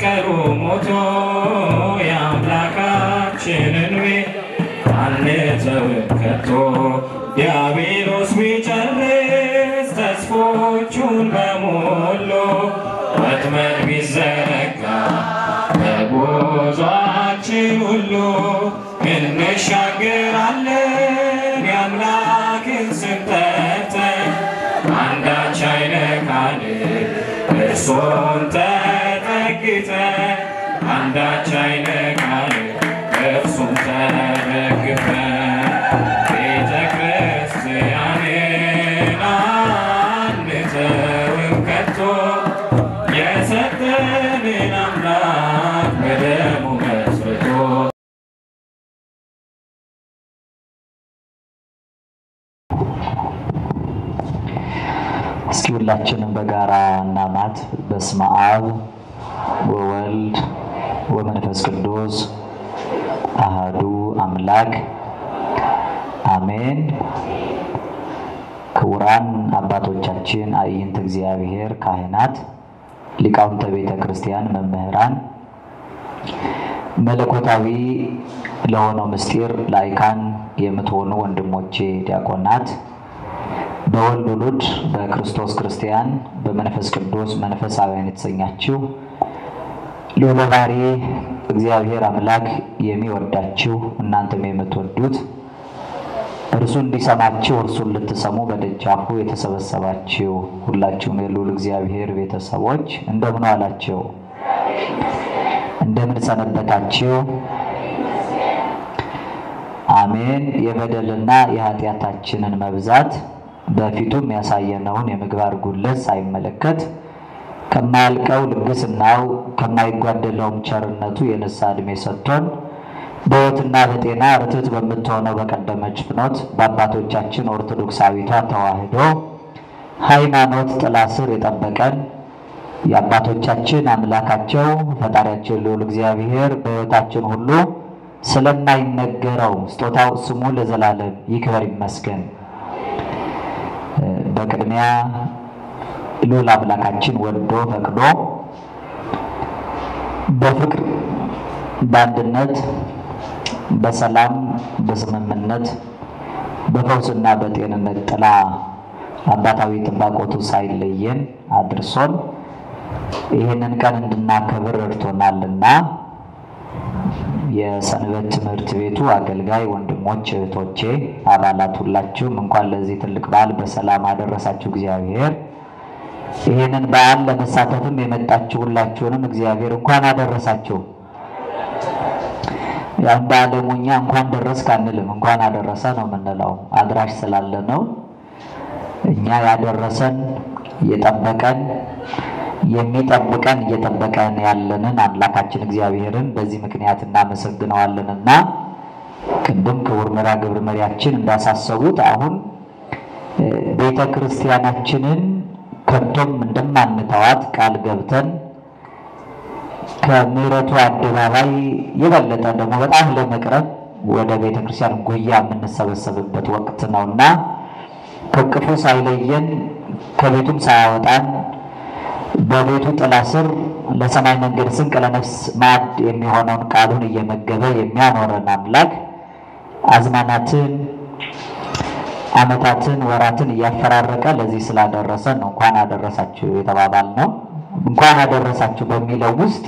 በመስቀሉ ሞቶ የአምላካችንን ቤት አንተውም ከቶ ዲያብሎስ ቢጨርስ ተስፎቹን በሞሉ ወጥመድ ቢዘረጋ በጉዟችን ሁሉ እንሻገራለን የአምላክን ስም ጠርተን አንዳች አይነካንም እርሱን ተጠግተን አንዳች አይነካንም እርሱን ተደግፈን ቤተ ክርስቲያንን አንተውም ከቶ የሰጠንን አምላክ በደሙ መስርቶ እስኪ ሁላችንም በጋራ እናማት። በስመ አብ ወወልድ ወመንፈስ ቅዱስ አሐዱ አምላክ አሜን። ክቡራን አባቶቻችን፣ አይንተ እግዚአብሔር ካህናት፣ ሊቃውንተ ቤተ ክርስቲያን፣ መምህራን፣ መለኮታዊ ለሆነው ምስጢር ላይካን የምትሆኑ ወንድሞቼ ዲያቆናት፣ በወልድ ውሉድ በክርስቶስ ክርስቲያን በመንፈስ ቅዱስ መንፈሳውያን የተሰኛችሁ ለወላባሪ እግዚአብሔር አምላክ የሚወዳችሁ እናንተም የምትወዱት እርሱ እንዲሰማችሁ እርሱን ልትሰሙ በደጃፉ የተሰበሰባችሁ ሁላችሁም የልዑል እግዚአብሔር ቤተሰቦች እንደምን ዋላችሁ? እንደምን ሰነበታችሁ? አሜን። የበደልና የኃጢአታችንን መብዛት በፊቱም ያሳየነውን የምግባር ጉድለት ሳይመለከት ከማያልቀው ልግስናው ከማይጓደለውም ቸርነቱ የንስሐ ዕድሜ ሰጥቶን በሕይወትና በጤና ርትዕት በምትሆነው በቀደመች ፍኖት በአባቶቻችን ኦርቶዶክሳዊቷ ተዋሕዶ ሃይማኖት ጥላ ስር የጠበቀን የአባቶቻችን አምላካቸው ፈጣሪያችን ልዑል እግዚአብሔር በሕይወታችን ሁሉ ስለማይነገረው ስጦታው ስሙ ለዘላለም ይክበር ይመስገን። በቅድሚያ ልዑል አምላካችን ወዶ ፈቅዶ በፍቅር በአንድነት በሰላም በስምምነት በፈውስና በጤንነት ጥላ አባታዊ ጥባቆቱ ሳይለየን አድርሶን ይህንን ቀን እንድናከብር ረድቶናልና የሰንበት ትምህርት ቤቱ አገልጋይ ወንድሞች እህቶቼ አባላት ሁላችሁም እንኳን ለዚህ ትልቅ በዓል በሰላም አደረሳችሁ። እግዚአብሔር ይህንን በዓል ለመሳተፍም የመጣችሁ ሁላችሁንም እግዚአብሔር እንኳን አደረሳችሁ። ያን ባለሙኛ እንኳን ደረስክ አንልም፣ እንኳን አደረሰ ነው የምንለው። አድራሽ ስላለ ነው። እኛ ያደረሰን የጠበቀን የሚጠብቀን እየጠበቀን ያለንን አምላካችን እግዚአብሔርን በዚህ ምክንያት እናመሰግነዋለንና ቅድም ክቡር መርሐ ግብር መሪያችን እንዳሳሰቡት አሁን ቤተ ክርስቲያናችንን ከቶም እንደማንተዋት ቃል ገብተን ከምሕረቱ አደባባይ የበለጠ ደግሞ በጣም ለመቅረብ ወደ ቤተ ክርስቲያን ጉያ የምንሰበሰብበት ወቅት ነውና ከቅፉ ሳይለየን ከቤቱም ሳያወጣን በቤቱ ጥላ ስር ለሰማይ መንገድ ስንቅ ለነፍስ ማዕድ የሚሆነውን ቃሉን እየመገበ የሚያኖረን አምላክ አዝማናትን ዓመታትን ወራትን እያፈራረቀ ለዚህ ስላደረሰን እንኳን አደረሳችሁ የተባባልነው። እንኳን አደረሳችሁ በሚለው ውስጥ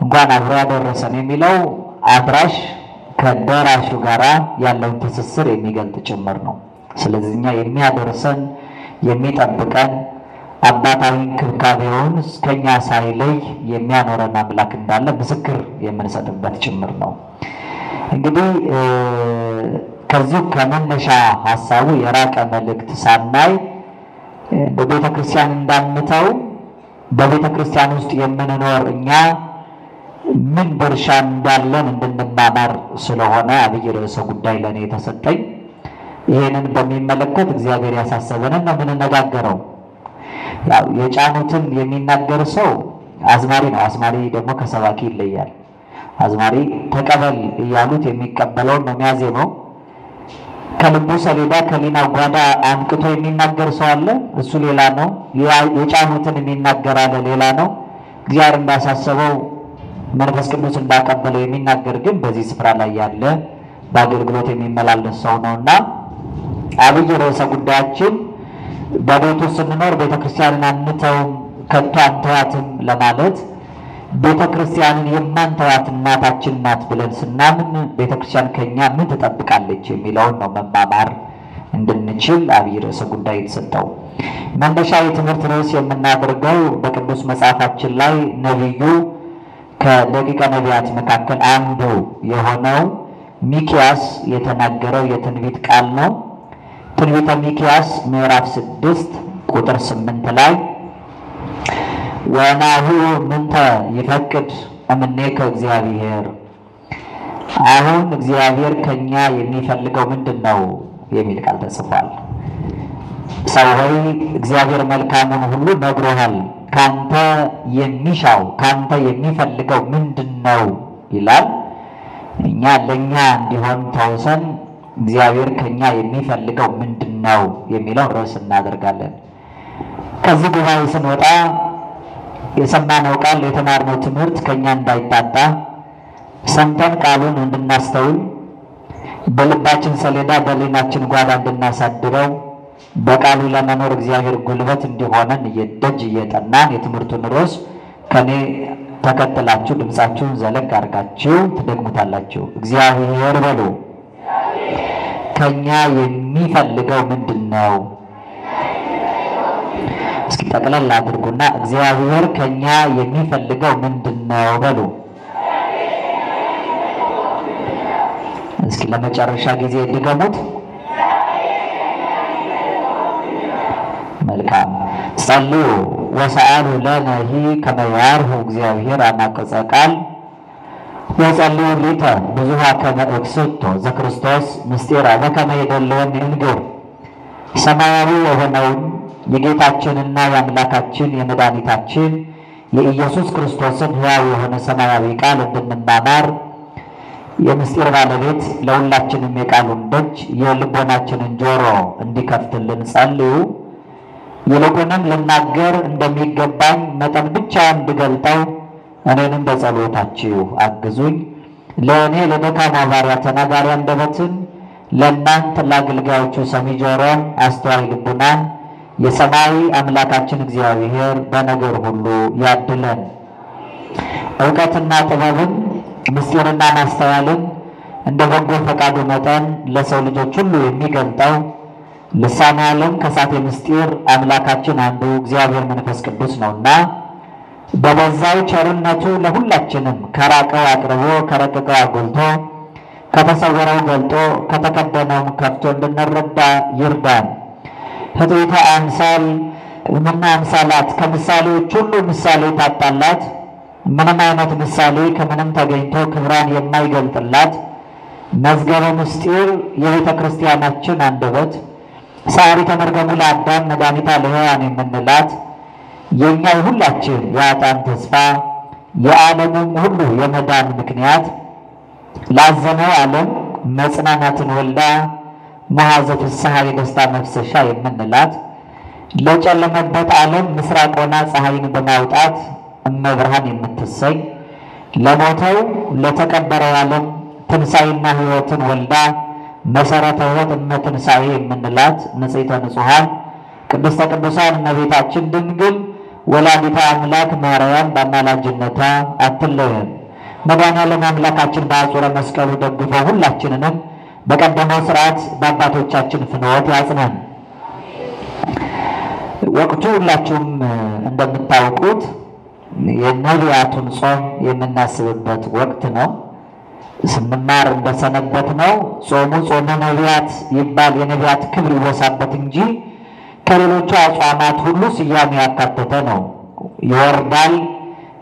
እንኳን አብሮ ያደረሰን የሚለው አድራሽ ከደራሹ ጋራ ያለውን ትስስር የሚገልጥ ጭምር ነው። ስለዚህ እኛ የሚያደርሰን የሚጠብቀን አባታዊ ክብካቤውን እስከኛ ሳይለይ የሚያኖረን አምላክ እንዳለ ምስክር የምንሰጥበት ጭምር ነው። እንግዲህ ከዚህ ከመነሻ ሐሳቡ የራቀ መልእክት ሳናይ በቤተ ክርስቲያን እንዳንተው በቤተ ክርስቲያን ውስጥ የምንኖር እኛ ምን ድርሻ እንዳለን እንድንማማር ስለሆነ አብይ ርዕሰ ጉዳይ ለኔ የተሰጠኝ ይሄንን በሚመለከት እግዚአብሔር ያሳሰበንን ነው የምንነጋገረው። ያው የጫኑትን የሚናገር ሰው አዝማሪ ነው። አዝማሪ ደግሞ ከሰባኪ ይለያል። አዝማሪ ተቀበል እያሉት የሚቀበለው ነው የሚያዜመው። ከልቡ ሰሌዳ ከሊና ጓዳ አንቅቶ የሚናገር ሰው አለ፣ እሱ ሌላ ነው። የጫኑትን የሚናገር አለ ሌላ ነው። እግዚአብሔር እንዳሳሰበው መንፈስ ቅዱስ እንዳቀበለው የሚናገር ግን በዚህ ስፍራ ላይ ያለ በአገልግሎት የሚመላለስ ሰው ነውና አብይ ርዕሰ ጉዳያችን በቤቱ ስንኖር ቤተክርስቲያንን አንተውም ከቶ አንተዋትም ለማለት ቤተክርስቲያንን የማንተዋት እናታችን ናት ብለን ስናምን ቤተክርስቲያን ከኛ ምን ትጠብቃለች የሚለውን ነው መማማር እንድንችል አብይ ርዕሰ ጉዳይ የተሰጠው። መነሻ የትምህርት ርዕስ የምናደርገው በቅዱስ መጽሐፋችን ላይ ነቢዩ ከደቂቀ ነቢያት መካከል አንዱ የሆነው ሚክያስ የተናገረው የትንቢት ቃል ነው። ትንቢተ ሚክያስ ምዕራፍ 6 ቁጥር 8 ላይ ወናሁ ምንተ ይፈቅድ እምኔከ እግዚአብሔር፣ አሁን እግዚአብሔር ከኛ የሚፈልገው ምንድነው የሚል ቃል ተጽፏል። ሰው ሆይ እግዚአብሔር መልካሙን ሁሉ ነግሮሃል፣ ካንተ የሚሻው ካንተ የሚፈልገው ምንድነው ይላል። እኛ ለኛ እንዲሆን ተውሰን እግዚአብሔር ከኛ የሚፈልገው ምንድነው የሚለው ርዕስ እናደርጋለን። ከዚህ ጉባኤ ስንወጣ የሰማነው ቃል የተማርነው ትምህርት ከኛ እንዳይታጣ ሰምተን ቃሉን እንድናስተውል በልባችን ሰሌዳ በሊናችን ጓዳ እንድናሳድረው በቃሉ ለመኖር እግዚአብሔር ጉልበት እንዲሆነን እየደጅ እየጠናን የትምህርቱን ርዕስ ከኔ ተከትላችሁ ድምጻችሁን ዘለግ አድርጋችሁ ትደግሙታላችሁ። እግዚአብሔር በሉ። ከኛ የሚፈልገው ምንድነው? እስኪ ጠቅለል አድርጉና እግዚአብሔር ከኛ የሚፈልገው ምንድነው በሉ። እስኪ ለመጨረሻ ጊዜ ድገሙት። መልካም። ጸልዩ ወሰአሉ ለነሂ ከመ ያርሁ እግዚአብሔር አናቀጸ ቃል ወጸልዩ ሊተ ብዙሃ ከመ እክስቶ ዘክርስቶስ ምስጢር በከመ ይደለወን እንግር። ሰማያዊ የሆነውን የጌታችንና የአምላካችን የመድኃኒታችን የኢየሱስ ክርስቶስን ሕያው የሆነ ሰማያዊ ቃል እንድንማማር የምስጢር ባለቤት ለሁላችንም የቃሉን ደጅ የልቦናችንን ጆሮ እንዲከፍትልን ጸልዩ። ይልቁንም ልናገር እንደሚገባኝ መጠን ብቻ እንድገልጠው እኔንም በጸሎታችሁ አግዙኝ። ለእኔ ለደካማ ባሪያ ተናጋሪ አንደበትን፣ ለእናንተ ለአገልጋዮቹ ሰሚ ጆሮን፣ አስተዋይ ልቡናን የሰማይ አምላካችን እግዚአብሔር በነገር ሁሉ ያድለን። ዕውቀትና ጥበብን ምስጢርና ማስተዋልን እንደ በጎ ፈቃዱ መጠን ለሰው ልጆች ሁሉ የሚገልጠው ልሳነ ዓለም ከሳቴ ምስጢር አምላካችን አንዱ እግዚአብሔር መንፈስ ቅዱስ ነውና በበዛው ቸርነቱ ለሁላችንም ከራቀው አቅርቦ ከረቀቀው አጎልቶ ከተሰወረው ገልጦ ከተከደነው ከፍቶ እንድንረዳ ይርዳን። ህጥይተ አምሳል ምና አምሳላት ከምሳሌዎች ሁሉ ምሳሌ ታጣላት። ምንም አይነት ምሳሌ ከምንም ተገኝቶ ክብራን የማይገልጥላት መዝገበ ምስጢር የቤተ ክርስቲያናችን አንደበት ሳሪተ መርገሙ ለአዳም መድኃኒታ ለሔዋን የምንላት የኛ ሁላችን የአጣን ተስፋ የዓለምም ሁሉ የመዳን ምክንያት ላዘነው ዓለም መጽናናትን ወልዳ መሐዘ ፍስሐ የደስታ መፍሰሻ የምንላት ለጨለመበት ዓለም ምስራቅ ሆና ፀሐይን በማውጣት እመብርሃን የምትሰኝ ለሞተው ለተቀበረው ዓለም ትንሣኤና ሕይወትን ወልዳ መሰረተ ሕይወት እመትንሣኤ የምንላት ንጽሕተ ንጹሐን ቅድስተ ቅዱሳን እመቤታችን ድንግል ወላዲተ አምላክ ማርያም በአማላጅነቷ አትለየን። መድኃኔዓለም አምላካችን በአጹረ መስቀሉ ደግፎ ሁላችንንም በቀደመው ስርዓት በአባቶቻችን ፍኖት ያጽናን። ወቅቱ ሁላችሁም እንደምታውቁት የነቢያቱን ጾም የምናስብበት ወቅት ነው። ስንማር እንደሰነበት ነው ጾሙ ጾመ ነቢያት ይባል የነቢያት ክብር ይወሳበት እንጂ ከሌሎቹ አጽዋማት ሁሉ ስያሜ ያካተተ ነው። ይወርዳል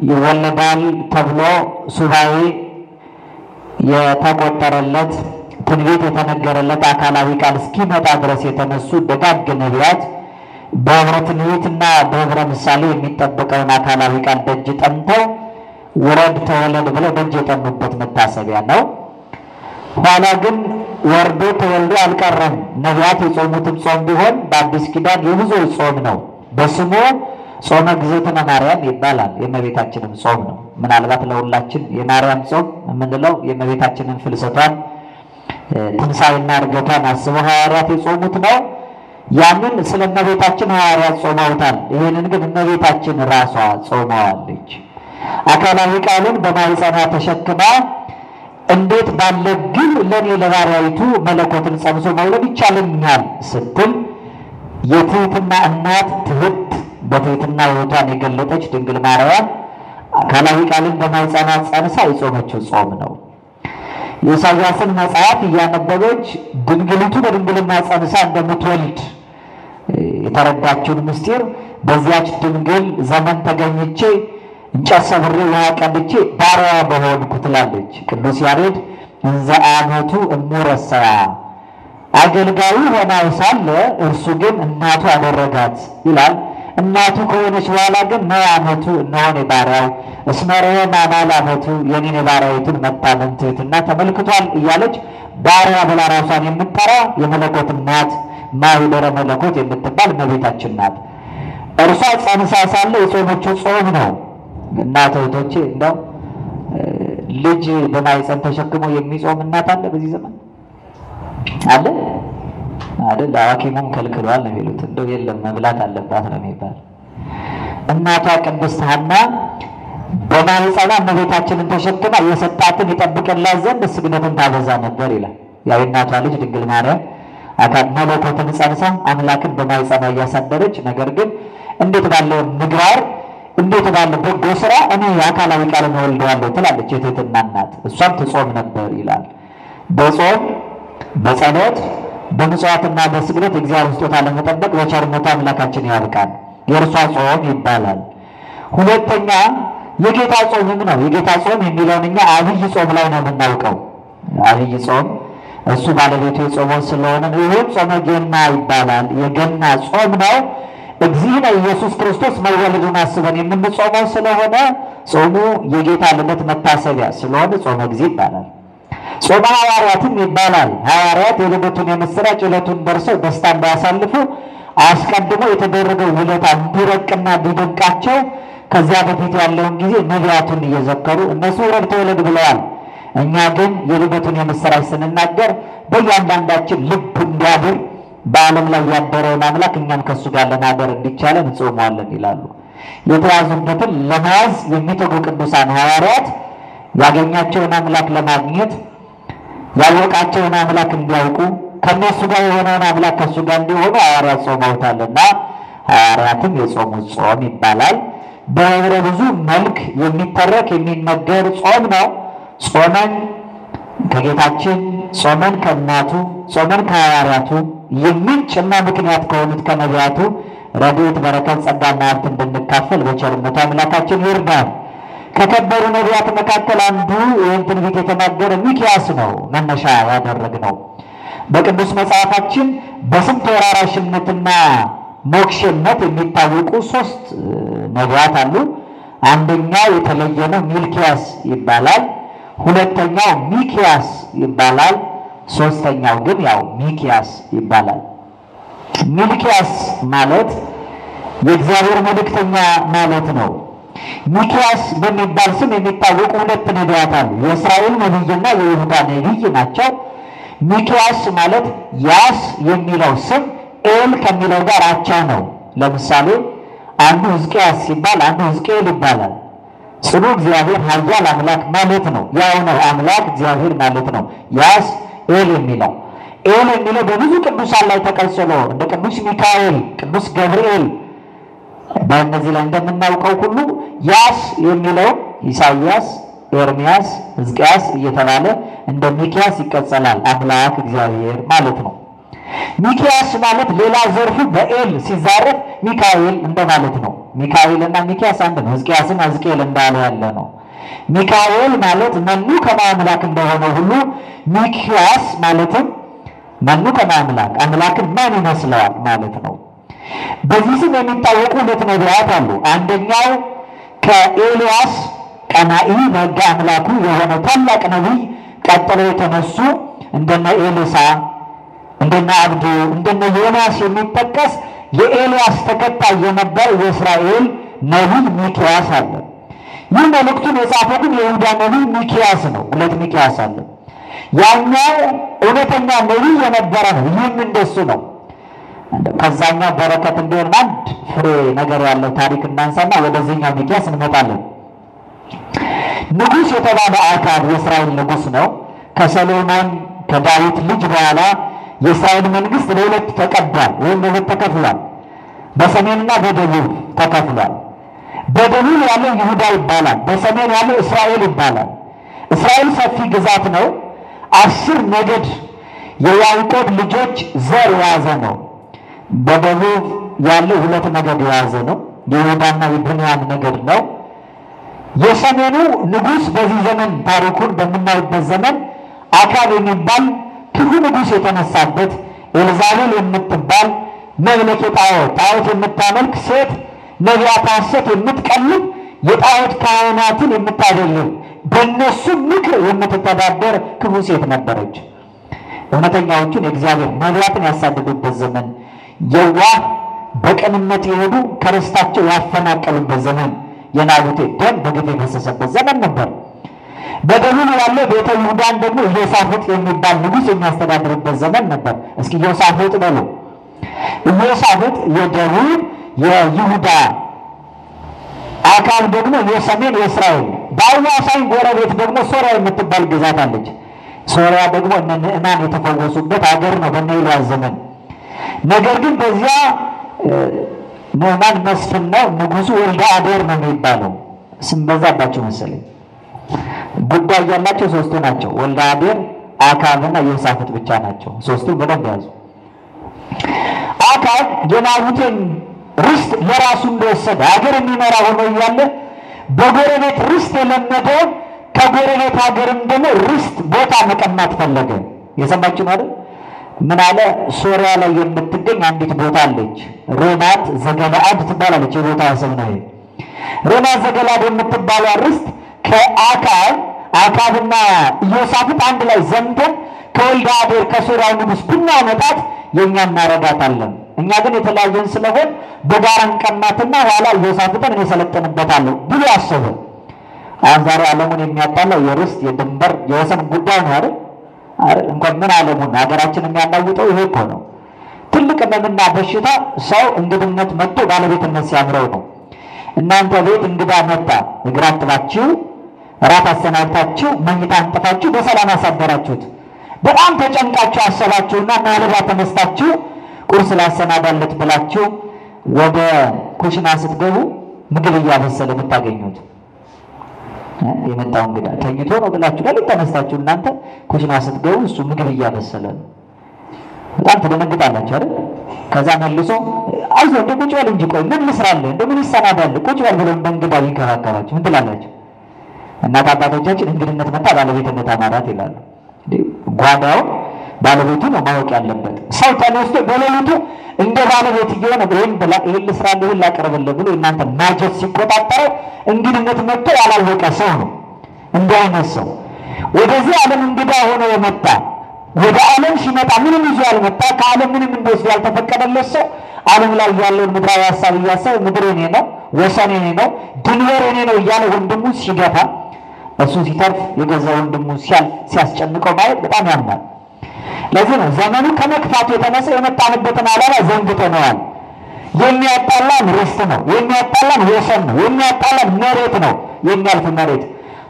ይወለዳል ተብሎ ሱባኤ የተቆጠረለት ትንቢት የተነገረለት አካላዊ ቃል እስኪመጣ ድረስ የተነሱ ደጋግ ነቢያት በህብረ ትንቢትና በህብረ ምሳሌ የሚጠበቀውን አካላዊ ቃል ደጅ ጠንተው ውረድ ተወለድ ብለው ደጅ የጠኑበት መታሰቢያ ነው። ኋላ ግን ወርዶ ተወልዶ አልቀረም። ነቢያት የጾሙትም ጾም ቢሆን በአዲስ ኪዳን የብዙዎች ጾም ነው። በስሙ ጾመ ግዝእትነ ማርያም ይባላል። የእመቤታችንም ጾም ነው። ምናልባት ለሁላችን የማርያም ጾም የምንለው የእመቤታችንን ፍልሰቷን ትንሣኤና ዕርገቷን አስበው ሐዋርያት የጾሙት ነው። ያንን ስለ እመቤታችን ሐዋርያት ጾመውታል። ይህንን ግን እመቤታችን ራሷ ጾመዋለች። አካላዊ ቃልን በማኅፀኗ ተሸክማ እንዴት ባለ ግን ለኔ ለባሪያይቱ መለኮትን ጸንሶ መውለድ ይቻለኛል ስትል የትሕትና እናት ትሕት በትሕትና ሕይወቷን የገለጠች ድንግል ማርያም አካላዊ ቃልን በማኅፀኗ ጸንሳ የጾመችው ጾም ነው። የኢሳይያስን መጽሐፍ እያነበበች ድንግሊቱ በድንግልና ጸንሳ እንደምትወልድ የተረዳችውን ምስጢር በዚያች ድንግል ዘመን ተገኝቼ እንጨት ሰብሬ ውሃ ቀድቼ ባሪያዋ በሆንኩ ትላለች ቅዱስ ያሬድ። እንዘ አመቱ እሙረሰያ አገልጋዩ ሆና ሳለ እርሱ ግን እናቱ አደረጋት ይላል። እናቱ ከሆነች በኋላ ግን ነው አመቱ እነሆን የባሪያው እስመረየ ማማል አመቱ የኔን የባሪያዊቱን መታመን ትሕትና ተመልክቷል እያለች ባሪያ ብላ ራሷን የምትጠራ የመለኮት እናት ማኅደረ መለኮት የምትባል እመቤታችን ናት። እርሷ ጸንሳ ሳለ የጾመችው ጾም ነው። እናት እህቶቼ እንደው ልጅ በማኅፀን ተሸክሞ የሚጾም እናት አለ በዚህ ዘመን አለ አይደል? ሐኪሙም ከልክሏል ነው የሚሉት። እንደው የለም መብላት አለባት ነው የሚባል። እናቷ ቅድስት ሐና በማኅፀኗ እመቤታችንን ተሸክማ የሰጣትን ይጠብቅላት ዘንድ ስግደትን ታበዛ ነበር ይላል። ያው እናቷ ልጅ ድንግል ማርያም አካል መለኮትን ጸንሳ አምላክን በማኅፀኗ እያሳደረች ነገር ግን እንዴት ባለ ምግባር እንዴት ባለ በጎ ስራ እኔ አካላዊ ቃልን እወልደዋለሁ ትላለች የትሕትና እናት። እሷም ትጾም ነበር ይላል። በጾም በጸሎት በምጽዋትና በስግደት እግዚአብሔር ስጦታ ለመጠበቅ በቸርነቱ አምላካችን ያብቃል። የእርሷ ጾም ይባላል። ሁለተኛ የጌታ ጾምም ነው። የጌታ ጾም የሚለውን እኛ አብይ ጾም ላይ ነው የምናውቀው። አብይ ጾም እሱ ባለቤቱ የጾመው ስለሆነ ይህም ጾመ ገና ይባላል። የገና ጾም ነው። እግዚእነ ኢየሱስ ክርስቶስ መወለዱን አስበን የምንጾመው ስለሆነ ጾሙ የጌታ ልደት መታሰቢያ ስለሆነ ጾመ ጊዜ ይባላል። ጾመ ሐዋርያትም ይባላል። ሐዋርያት የልደቱን የምስራች ዕለቱን ደርሰው ደስታ እንዳያሳልፉ አስቀድሞ የተደረገው ውለታ እንዲረቅና እንዲደንቃቸው ከዚያ በፊት ያለውን ጊዜ ነቢያቱን እየዘከሩ እነሱ ረድ ተወለድ ብለዋል። እኛ ግን የልደቱን የምስራች ስንናገር በእያንዳንዳችን ልብ እንዲያድር በዓለም ላይ ያደረውን አምላክ እኛም ከእሱ ጋር ለማደር እንዲቻለን እንጾመዋለን ይላሉ። የተያዙበትን ለመያዝ የሚተጉ ቅዱሳን ሐዋርያት ያገኛቸውን አምላክ ለማግኘት ያወቃቸውን አምላክ እንዲያውቁ ከነሱ ጋር የሆነውን አምላክ ከእሱ ጋር እንዲሆኑ ሐዋርያት ጾመውታልና ሐዋርያትም የጾሙት ጾም ይባላል። በህብረ ብዙ መልክ የሚተረክ የሚነገር ጾም ነው። ጾመን ከጌታችን ጾመን ከእናቱ ጾመን ከሐዋርያቱ የምንጭና ምክንያት ከሆኑት ከነቢያቱ ረድኤት በረከት ጸጋና ሀብት እንድንካፈል በቸርነቱ አምላካችን ይርዳል። ከከበሩ ነቢያት መካከል አንዱ ይህን ትንቢት የተናገረ ሚክያስ ነው መነሻ ያደረግነው። በቅዱስ መጽሐፋችን በስም ተወራራሽነትና ሞክሼነት የሚታወቁ 3 ነቢያት አሉ። አንደኛው የተለየ ነው፣ ሚልኪያስ ይባላል። ሁለተኛው ሚክያስ ይባላል። ሶስተኛው ግን ያው ሚክያስ ይባላል። ሚልኪያስ ማለት የእግዚአብሔር መልእክተኛ ማለት ነው። ሚክያስ በሚባል ስም የሚታወቁ 2 ነቢያት አሉ። የእስራኤል ነቢይና የይሁዳ ነቢይ ናቸው። ሚክያስ ማለት ያስ የሚለው ስም ኤል ከሚለው ጋር አቻ ነው። ለምሳሌ አንዱ ሕዝቅያስ ሲባል አንዱ ሕዝቅኤል ይባላል። ጽኑ እግዚአብሔር ኃያል አምላክ ማለት ነው። ያው ነው አምላክ እግዚአብሔር ማለት ነው። ያስ ኤል የሚለው በብዙ ቅዱሳን ላይ ተቀጽሎ እንደ ቅዱስ ሚካኤል፣ ቅዱስ ገብርኤል በእነዚህ ላይ እንደምናውቀው ሁሉ ያስ የሚለው ኢሳይያስ፣ ኤርምያስ፣ ሕዝቅያስ እየተባለ እንደ ሚክያስ ይቀጸላል። አምላክ እግዚአብሔር ማለት ነው። ሚክያስ ማለት ሌላ ዘርፉ በኤል ሲዛረፍ ሚካኤል እንደማለት ነው። ሚካኤልና ሚክያስ አንድ ነው። ሕዝቅያስና ሕዝቅኤል እንዳለ ያለ ነው። ሚካኤል ማለት መኑ ከማምላክ እንደሆነ ሁሉ ሚክያስ ማለትም መኑ ከማምላክ አምላክን ማን ይመስለዋል ማለት ነው። በዚህ ስም የሚታወቁ 2 ነቢያት አሉ። አንደኛው ከኤልያስ ቀናኢ በሕገ አምላኩ የሆነ ታላቅ ነቢይ ቀጥሎ የተነሱ እንደነ ኤልሳ እንደነ አብዱ እንደነ ዮናስ የሚጠቀስ የኤልያስ ተከታይ የነበረ የእስራኤል ነቢይ ሚክያስ አለ። ይህ መልእክቱን የጻፈው ግን የይሁዳ ነቢይ ሚክያስ ነው። ሁለት ሚክያስ አለ። ያኛው እውነተኛ ነቢይ የነበረ ነው። ይህም እንደሱ ነው። ከዛኛው በረከት እንዲሆን አንድ ፍሬ ነገር ያለው ታሪክ እናንሳና ወደዚህኛው ሚክያስ እንመጣለን። ንጉሥ የተባለ አካብ የእስራኤል ንጉሥ ነው። ከሰሎሞን ከዳዊት ልጅ በኋላ የእስራኤል መንግስት ለሁለት ተቀዷል ወይም ለሁለት ተከፍሏል። በሰሜንና በደቡብ ተከፍሏል። በደቡብ ያለው ይሁዳ ይባላል፣ በሰሜን ያለው እስራኤል ይባላል። እስራኤል ሰፊ ግዛት ነው። 10 ነገድ የያዕቆብ ልጆች ዘር የያዘ ነው። በደቡብ ያለው 2 ነገድ የያዘ ነው። የይሁዳና የብንያም ነገድ ነው። የሰሜኑ ንጉሥ በዚህ ዘመን ታሪኩን በምናይበት ዘመን አካብ የሚባል ክፉ ንጉሥ የተነሳበት ኤልዛቤል የምትባል መምለክ ጣዖት የምታመልክ ሴት ነቢያት ሐሰት የምትቀልብ የጣዖት ካህናትን የምታደልብ በእነሱ ምክር የምትተዳደር ክፉ ሴት ነበረች። እውነተኛዎቹን የእግዚአብሔር ነቢያትን ያሳደዱበት ዘመን፣ የዋህ በቅንነት የሄዱ ከርስታቸው ያፈናቀሉበት ዘመን፣ የናቡቴ ደም በግፍ የፈሰሰበት ዘመን ነበር። በደቡብ ያለው ቤተ ይሁዳን ደግሞ ኢዮሳፍጥ የሚባል ንጉሥ የሚያስተዳድርበት ዘመን ነበር። እስኪ ኢዮሳፍጥ በሉ። ኢዮሳፍጥ የደቡብ የይሁዳ፣ አካብ ደግሞ የሰሜን የእስራኤል። በአዋሳኝ ጎረቤት ደግሞ ሶርያ የምትባል ግዛት አለች። ሶርያ ደግሞ እነ ንዕማን የተፈወሱበት ሀገር ነው በእነ ኤልያስ ዘመን። ነገር ግን በዚያ ንዕማን መስፍን ነው፣ ንጉሱ ወልደ አዴር ነው የሚባለው። ስም በዛባቸው መሰለኝ። ጉዳይ ያላቸው ሶስቱ ናቸው። ወልደ አዴር፣ አካብና ኢዮሳፍጥ ብቻ ናቸው። ሶስቱ በደንብ ያዙ። አካብ የናቡቴን ርስት ለራሱ እንደወሰደ ሀገር የሚመራ ሆኖ እያለ በጎረቤት ርስት የለመደው ከጎረቤት ሀገርም ደግሞ ርስት ቦታ መቀማት ፈለገ። የሰማችሁ ነው አይደል? ምን አለ? ሶርያ ላይ የምትገኝ አንዲት ቦታ አለች፣ ሬማት ዘገለአድ ትባላለች። የቦታ ስም ነው። ሬማት ዘገለአድ የምትባለው ርስት አካብና ኢዮሳፍጥ አንድ ላይ ዘምተን ከወልደ አዴር ከሶርያው ንጉሥ ብናመጣት የኛ እናረጋታለን። እኛ ግን የተለያየን ስለሆን በጋራ እንቀማትና ኋላ ኢዮሳፍጥን እኔ ሰለጥንበታለሁ ብሎ አሰበ። አሁን ዛሬ ዓለሙን የሚያጣላው የርስት የድንበር የወሰን ጉዳይ ነው አይደል? እንኳን ምን ዓለሙን ሀገራችን የሚያናውጠው ይሄ እኮ ነው። ትልቅ ሕመምና በሽታ ሰው እንግድነት መጥቶ ባለቤትነት ሲያምረው ነው። እናንተ ቤት እንግዳ መጣ፣ እግር አጥባችሁ እራት አሰናድታችሁ መኝታ አንጥፋችሁ በሰላም አሳደራችሁት። በጣም ተጨንቃችሁ አሰባችሁና ማለዳ ተነስታችሁ ቁርስ ላሰናዳለት ብላችሁ ወደ ኩሽና ስትገቡ ምግብ እያበሰለ ብታገኙት የመጣው እንግዳ ተኝቶ ነው ብላችሁ ለሊት ተነስታችሁ እናንተ ኩሽና ስትገቡ እሱ ምግብ እያበሰለ ነው። በጣም ተደነግጣላችሁ አይደል? ከዛ መልሶ አይዞህ እንደ ቁጭ በል እንጂ ቆይ ምን ልስራልህ እንደ ምን ይሰናዳል ቁጭ በል ብሎ በእንግዳ ይከራከራችሁ ምን ትላላችሁ? እናት አባቶቻችን እንግድነት መጣ ባለቤትነት አማራት ይላሉ። ጓዳው ባለቤቱ ነው ማወቅ ያለበት። ሰው ተነስቶ በሌሊቱ እንደ ባለቤት እየሆነ ይሄን ብላ ይሄን ልስራልህ ይሄን ላቀርብልህ ብሎ እናንተ ማጀት ሲቆጣጠረው እንግድነት መጥቶ ያላወቀ ሰው ነው። እንዲህ አይነት ሰው ወደዚህ ዓለም እንግዳ ሆኖ የመጣ ወደ ዓለም ሲመጣ ምንም ይዞ ያልመጣ ከዓለም ምንም እንደወስድ ያልተፈቀደለት ሰው ዓለም ላይ ያለውን ምድራዊ ሀሳብ እያሰበ ምድር የኔ ነው፣ ወሰን የኔ ነው፣ ድንበር የኔ ነው እያለ ወንድሙ ሲገፋ እሱ ሲተርፍ የገዛ ወንድሙ ሲያስጨንቀው ማየት በጣም ያምናል። ለዚህ ነው ዘመኑ ከመክፋቱ የተነሳ የመጣንበትን ዓላማ ዘንግተነዋል። የሚያጣላን ርስት ነው፣ የሚያጣላን ወሰን ነው፣ የሚያጣላን መሬት ነው፣ የሚያልፍ መሬት።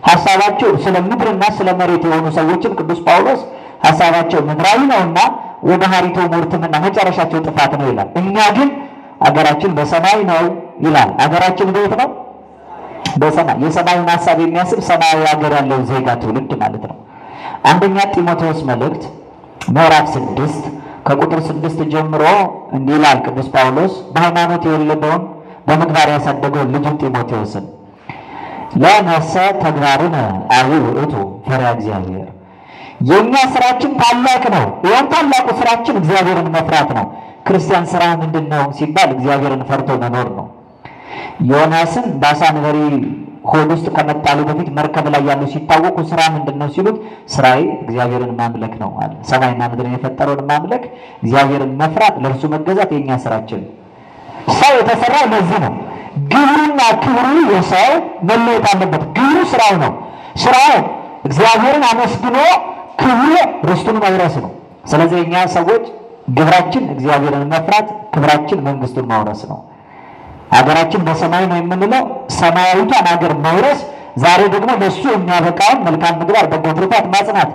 ሐሳባቸው ስለ ምድርና ስለ መሬት የሆኑ ሰዎችን ቅዱስ ጳውሎስ ሐሳባቸው ምድራዊ ነውና ወደ ሀሪቶ ሞርትምና መጨረሻቸው ጥፋት ነው ይላል። እኛ ግን አገራችን በሰማይ ነው ይላል። አገራችን በየት ነው? በሰማይ። የሰማዩን ሐሳብ የሚያስብ ሰማያዊ ሀገር ያለው ዜጋ ትውልድ ማለት ነው። አንደኛ ጢሞቴዎስ መልእክት ምዕራፍ 6 ከቁጥር 6 ጀምሮ እንዲህ ይላል ቅዱስ ጳውሎስ በሃይማኖት የወለደውን በምግባር ያሳደገውን ልጁን ጢሞቴዎስን ለነሰ ተግባርን አይ ውእቱ ፈሪሃ እግዚአብሔር። የኛ ስራችን ታላቅ ነው። ይሄን ታላቁ ስራችን እግዚአብሔርን መፍራት ነው። ክርስቲያን ስራ ምንድነው ሲባል እግዚአብሔርን ፈርቶ መኖር ነው። ዮናስን በአሳ አንበሪ ሆድ ውስጥ ከመጣሉ በፊት መርከብ ላይ ያሉ ሲታወቁ ስራ ምንድነው ሲሉት ስራዬ እግዚአብሔርን ማምለክ ነው አለ። ሰማይና ምድርን የፈጠረውን ማምለክ፣ እግዚአብሔርን መፍራት፣ ለእርሱ መገዛት የኛ ስራችን። ሰው የተሰራው ለዚህ ነው። ግብሩና ክብሩ የሰው መለየት አለበት። ግብሩ ስራው ነው። ስራው እግዚአብሔርን አመስግኖ ክብሩ ርስቱን መውረስ ነው። ስለዚህ እኛ ሰዎች ግብራችን እግዚአብሔርን መፍራት፣ ክብራችን መንግስቱን መውረስ ነው። ሀገራችን በሰማይ ነው የምንለው ሰማያዊቷን ሀገር መውረስ፣ ዛሬ ደግሞ ለሱ የሚያበቃውን መልካም ምግባር በጎ ትሩፋት ማጽናት፣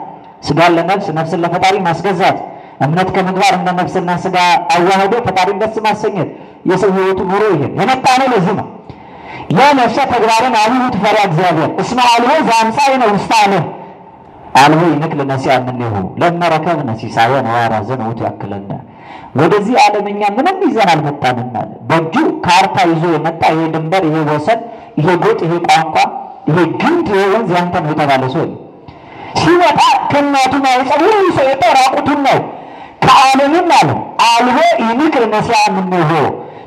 ስጋን ለነፍስ ነፍስን ለፈጣሪ ማስገዛት፣ እምነት ከምግባር እንደ ነፍስና ስጋ አዋህዶ ፈጣሪን ደስ ማሰኘት የሰው ህይወቱ ኑሮ ይሄን የመጣ ነው። ለዚህ ነው ለነፍሰ ተግባርን አብሁት ፈሪሃ እግዚአብሔር እስመ አልቦ ዘአምሳእነ ውስተ ዓለም አልቦ ይንክል ነሲአ እምኔሁ ለመረከብነ ሲሳየነ ወያራዘነ ውእቱ ያክለነ። ወደዚህ ዓለምኛ ምንም ይዘን አልመጣንም አለ። በእጁ ካርታ ይዞ የመጣ ይሄ ድንበር፣ ይሄ ወሰን፣ ይሄ ጎጥ፣ ይሄ ቋንቋ፣ ይሄ ግንድ፣ ይሄ ወንዝ ያንተ ነው የተባለ ሰው ሲወጣ ከእናቱ ማኅፀን ሁሉ ሰው ራቁቱን ነው። ከዓለምም አለ አልቦ ይንክል ነሲአ እምኔሁ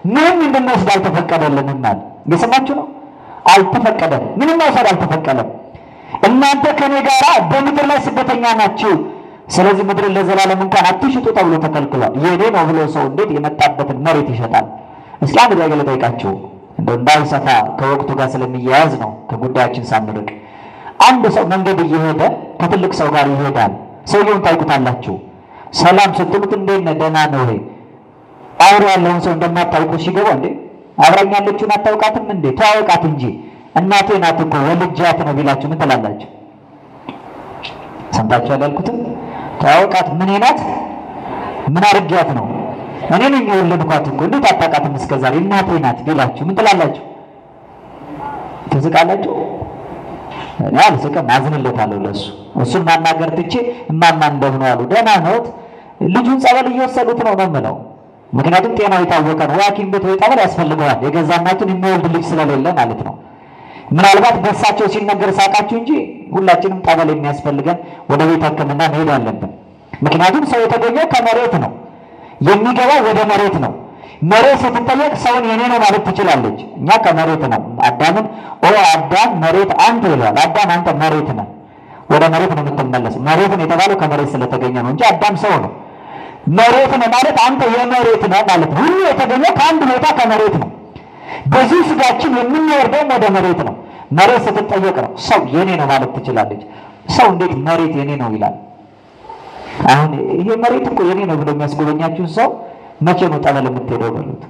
ምንም እንድንወስድ አልተፈቀደልንም አለ። የሰማችሁ ነው። አልተፈቀደም። ምንም መውሰድ አልተፈቀደም። እናንተ ከኔ ጋራ በምድር ላይ ስደተኛ ናችሁ፣ ስለዚህ ምድርን ለዘላለም እንኳን አትሽጡ ተብሎ ተከልክሏል። የኔ ነው ብሎ ሰው እንዴት የመጣበትን መሬት ይሸጣል? እስኪ አንድ ነገር ልጠይቃችሁ፣ እንደው እንዳይሰፋ ከወቅቱ ጋር ስለሚያያዝ ነው ከጉዳያችን ሳንርቅ። አንድ ሰው መንገድ እየሄደ ከትልቅ ሰው ጋር ይሄዳል። ሰውየውን ታውቁታላችሁ። ሰላም ስትሉት እንዴት ነህ ደህና ነው ወይ? አውሮ ያለውን ሰው እንደማታውቁ ሲገባ እንዴ አብራኝ ያለችውን አታውቃትም እንዴ? ተዋወቃት እንጂ እናቴ ናት እኮ ወልጃት ነው ቢላችሁ ምን ትላላችሁ? ሰምታችሁ ያላልኩትም ተዋወቃት ምን ናት? ምን አርጊያት ነው? እኔ ነኝ የወለድኳት እኮ እንዴት አታውቃትም እስከዛሬ? እናቴ ናት ቢላችሁ ምን ትላላችሁ? ትስቃላችሁ? እኔ አልስቅም፣ አዝንለታለሁ ለሱ። እሱን ማናገር ትቼ እማማ እንደምን ዋሉ ደህና ነዎት? ልጁን ጸበል እየወሰዱት ነው የምለው። ምክንያቱም ጤናው የታወቀ ነው። ሐኪም ቤት ወይ ጠበል ያስፈልገዋል። የገዛ እናቱን የሚወልድ ልጅ ስለሌለ ማለት ነው። ምናልባት በሳቸው ሲነገር ሳቃችሁ እንጂ ሁላችንም ጠበል የሚያስፈልገን ወደ ቤት ሕክምና መሄድ አለብን። ምክንያቱም ሰው የተገኘው ከመሬት ነው፣ የሚገባው ወደ መሬት ነው። መሬት ስትጠየቅ ሰውን የኔ ነው ማለት ትችላለች። እኛ ከመሬት ነው። አዳምን ኦ አዳም መሬት አንተ ይላል። አዳም አንተ መሬት ነህ፣ ወደ መሬት ነው የምትመለሰው። መሬት ነው የተባለው ከመሬት ስለተገኘ ነው እንጂ አዳም ሰው ነው። መሬት ነው ማለት አንተ የመሬት ነህ ማለት ነው። ሁሉ የተገኘው ከአንድ ቦታ ከመሬት ነው። በዚህ ስጋችን የምንወርደው ወደ መሬት ነው። መሬት ስትጠየቅ ነው ሰው የኔ ነው ማለት ትችላለች። ሰው እንዴት መሬት የኔ ነው ይላል? አሁን ይሄ መሬት እኮ የኔ ነው ብሎ የሚያስጎበኛችሁ ሰው መቼ ነው ጠበል የምትሄደው በሉት።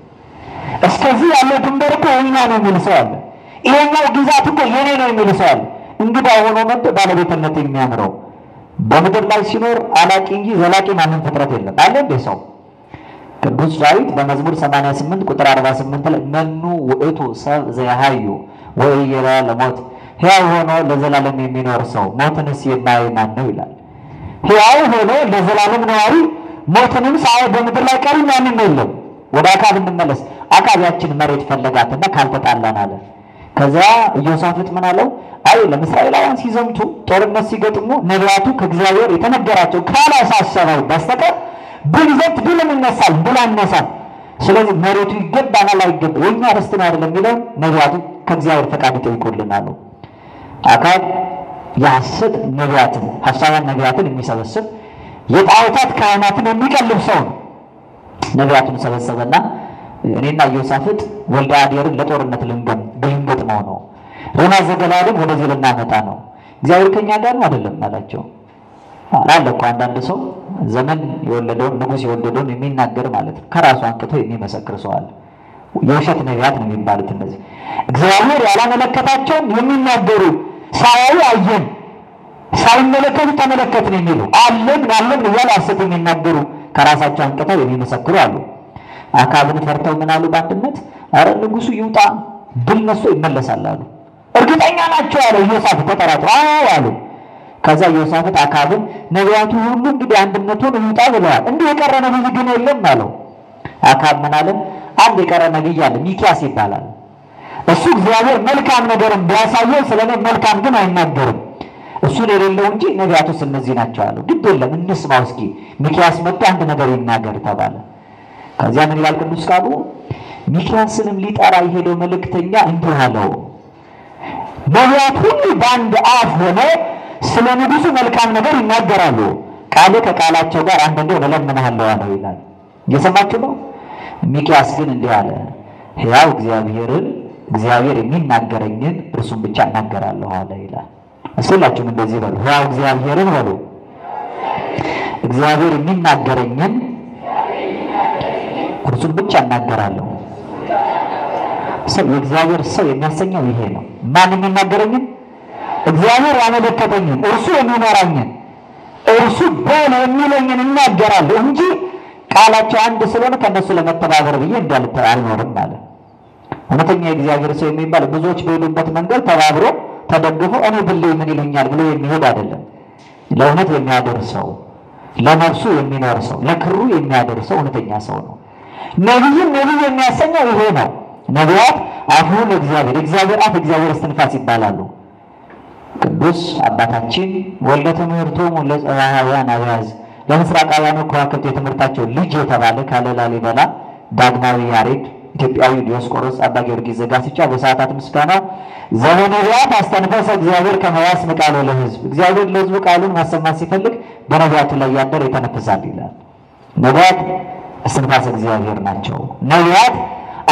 እስከዚህ ያለው ድንበር እኮ የኛ ነው የሚል ሰው አለ። ይሄኛው ግዛት እኮ የኔ ነው የሚል ሰው አለ። እንግዳ ሆኖ መጥቶ ባለቤትነት የሚያምረው በምድር ላይ ሲኖር አላቂ እንጂ ዘላቂ ማንም ፍጥረት የለም አለ እንደ ሰው። ቅዱስ ዳዊት በመዝሙር 88 ቁጥር 48 ላይ መኑ ውእቱ ሰብ ዘያሃዩ ወኢይራ ለሞት ሕያው ሆኖ ለዘላለም የሚኖር ሰው ሞትንስ የማያይ ማን ነው ይላል። ሕያው ሆኖ ለዘላለም ነዋሪ ሞትንም ሳይ በምድር ላይ ቀሪ ማንም የለም። ወደ አካብ እንመለስ። አካባቢያችን መሬት ፈለጋትና ካልተጣላን አለ። ከዛ ኢዮሳፍጥ ምን አለው? አይ ለእስራኤላውያን ሲዘምቱ ጦርነት ሲገጥሙ ነቢያቱ ከእግዚአብሔር የተነገራቸው ካላሳሰበው በስተቀር ብንዘምት ድል እንነሳል ድል አንነሳም። ስለዚህ መሬቱ ይገባናል አይገባም የኛ ርስት ነው አይደለም የሚለው ነቢያቱ ከእግዚአብሔር ፈቃድ ይጠይቁልናል። አካብ የሐሰት ነቢያትን ሐሳባን ነቢያትን የሚሰበስብ የጣዖታት ካህናትን የሚቀልብ ሰው ነው። ነቢያቱን ሰበሰበና እኔና ኢዮሳፍጥ ወልደ አዴርን ለጦርነት ልንገጥመው ነው። ሮማ ዘገላልን ወደዚህ ልናመጣ ነው። እግዚአብሔር ከኛ ጋር ነው አይደለም አላቸው። አለ እኮ አንዳንድ ሰው ዘመን የወለደውን ንጉሥ የወለደውን የሚናገር ማለት ነው። ከራሱ አንቅቶ የሚመሰክር ሰው አለ። የውሸት ነቢያት ነው የሚባሉት እነዚህ። እግዚአብሔር ያላመለከታቸውን የሚናገሩ ሳያዩ አየን ሳይመለከቱ ተመለከትን የሚሉ አለን እያሉ ሐሰት የሚናገሩ ከራሳቸው አንቅተው የሚመሰክሩ አሉ። አካብን ፈርተው ምን አሉ በአንድነት? አረ ንጉሱ ይውጣ ድል ነስቶ ይመለሳል አሉ። እርግጠኛ ናቸው አለ ኢዮሳፍጥ ተጠራጥሮ አዎ አሉ። ከዛ ኢዮሳፍጥ አካብን ነቢያቱ ሁሉ እንግዲህ አንድነቱን ይውጣ ብለዋል፣ እንዲህ የቀረ ነብይ ግን የለም አለው። አካብ ምን አለ? አንድ የቀረ ነብይ አለ ሚክያስ ይባላል። እሱ እግዚአብሔር መልካም ነገርን ቢያሳየው ስለኔ መልካም ግን አይናገርም። እሱን የሌለው እንጂ ነቢያቱስ እነዚህ ናቸው አሉ። ግድ የለም እንስማው እስኪ ሚክያስ መጥቶ አንድ ነገር ይናገር ተባለ። ከዚያ ምን ይላል ቅዱስ ቃሉ? ሚክያስንም ሊጠራ የሄደው መልእክተኛ እንዲህ አለው፣ ነቢያት ሁሉ በአንድ አፍ ሆነው ስለ ንጉሱ መልካም ነገር ይናገራሉ፣ ቃል ከቃላቸው ጋር አንድ እንደሆነ እለምንሃለሁ አለው ይላል። እየሰማችሁ ነው? ሚክያስ ግን እንዲህ አለ፣ ሕያው እግዚአብሔርን እግዚአብሔር የሚናገረኝን እርሱን ብቻ እናገራለሁ አለ ይላል። ሁላችሁም እንደዚህ በሉ። ሕያው እግዚአብሔርን በሉ። እግዚአብሔር የሚናገረኝን እርሱን ብቻ እናገራለሁ። ሰው የእግዚአብሔር ሰው የሚያሰኘው ይሄ ነው። ማን የሚናገረኝን? እግዚአብሔር ያመለከተኝን፣ እርሱ የሚመራኝን፣ እርሱ በል የሚለኝን እናገራለሁ እንጂ ቃላቸው አንድ ስለሆነ ከነሱ ለመተባበር ብዬ አልኖርም አለ። እውነተኛ የእግዚአብሔር ሰው የሚባል ብዙዎች በሄዱበት መንገድ ተባብሮ ተደግፎ እኔ ብለኝ ምን ይሉኛል ብሎ የሚሄድ አይደለም። ለእውነት የሚያደርሰው፣ ለነፍሱ የሚኖር ሰው፣ ለክሩ የሚያደርሰው እውነተኛ ሰው ነው። ነቢይ የሚያሰኘው ይሄ ነው። ነቢያት አፉን ለእግዚአብሔር፣ እግዚአብሔር አፍ፣ እግዚአብሔር እስትንፋስ ይባላሉ። ቅዱስ አባታችን ወልደ ትምህርቶሙ ለፀባሃውያን አብያዝ ለምስራቃውያኑ ከዋክብት የትምህርታቸው ልጅ የተባለ ካለ ላሊበላ ዳግማዊ ያሬድ ኢትዮጵያዊ ዲዮስቆሮስ አባ ጊዮርጊስ ዘጋስጫ በሰዓታት ምስጋና ዘበነቢያት አስተንፈሰ እግዚአብሔር ከመያስም ቃሉ ለሕዝብ፣ እግዚአብሔር ለሕዝቡ ቃሉን ማሰማት ሲፈልግ በነቢያቱ ላይ ያደር የተነፍሳል ይላል። ነቢያት እስትንፋስ እግዚአብሔር ናቸው። ነቢያት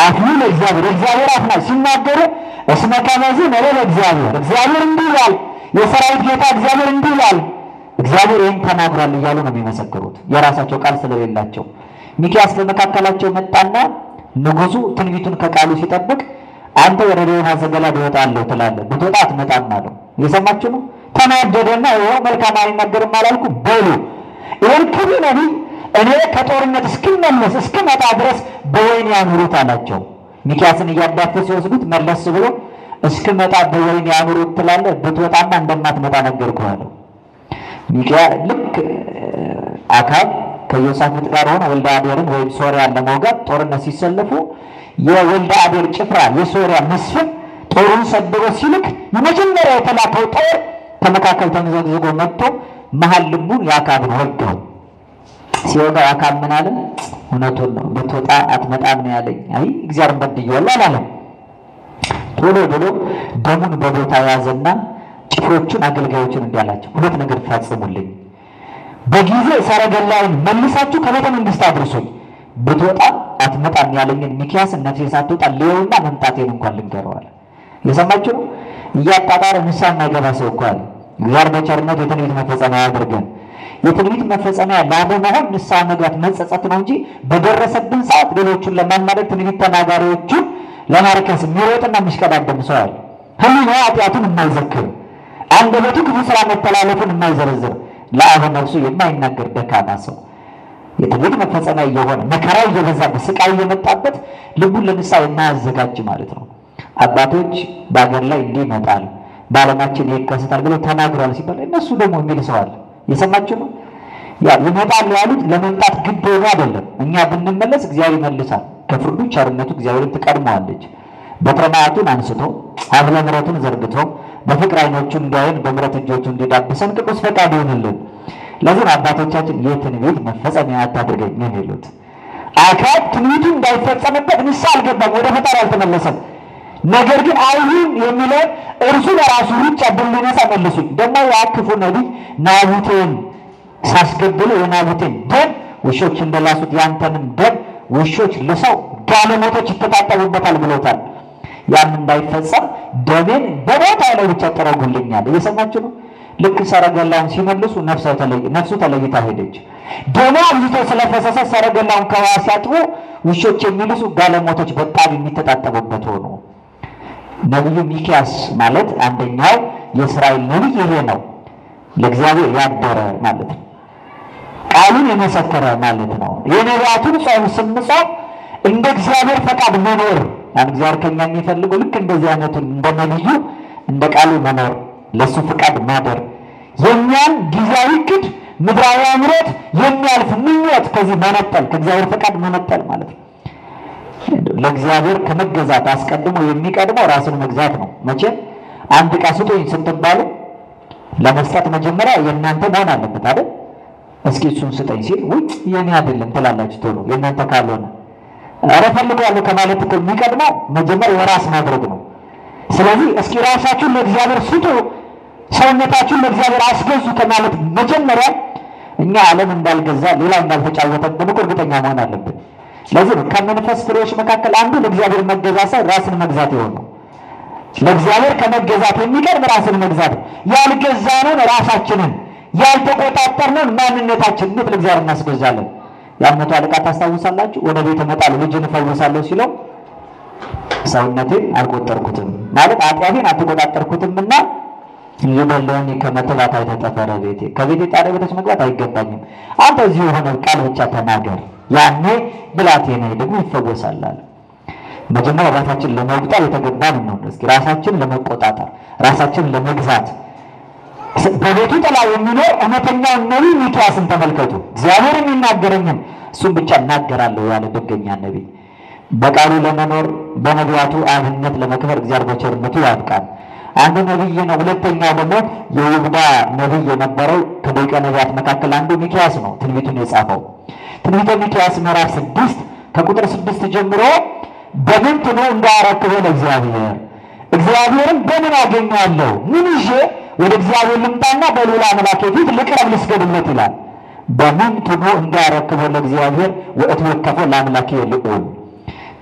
አፉ ለእግዚአብሔር፣ እግዚአብሔር አፍ ናቸው። ሲናገሩ እስመ ከመዝ ነቢየ እግዚአብሔር፣ እግዚአብሔር እንዲህ ይላል፣ የሰራዊት ጌታ እግዚአብሔር እንዲህ ይላል፣ እግዚአብሔር ይህን ተናግሯል እያሉ ነው የሚመሰክሩት፣ የራሳቸው ቃል ስለሌላቸው። ሚክያስ በመካከላቸው መጣና ንጉሱ ትንቢቱን ከቃሉ ሲጠብቅ አንተ ወደ ሌላ ዘገላድ እወጣለሁ ትላለህ፣ ብትወጣ አትመጣም አለው። የሰማችሁ ነው። ተናደደና ይኸው መልካም አይናገርም አላልኩም በሉ፣ ይህን ክፉ ነቢይ እኔ ከጦርነት እስክመለስ እስክመጣ ድረስ በወይን ያኑሩት አላቸው። ሚክያስን እያዳፈ ሲወስዱት መለስ ብሎ እስክመጣ በወይን ያኑሩት ትላለህ፣ ብትወጣማ እንደማትመጣ ነገርኩህ አለው። ሚክያስ ልክ አካብ ከዮሳፍጥ ጋር ሆነ ወልደ አዴርን ወይም ሶርያን ለመውጋት ጦርነት ሲሰለፉ የወልደ አዴር ጭፍራ የሶርያ መስፍን ጦሩን ሰብሮ ሲልክ የመጀመሪያ የተላከው ጦር ከመካከል ተመዘግዝጎ መጥቶ መሀል ልቡን የአካብን ወጋው። ሲወጋው አካብ ምን አለ? እውነቱን ነው፣ ብትወጣ አትመጣም ነው ያለኝ። አይ እግዚአብሔርን በድዬዋለሁ አላለም። ቶሎ ብሎ ደሙን በቦታ ያዘና ጭፍሮቹን አገልጋዮቹን እንዲያላቸው ሁለት ነገር ፈጽሙልኝ፣ በጊዜ ሰረገላውን መልሳችሁ ከቤተ መንግስት አድርሱኝ፣ ብትወጣ አትመጣም ያለኝን ሚክያስን ነፍሴ ሳትወጣ ሌውና መምጣቴን እንኳን ልንገረዋል። የሰማችሁ ነው። እያጣጣረ ንስሐ የማይገባ ሰው እኮ አለ። እግዚአብሔር በቸርነቱ የትንቢት መፈጸሚያ ያድርገን። የትንቢት መፈጸሚያ ላለመሆን ንስሐ መግባት መጸጸት ነው እንጂ በደረሰብን ሰዓት ሌሎቹን ለማናደድ ትንቢት ተናጋሪዎቹን ለማርከስ የሚሮጥና የሚሽቀዳደም ሰው አለ። ህሊና ኃጢአቱን የማይዘክር አንደበቱ ክፉ ስራ መተላለፉን የማይዘረዝር ለአሁን ነፍሱ የማይናገር ደካማ ሰው የትንቢት መፈጸሚያ እየሆነ መከራው እየበዛበት ስቃይ እየመጣበት ልቡን ለንስሐ የማያዘጋጅ ማለት ነው። አባቶች በአገር ላይ እንዲህ ይመጣል፣ በዓለማችን ይከሰታል ብለው ተናግሯል ሲባል እነሱ ደግሞ የሚል ሰው አለ። የሰማችሁ ነው። ያ ይመጣል ያሉት ለመምጣት ግድ ሆኖ አይደለም። እኛ ብንመለስ እግዚአብሔር ይመልሳል። ከፍርዱ ቸርነቱ እግዚአብሔርን ትቀድመዋለች። በትረ መዓቱን አንስቶ ሀብለ ምሕረቱን ዘርግቶ በፍቅር ዓይኖቹን እንዲያየን በምሕረት እጆቹ እንዲዳብሰን ቅዱስ ፈቃድ ይሁንልን። ለዚህ አባቶቻችን የትንቢት መፈጸሚያ አታድርገኝ የሚሉት። አካብ ትንቢቱ እንዳይፈጸምበት ንስሐ አልገባም፣ ወደ ፈጣሪ አልተመለሰም። ነገር ግን አይሁን የሚለውን እርሱ ለራሱ ሩጫ ድል ሊነሳ መልሱኝ። ደግሞ ያክፉ ነቢይ ናቡቴን ሳስገድሉ የናቡቴን ደም ውሾች እንደላሱት ያንተንም ደም ውሾች ልሰው ጋለሞቶች ይተጣጠቡበታል ብሎታል። ያም እንዳይፈጸም ደሜን በቦታ ላይ ብቻ ጠረጉልኛል። እየሰማችሁ ነው። ልክ ሰረገላውን ሲመልሱ ነፍሱ ተለይታ ሄደች። ደሙ አብዝቶ ስለፈሰሰ ሰረገላውን ከውሃ ሲያጥቡ ውሾች የሚልሱ ጋለሞቶች በጣም የሚተጣጠቡበት ሆኑ። ነቢዩ ሚክያስ ማለት አንደኛው የእስራኤል ነቢይ ይሄ ነው። ለእግዚአብሔር ያደረ ማለት ነው። ቃሉን የመሰከረ ማለት ነው። የነቢያቱን ጾም ስንጾም እንደ እግዚአብሔር ፈቃድ መኖር እግዚአብሔር ከኛ የሚፈልገው ልክ እንደዚህ አይነቱን እንደ ነቢዩ እንደ ቃሉ መኖር፣ ለሱ ፈቃድ ማደር፣ የኛን ጊዜያዊ ግድ ምድራዊ አምሮት የሚያልፍ ምኞት ከዚህ መነጠል፣ ከእግዚአብሔር ፈቃድ መነጠል ማለት ነው። ለእግዚአብሔር ከመገዛት አስቀድሞ የሚቀድመው ራስን መግዛት ነው። መቼም አንድ ዕቃ ስጡኝ ስትባሉ ለመስጠት መጀመሪያ የእናንተ መሆን አለበት አይደል? እስኪ እሱን ስጠኝ ሲል ውጭ የኔ አይደለም ትላላችሁ ቶሎ የእናንተ ካልሆነ። ኧረ ፈልጋለሁ ከማለት እኮ የሚቀድመው መጀመሪያ የራስ ማድረግ ነው። ስለዚህ እስኪ ራሳችሁን ለእግዚአብሔር ስጡ፣ ሰውነታችሁን ለእግዚአብሔር አስገዙ ከማለት መጀመሪያ እኛ ዓለም እንዳልገዛ ሌላ እንዳልተጫወተብን እኮ እርግጠኛ መሆን አለብን። ስለዚህ ከመንፈስ ፍሬዎች መካከል አንዱ ለእግዚአብሔር መገዛት ራስን መግዛት ይሆናል። ለእግዚአብሔር ከመገዛት የሚቀርብ ራስን መግዛት ያልገዛነውን ራሳችንን ያልተቆጣጠርነውን ማንነታችንን እንዴት ለእግዚአብሔር እናስገዛለን? ያመጡ አለቃ ታስታውሳላችሁ? ወደ ቤት እመጣለሁ ልጅን እፈውሳለሁ ሲለው ሰውነቴን አልቆጠርኩትም ማለት ኃጢአቴን አልተቆጣጠርኩትምና ይበለኝ ከመተባታ የተጠፈረ ቤቴ ከቤቴ ጣሪያ በታች መግባት አይገባኝም። አንተ እዚሁ ሆነ ቃል ብቻ ተናገር፣ ያኔ ብላቴናዬ ደግሞ ይፈወሳል አለ። መጀመሪያ ራሳችን ለመቁጠር የተገባን ነው። እስኪ ራሳችን ለመቆጣጠር ራሳችን ለመግዛት በቤቱ ጥላ የሚኖር እውነተኛውን ነቢይ ሚክያስን ተመልከቱ። እግዚአብሔር የሚናገረኝን እሱን ብቻ እናገራለሁ ያለ ደገኛ ነቢይ። በቃሉ ለመኖር በነቢያቱ አብነት ለመክበር እግዚአብሔር በቸርነቱ ያብቃል። አንዱ ነቢይ ነው። ሁለተኛው ደግሞ የይሁዳ ነቢይ የነበረው ከደቂቀ ነቢያት መካከል አንዱ ሚክያስ ነው ትንቢቱን የጻፈው። ትንቢተ ሚክያስ ምዕራፍ 6 ከቁጥር 6 ጀምሮ በምን ትኖ እንዳረክበ ለእግዚአብሔር እግዚአብሔርን በምን አገኛለሁ? ምን ይዤ ወደ እግዚአብሔር ልምጣና በሌላ አምላክ ፊት ልቅረብ ልስገድለት ይላል። በምን ትኖ እንዳረክበ ለእግዚአብሔር ወእትወከፈ ለአምላኬ ልዑል።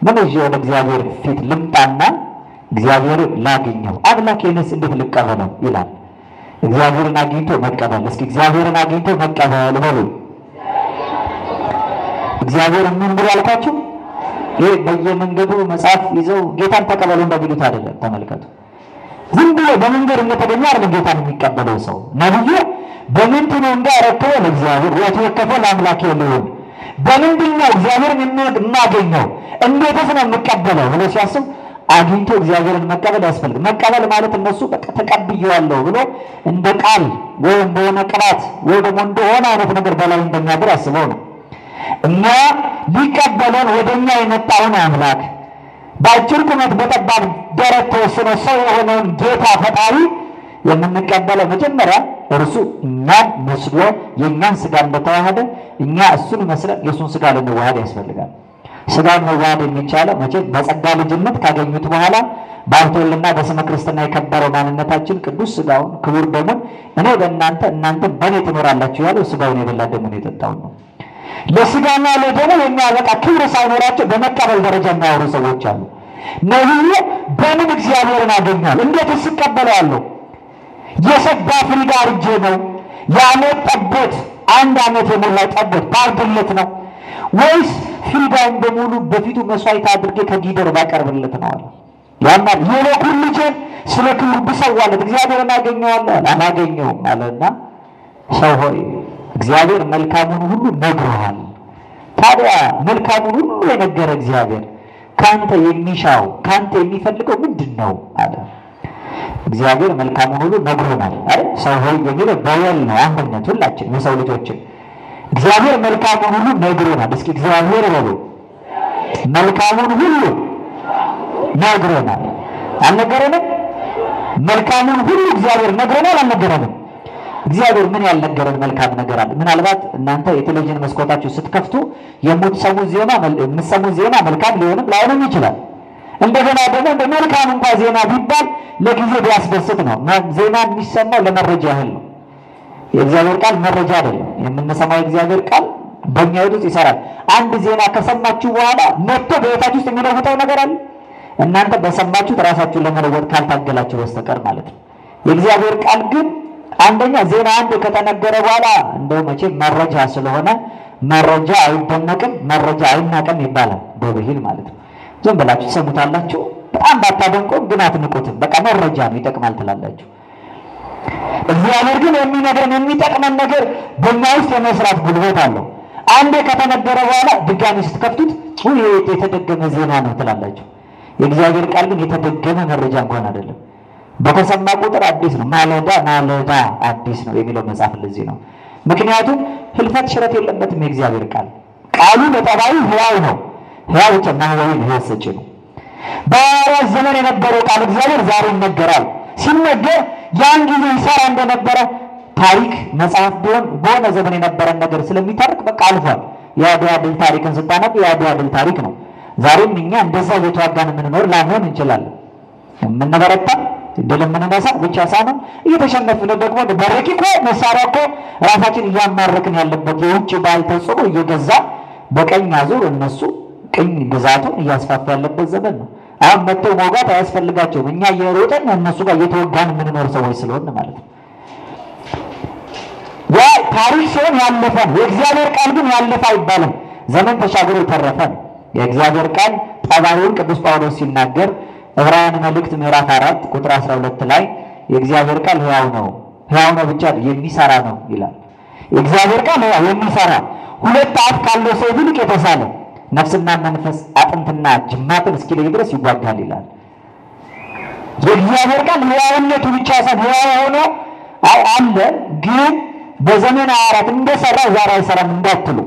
ምን ይዤ ወደ እግዚአብሔር ፊት ልምጣና እግዚአብሔር ላገኘው አምላኬንስ እንዴት ልቀበለው ይላል። እግዚአብሔርን አግኝቶ መቀበል። እስኪ እግዚአብሔርን አግኝቶ መቀበል በሉ። እግዚአብሔር ምን ብሎ ያልኳችሁ? ይሄ በየመንገዱ መጽሐፍ ይዘው ጌታን ተቀበሉ እንደሚሉት አይደለም። ተመልከቱ። ዝም ብሎ በመንገድ እንደተገኘ አይደለም ጌታን የሚቀበለው ሰው። ነብዩ በምንድን ነው እንዳረከው ለእግዚአብሔር ወተወከፈ ለአምላኬ ልዑል። በምንድን ነው እግዚአብሔርን የማገኘው? እንዴትስ ነው የምቀበለው ብሎ ሲያስብ አግኝቶ እግዚአብሔርን መቀበል ያስፈልግ። መቀበል ማለት እነሱ በቃ ተቀብየዋለሁ ብሎ እንደ ቃል ወይ እንደሆነ ቅባት ወይ ደግሞ እንደሆነ አይነት ነገር በላይ እንደሚያድር አስበው ነው። እኛ ሊቀበለን ወደኛ የመጣውን አምላክ በአጭር ቁመት በጠባብ ደረት ተወስኖ ሰው የሆነውን ጌታ ፈጣሪ የምንቀበለው መጀመሪያ እርሱ እኛን መስሎ የእኛን ስጋ እንደተዋሃደ እኛ እሱን መስለን የእሱን ስጋ ልንዋሃድ ያስፈልጋል። ስጋን መዋሃድ የሚቻለው መቼ በጸጋ ልጅነት ካገኙት በኋላ በአብቶልና በስመ ክርስትና የከበረው ማንነታችን ቅዱስ ስጋውን ክቡር ደሙን እኔ በእናንተ እናንተ በእኔ ትኖራላችሁ ያለው ስጋውን የበላ ደሙን የጠጣው ነው። ለስጋና ለደሙ የሚያበቃ ክብር ሳይኖራቸው በመቀበል ደረጃ የሚያወሩ ሰዎች አሉ። ነብዩ በምን እግዚአብሔርን አገኛለሁ? እንዴት እቀበለዋለሁ? የሰባ ፍሪዳ እጄ ነው የዓመት ጠቦት 1 ዓመት የሞላው ጠቦት ባርድለት ነው ወይስ ፍሪዳውን በሙሉ በፊቱ መስዋዕት አድርጌ ከጊደር ባቀርብለት ነው አለ። ያማ የበኩር ልጅን ስለ ክብሩ ብሰዋለት እግዚአብሔርን አገኘዋለሁ አላገኘውም አለና ሰው ሆይ እግዚአብሔር መልካሙን ሁሉ ነግሮሃል። ታዲያ መልካሙን ሁሉ የነገረ እግዚአብሔር ካንተ የሚሻው ካንተ የሚፈልገው ምንድነው አለ። እግዚአብሔር መልካሙን ሁሉ ነግሮናል አይደል? ሰው ሆይ የሚለው በወል ነው አንድነት ሁላችን የሰው ልጆች እግዚአብሔር መልካሙን ሁሉ ነግሮናል። እስኪ እግዚአብሔር በሉ መልካሙን ሁሉ ነግሮናል። አልነገረንም? መልካሙን ሁሉ እግዚአብሔር ነግሮናል አልነገረንም? እግዚአብሔር ምን ያልነገረን መልካም ነገር አለ? ምናልባት እናንተ የቴሌቪዥን መስኮታችሁ ስትከፍቱ የምትሰሙት ዜና መልካም ሊሆንም ላይሆንም ይችላል። እንደገና ደግሞ እንደ መልካም እንኳን ዜና ቢባል ለጊዜው ቢያስደስት ነው። ዜና የሚሰማው ለመረጃ ያህል ነው። የእግዚአብሔር ቃል መረጃ አይደለም። የምንሰማው የእግዚአብሔር ቃል በእኛ ሕይወት ውስጥ ይሰራል። አንድ ዜና ከሰማችሁ በኋላ መጥቶ በሕይወታችሁ ውስጥ የሚለውጠው ነገር አለ። እናንተ በሰማችሁት ራሳችሁን ለመለወጥ ካልታገላችሁ በስተቀር ማለት ነው። የእግዚአብሔር ቃል ግን አንደኛ ዜና አንድ ከተነገረ በኋላ እንደው መቼ መረጃ ስለሆነ መረጃ አይደነቅም መረጃ አይናቀም ይባላል በብሂል ማለት ነው። ዝም ብላችሁ ሰሙታላችሁ በጣም ባታደንቁም ግን አትንቁትም። በቃ መረጃ ነው ይጠቅማል ትላላችሁ። እግዚአብሔር ግን የሚነግረን የሚጠቅመን ነገር በእኛ ውስጥ የመስራት ጉልበት አለው። አንዴ ከተነገረ በኋላ ድጋሚ ስትከፍቱት ይሄ የተደገመ ዜና ነው ትላላችሁ። የእግዚአብሔር ቃል ግን የተደገመ መረጃ እንኳን አይደለም። በተሰማ ቁጥር አዲስ ነው። ማለዳ አዲስ ነው የሚለው መጽሐፍ ለዚህ ነው። ምክንያቱም ህልፈት ሽረት የለበትም። የእግዚአብሔር ቃል ቃሉ በጠባዩ ሕያው ነው። ሕያው ተናዋይ ነው ሰጪ ነው። በሐዋርያት ዘመን የነበረው ቃል እግዚአብሔር ዛሬ ይነገራል። ሲነገር ያን ጊዜ ይሰራ እንደነበረ ታሪክ መጽሐፍ ቢሆን በሆነ ዘመን የነበረን ነገር ስለሚታርቅ በቃ አልፏል። የአድዋ ድል ታሪክን ስታነብ የአድዋ ድል ታሪክ ነው። ዛሬም እኛ እንደዛ እየተዋጋን የምንኖር ላንሆን እንችላለን። የምንበረታ ድል የምንነሳ ብቻ ሳይሆን እየተሸነፍን ደግሞ በረቂቅ መሳሪያ እኮ ራሳችን እያማረክን ያለበት የውጭ ባል ተጽዕኖ እየገዛ በቀኝ አዙር እነሱ ቅኝ ግዛቱን እያስፋፋ ያለበት ዘመን ነው። አሁን መጥተው መውጋት አያስፈልጋቸውም። እኛ እየሮጠን እነሱ ጋር እየተወጋን የምንኖር ሰዎች ስለሆነ ማለት ነው። ያ ታሪክ ሲሆን ያለፈ ነው። የእግዚአብሔር ቃል ግን ያለፈ አይባልም። ዘመን ተሻግሮ የተረፈ ነው። የእግዚአብሔር ቃል ጠባዩን ቅዱስ ጳውሎስ ሲናገር ዕብራውያን መልእክት ምዕራፍ 4 ቁጥር 12 ላይ የእግዚአብሔር ቃል ሕያው ነው ብቻ የሚሰራ ነው ይላል። የእግዚአብሔር ቃል ሕያው የሚሰራ ሁለት አፍ ካለው ሰው ይልቅ የተሳለ ነፍስና መንፈስ አጥንትና ጅማትን እስኪለይ ድረስ ይዋጋል ይላል። የእግዚአብሔር ቃል ሕያውነቱ ብቻ ሳይሆን ሕያው ሆኖ አለ ግን በዘመን 24 እንደሰራ ዛሬ አይሰራም እንዳትሉ።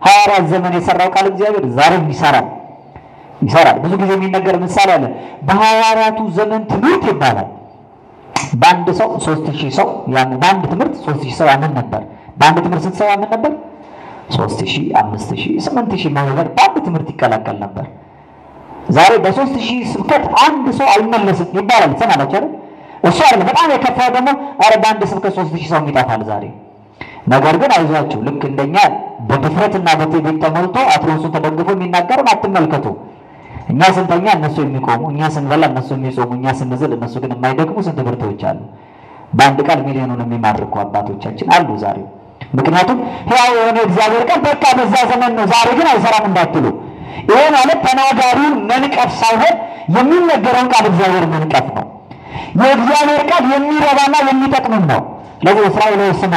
24 ዘመን የሰራው ቃል እግዚአብሔር ዛሬም ይሰራል። ብዙ ጊዜ የሚነገር ምሳሌ አለ። በ24ቱ ዘመን ትምህርት ይባላል። በአንድ ሰው 3000 ሰው በአንድ ትምህርት 3000 ሰው ያምን ነበር። በአንድ ትምህርት ስንት ሰው ያምን ነበር? 3000፣ 5000፣ 8000 ማህበር በአንድ ትምህርት ይቀላቀል ነበር። ዛሬ በ3000 ስብከት አንድ ሰው አይመለስም ይባላል። ሰማላችሁ አይደል? እሱ አይደለም በጣም የከፋው ደግሞ በአንድ ስብከት 3000 ሰው ይጣፋል ዛሬ። ነገር ግን አይዟችሁ ልክ እንደኛ በድፍረትና በትዕቢት ተሞልቶ አትሮሱን ተደግፎ የሚናገርን አትመልከቱ። እኛ ስንተኛ እነሱ የሚቆሙ፣ እኛ ስንበላ እነሱ የሚጾሙ፣ እኛ ስንዝል እነሱ ግን የማይደክሙ ስንት ብርቶች አሉ። በአንድ ቃል ሚሊዮኑን የሚማርኩ አባቶቻችን አሉ ዛሬ። ምክንያቱም ሕያው የሆነ እግዚአብሔር ቃል በቃ በዛ ዘመን ነው ዛሬ ግን አይሰራም እንዳትሉ። ይሄ ማለት ተናጋሪውን መንቀፍ ሳይሆን የሚነገረውን ቃል እግዚአብሔር መንቀፍ ነው። የእግዚአብሔር ቃል የሚረባና የሚጠቅም ነው። ለዚህ እስራኤል ሆይ ስማ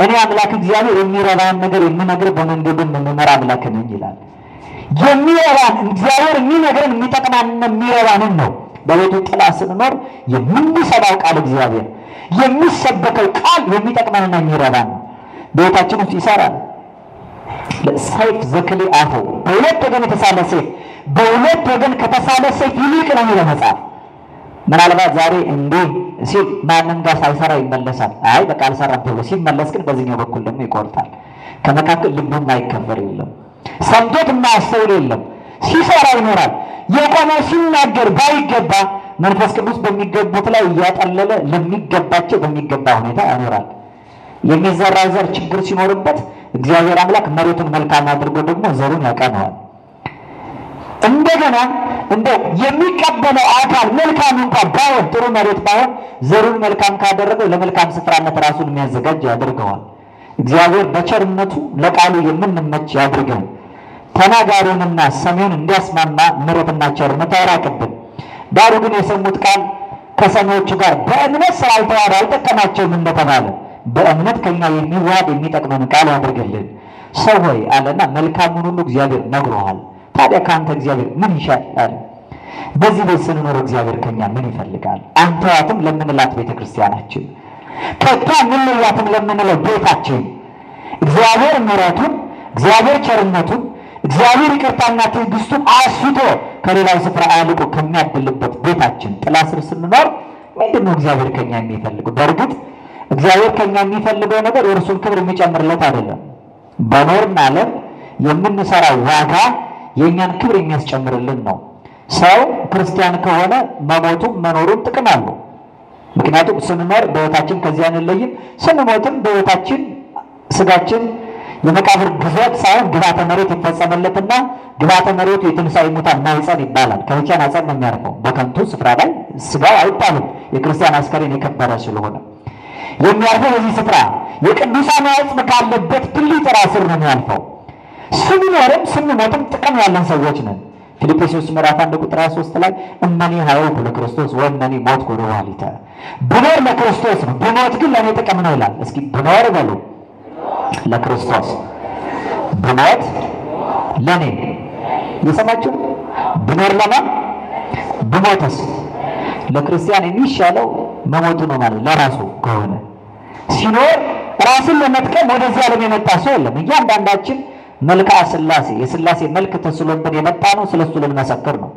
እኔ አምላክ እግዚአብሔር የሚረባን ነገር የምነግር በመንገዱን የምመራ አምላክ ነኝ ይላል። የሚረባን እግዚአብሔር የሚነግረን የሚጠቅማን የሚረባንን ነው። በቤቱ ጥላ ስንኖር የምንሰማው ቃል እግዚአብሔር የሚሰበከው ቃል የሚጠቅመንና የሚረባን ነው። በቤታችን ውስጥ ይሰራል። ሰይፍ ዘክሊ አፉ በሁለት ወገን የተሳለ ሰይፍ በሁለት ወገን ከተሳለ ሰይፍ ይልቅ ነው የሚለው መጽሐፍ። ምናልባት ዛሬ እንዲህ ሲል ማንም ጋር ሳይሰራ ይመለሳል። አይ በቃ አልሰራም ተብሎ ሲመለስ ግን በዚህኛው በኩል ደግሞ ይቆርጣል። ከመካከል ልቡና ይከበር የለም፣ ሰምቶት የማያስተውል የለም፣ ሲሰራ ይኖራል። የቆመ ሲናገር ባይገባ መንፈስ ቅዱስ በሚገቡት ላይ እያጠለለ ለሚገባቸው በሚገባ ሁኔታ ያኖራል። የሚዘራ ዘር ችግር ሲኖርበት እግዚአብሔር አምላክ መሬቱን መልካም አድርጎ ደግሞ ዘሩን ያቀነዋል። እንደገና እንደው የሚቀበለው አካል መልካም እንኳን ባይሆን ጥሩ መሬት ባይሆን ዘሩን መልካም ካደረገው ለመልካም ስፍራነት ራሱን የሚያዘጋጅ ያደርገዋል። እግዚአብሔር በቸርነቱ ለቃሉ የምንመች ያድርገን። ተናጋሪውንና ሰሚውን እንዲያስማማ ምሕረትና ቸርነት አይራቅብን። ዳሩ ግን የሰሙት ቃል ከሰሚዎቹ ጋር በእምነት ስላልተዋሃደ አልጠቀማቸውም እንደተባለ በእምነት ከኛ የሚዋሃድ የሚጠቅመን ቃል ያድርግልን። ሰው ሆይ አለና መልካሙን ሁሉ እግዚአብሔር ነግሮሃል። ታዲያ ካንተ እግዚአብሔር ምን ይሻላል? በዚህ ቤት ስንኖር እግዚአብሔር ከኛ ምን ይፈልጋል? አንተዋትም ለምንላት ቤተክርስቲያናችን፣ ከታ ምንላትም ለምንለው ቤታችን እግዚአብሔር ምሕረቱን፣ እግዚአብሔር ቸርነቱን፣ እግዚአብሔር ይቅርታና ትዕግስቱን አስፍቶ ከሌላው ስፍራ አልቆ ከሚያድልበት ቤታችን ጥላ ስር ስንኖር ምንድነው እግዚአብሔር ከኛ የሚፈልገው? በእርግጥ እግዚአብሔር ከኛ የሚፈልገው ነገር የእርሱን ክብር የሚጨምርለት አይደለም። በኖርን ዓለም የምንሰራው ዋጋ የኛን ክብር የሚያስጨምርልን ነው። ሰው ክርስቲያን ከሆነ መሞቱም መኖሩም ጥቅም አለው። ምክንያቱም ስንኖር በሕይወታችን ከዚያ አንለይም፣ ስንሞትም በሕይወታችን ስጋችን የመቃብር ግዞት ሳይሆን ግባተ መሬት ይፈጸመለትና ግባተ መሬቱ የትንሣኤ ሙታን ማኅፀን ይባላል። ከብቻን አጸድ ነው የሚያርፈው። በከንቱ ስፍራ ላይ ስጋው አይጣልም። የክርስቲያን አስከሬን የከበረ ስለሆነ የሚያርፈው በዚህ ስፍራ የቅዱሳን አጽም ካለበት ብልት ራስ ስር ነው የሚያልፈው። ስንኖርም ስንሞትም ጥቅም ያለን ሰዎች ነን። ፊልጵስዩስ ምዕራፍ 1 ቁጥር 23 ላይ እመኒ ሀይወት ለክርስቶስ ወእመኒ ሞትኩ ለዋሊተ ብኖር ለክርስቶስ ነው ብሞት ግን ለእኔ ጥቅም ነው ይላል። እስኪ ብኖር በሉ ለክርስቶስ፣ ብሞት ለእኔ። የሰማችሁ ብኖር ለማን ብሞትስ? ለክርስቲያን የሚሻለው መሞቱ ነው ማለት ለራሱ ከሆነ ሲኖር ራስን ለመጥቀም ወደዚህ ዓለም የመጣ ሰው የለም። እያንዳንዳችን መልክዓ ሥላሴ የሥላሴ መልክ ተስሎብን የመጣ ነው። ስለሱ ልንመሰክር ነው።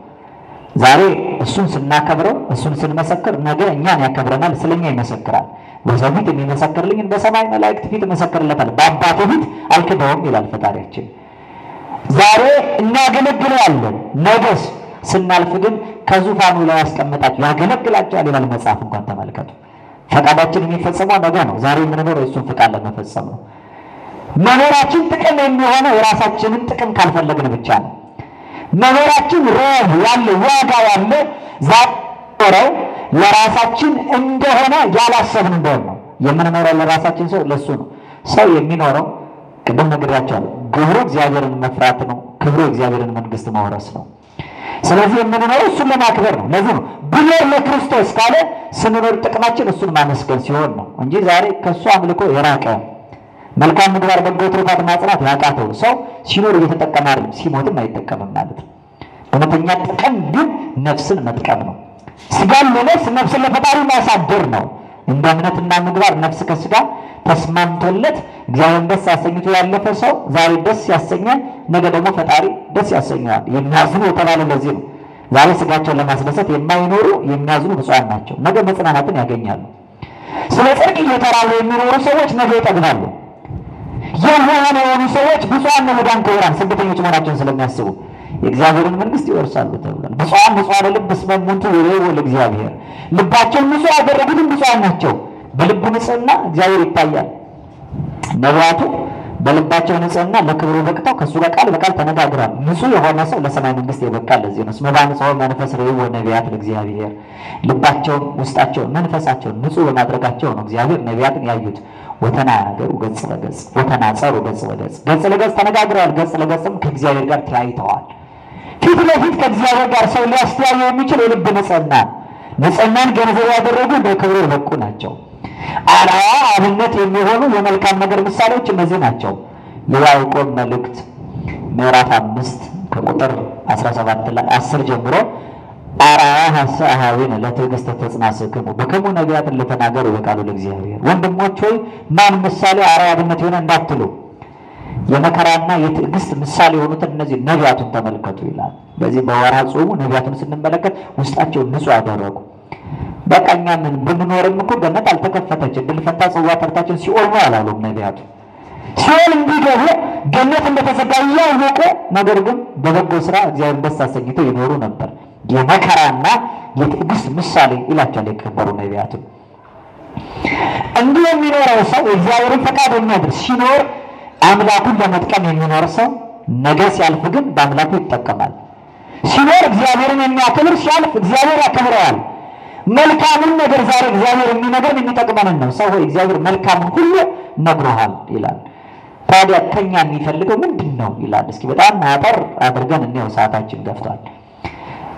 ዛሬ እሱን ስናከብረው እሱን ስንመሰክር ነገ እኛን ያከብረናል፣ ስለኛ ይመሰክራል። በሰው ፊት የሚመሰክርልኝን በሰማይ መላእክት ፊት እመሰክርለታል፣ በአባቴ ፊት አልክደውም ይላል ፈጣሪያችን። ዛሬ እናገለግለዋለን፣ ነገስ ስናልፍ ግን ከዙፋኑ ላይ ያስቀምጣቸው ያገለግላቸዋል ይላል መጽሐፍ። እንኳን ተመልከቱ። ፈቃዳችን የሚፈጸመው ነገ ነው። ዛሬ የምንኖረው የእሱን ፈቃድ ለመፈጸም ነው። መኖራችን ጥቅም የሚሆነው የራሳችንን ጥቅም ካልፈለግን ብቻ ነው። ነገራችን ረብ ያለ ዋጋ ያለ ዛሬው ለራሳችን እንደሆነ ያላሰብን እንደሆነ የምንኖረው ለራሳችን ሰው ለሱ ነው። ሰው የሚኖረው ቅድም ነግራችኋለሁ፣ ግብሩ እግዚአብሔርን መፍራት ነው፣ ክብሩ እግዚአብሔርን መንግስት መውረስ ነው። ስለዚህ የምንኖረው እሱን ለማክበር ነው። ለዚህ ነው ብሎ ለክርስቶስ ካለ ስንኖር ጥቅማችን እሱን ማመስገን ሲሆን ነው እንጂ ዛሬ ከሱ አምልኮ የራቀ መልካም ምግባር በጎ ትሩፋት ማጽናት ያቃተው ሰው ሲኖር እየተጠቀመ አይደለም፣ ሲሞትም አይጠቀምም ማለት ነው። እውነተኛ ጥቅም ግን ነፍስን መጥቀም ነው። ስጋን ለነፍስ ነፍስን ለፈጣሪ ማሳደር ነው። እንደ እምነትና ምግባር ነፍስ ከስጋ ተስማምቶለት እግዚአብሔርን ደስ ያሰኝቶ ያለፈ ሰው ዛሬ ደስ ያሰኛል፣ ነገ ደግሞ ፈጣሪ ደስ ያሰኛል። የሚያዝኑ የተባለ ለዚህ ነው። ዛሬ ስጋቸውን ለማስደሰት የማይኖሩ የሚያዝኑ ብፁዓን ናቸው፣ ነገ መጽናናትን ያገኛሉ። ስለ ጽድቅ እየተራቡ የሚኖሩ ሰዎች ነገ ይጠግባሉ። የዋሃን የሆኑ ሰዎች ብፁዓን ወዳን ክቡራን ስደተኞች መሆናቸውን ስለሚያስቡ የእግዚአብሔርን መንግስት ይወርሳሉ ተብሏል። ብፁዓን ንጹሐነ ልብ እስመ እሙንቱ ይሬኡ ለእግዚአብሔር። ልባቸውን ንጹሕ ያደረጉትም ብፁዓን ናቸው። በልብ ንጽሕና እግዚአብሔር ይታያል። ነቢያቱ በልባቸው ንጽሕና ለክብሩ በቅተው ከሱ ጋር ቃል በቃል ተነጋግረዋል። ንጹሕ የሆነ ሰው ለሰማይ መንግስት ይበቃል። ለዚህ ነው እስመ በንጹሕ መንፈስ ርእዩ ነቢያት ለእግዚአብሔር። ልባቸውን ውስጣቸውን መንፈሳቸውን ንጹሕ በማድረጋቸው ነው እግዚአብሔር ነቢያትን ያዩት። ወተናገሩ ገጽ ለገጽ ወተናጸሩ ገጽ ለገጽ። ገጽ ለገጽ ተነጋግረዋል፣ ገጽ ለገጽም ከእግዚአብሔር ጋር ተያይተዋል። ፊት ለፊት ከእግዚአብሔር ጋር ሰው ሊያስተያየው የሚችል የልብ ንጽሕናን ገንዘብ ያደረጉ ለክብሩ የበቁ ናቸው። አርአያ አብነት የሚሆኑ የመልካም ነገር ምሳሌዎች እነዚህ ናቸው። የያዕቆብ መልእክት ምዕራፍ 5 ከቁጥር 17 ላይ 10 ጀምሮ አርአያ ሐሳዊን ለትዕግስት ተጽናስክሙ በከሙ ነቢያትን ለተናገሩ በቃሉ ለእግዚአብሔር። ወንድሞች ሆይ ማን ምሳሌ አርአያ አብነት የሆነ እንዳትሉ የመከራና የትዕግስት ምሳሌ የሆኑትን እነዚህ ነቢያቱን ተመልከቱ ይላል። በዚህ በወርኃ ጾሙ ነቢያቱን ስንመለከት ውስጣቸውን ንጹሕ አደረጉ። በቃኛ ምን ብንኖርም እኮ ገነት አልተከፈተች እድል ፈንታ ጽዋ ተርታችን ሲኦል ነው አላሉም ነቢያቱ። ሲኦል እንዲገቡ ገነት እንደተዘጋ እያወቁ ነገር ግን በበጎ ስራ እግዚአብሔር ደስ አሰኝተው ይኖሩ ነበር። የመከራና የትዕግስት ምሳሌ ይላቸዋል የከበሩ ነቢያቱ። እንዲህ የሚኖረው ሰው እግዚአብሔርን ፈቃድ የሚያደርግ ሲኖር አምላኩን ለመጥቀም የሚኖር ሰው ነገ ሲያልፍ ግን በአምላኩ ይጠቀማል። ሲኖር እግዚአብሔርን የሚያከብር ሲያልፍ እግዚአብሔር ያከብረዋል። መልካምን ነገር ዛሬ እግዚአብሔር የሚነግረን የሚጠቅመንን ነው። ሰው ሆይ እግዚአብሔር መልካምን ሁሉ ነግሮሃል ይላል። ታዲያ ከኛ የሚፈልገው ምንድነው ይላል። እስኪ በጣም አጠር አድርገን እንየው፣ ሰዓታችን ገፍቷል።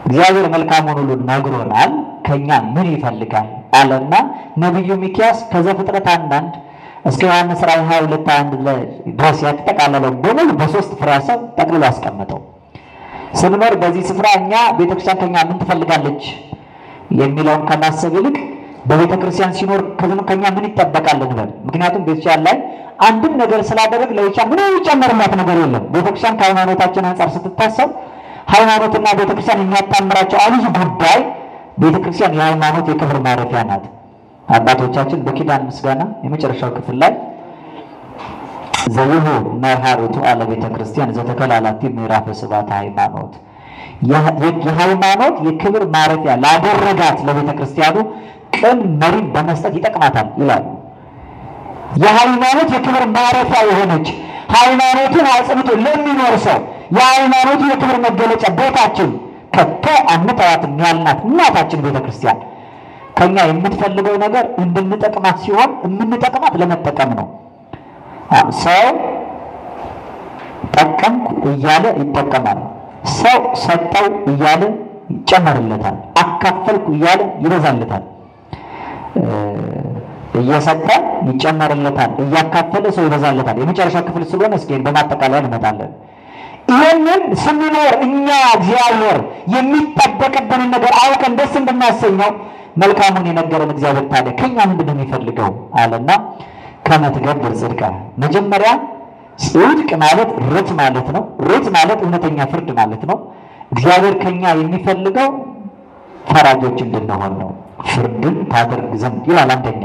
እግዚአብሔር መልካሙን ሁሉ ነግሮናል፣ ከኛ ምን ይፈልጋል አለና ነብዩ ሚክያስ ከዘፍጥረት 1 እስከ ዮሐንስ ራዕይ 22:1 ድረስ ያጠቃለለው በሙሉ በሶስት ፍሬ ሐሳብ ጠቅልሎ አስቀመጠው። ስንኖር በዚህ ስፍራ እኛ ቤተክርስቲያን ከኛ ምን ትፈልጋለች የሚለውን ከማሰብ ይልቅ በቤተክርስቲያን ሲኖር ከኛ ምን ይጠበቃል እንበል። ምክንያቱም ቤተክርስቲያን ላይ አንድም ነገር ስላደረግ ለቤተክርስቲያን ምንም የሚጨመርላት ነገር የለም። ቤተክርስቲያን ከሃይማኖታችን አንፃር ስትታሰብ ሃይማኖትና ቤተክርስቲያን የሚያጣምራቸው አብይ ጉዳይ ቤተክርስቲያን የሃይማኖት የክብር ማረፊያ ናት። አባቶቻችን በኪዳን ምስጋና የመጨረሻው ክፍል ላይ ዘይሁ መሃሩቱ አለ ቤተክርስቲያን ዘተከላላቲ ምዕራፍ ስብሐተ ሃይማኖት የሃይማኖት የክብር ማረፊያ ላደረጋት ለቤተክርስቲያኑ ቅን መሪን በመስጠት ይጠቅማታል ይላሉ። የሃይማኖት የክብር ማረፊያ የሆነች ሃይማኖትን አጽንቶ ለሚኖር ሰው የሃይማኖቱ የክብር መገለጫ ቤታችን ከቶ አንተዋትም ያልናት እናታችን ቤተክርስቲያን ከኛ የምትፈልገው ነገር እንድንጠቅማት ሲሆን የምንጠቅማት ለመጠቀም ነው። ሰው ጠቀምኩ እያለ ይጠቀማል። ሰው ሰጠው እያለ ይጨመርለታል። አካፈልኩ እያለ ይበዛለታል። እየሰጠ ይጨመርለታል፣ እያካፈለ ሰው ይበዛለታል። የመጨረሻ ክፍል ስለሆነ እስኪ በማጠቃለያ እንመጣለን። ይሄንን ስንኖር እኛ እግዚአብሔር የሚጠበቅብንን ነገር አውቀን ደስ እንድናሰኘው መልካሙን የነገረን እግዚአብሔር ታዲያ ከኛ ምንድን ነው የሚፈልገው አለና ከመትገብር ጽድቀ መጀመሪያ ጽድቅ ማለት ርት ማለት ነው። ርት ማለት እውነተኛ ፍርድ ማለት ነው። እግዚአብሔር ከኛ የሚፈልገው ፈራጆች እንድንሆን ነው። ፍርድን ታደርግ ዘንድ ይላል። አንደኛ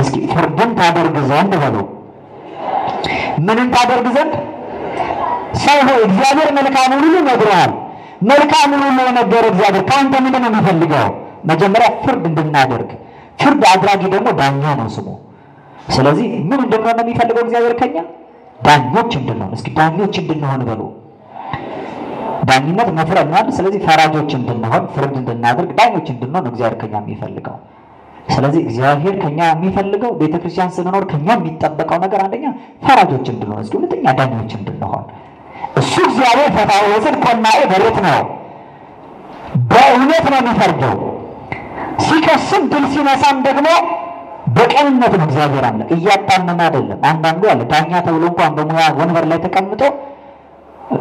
እስኪ ፍርድን ታደርግ ዘንድ በሉ። ምንን ታደርግ ዘንድ? ሰው ሆይ እግዚአብሔር መልካሙን ሁሉ ነግሮሃል። መልካሙን ሁሉ የነገረ እግዚአብሔር ከአንተ ምንድን ነው የሚፈልገው? መጀመሪያ ፍርድ እንድናደርግ። ፍርድ አድራጊ ደግሞ ዳኛ ነው ስሙ። ስለዚህ ምን እንድንሆን ነው የሚፈልገው እግዚአብሔር ከኛ? ዳኞች እንድንሆን። እስኪ ዳኞች እንድንሆን በሉ። ዳኝነት መፍረድ ነው። ስለዚህ ፈራጆች እንድንሆን ፍርድ እንድናደርግ ዳኞች እንድንሆን እግዚአብሔር ከኛ የሚፈልገው። ስለዚህ እግዚአብሔር ከኛ የሚፈልገው ቤተክርስቲያን ስንኖር ከኛ የሚጠበቀው ነገር አንደኛ ፈራጆች እንድንሆን፣ ሁለተኛ ዳኞች እንድንሆን። እሱ እግዚአብሔር ፈታሒ ወጽድቅ ኮናኤ በሬት ነው፣ በእውነት ነው የሚፈርደው። ሲከስም ድል ሲነሳም ደግሞ በቀንነት ነው። እግዚአብሔር አለ እያጣመመ አይደለም። አንዳንዱ አለ ዳኛ ተብሎ እንኳን በሙያ ወንበር ላይ ተቀምጦ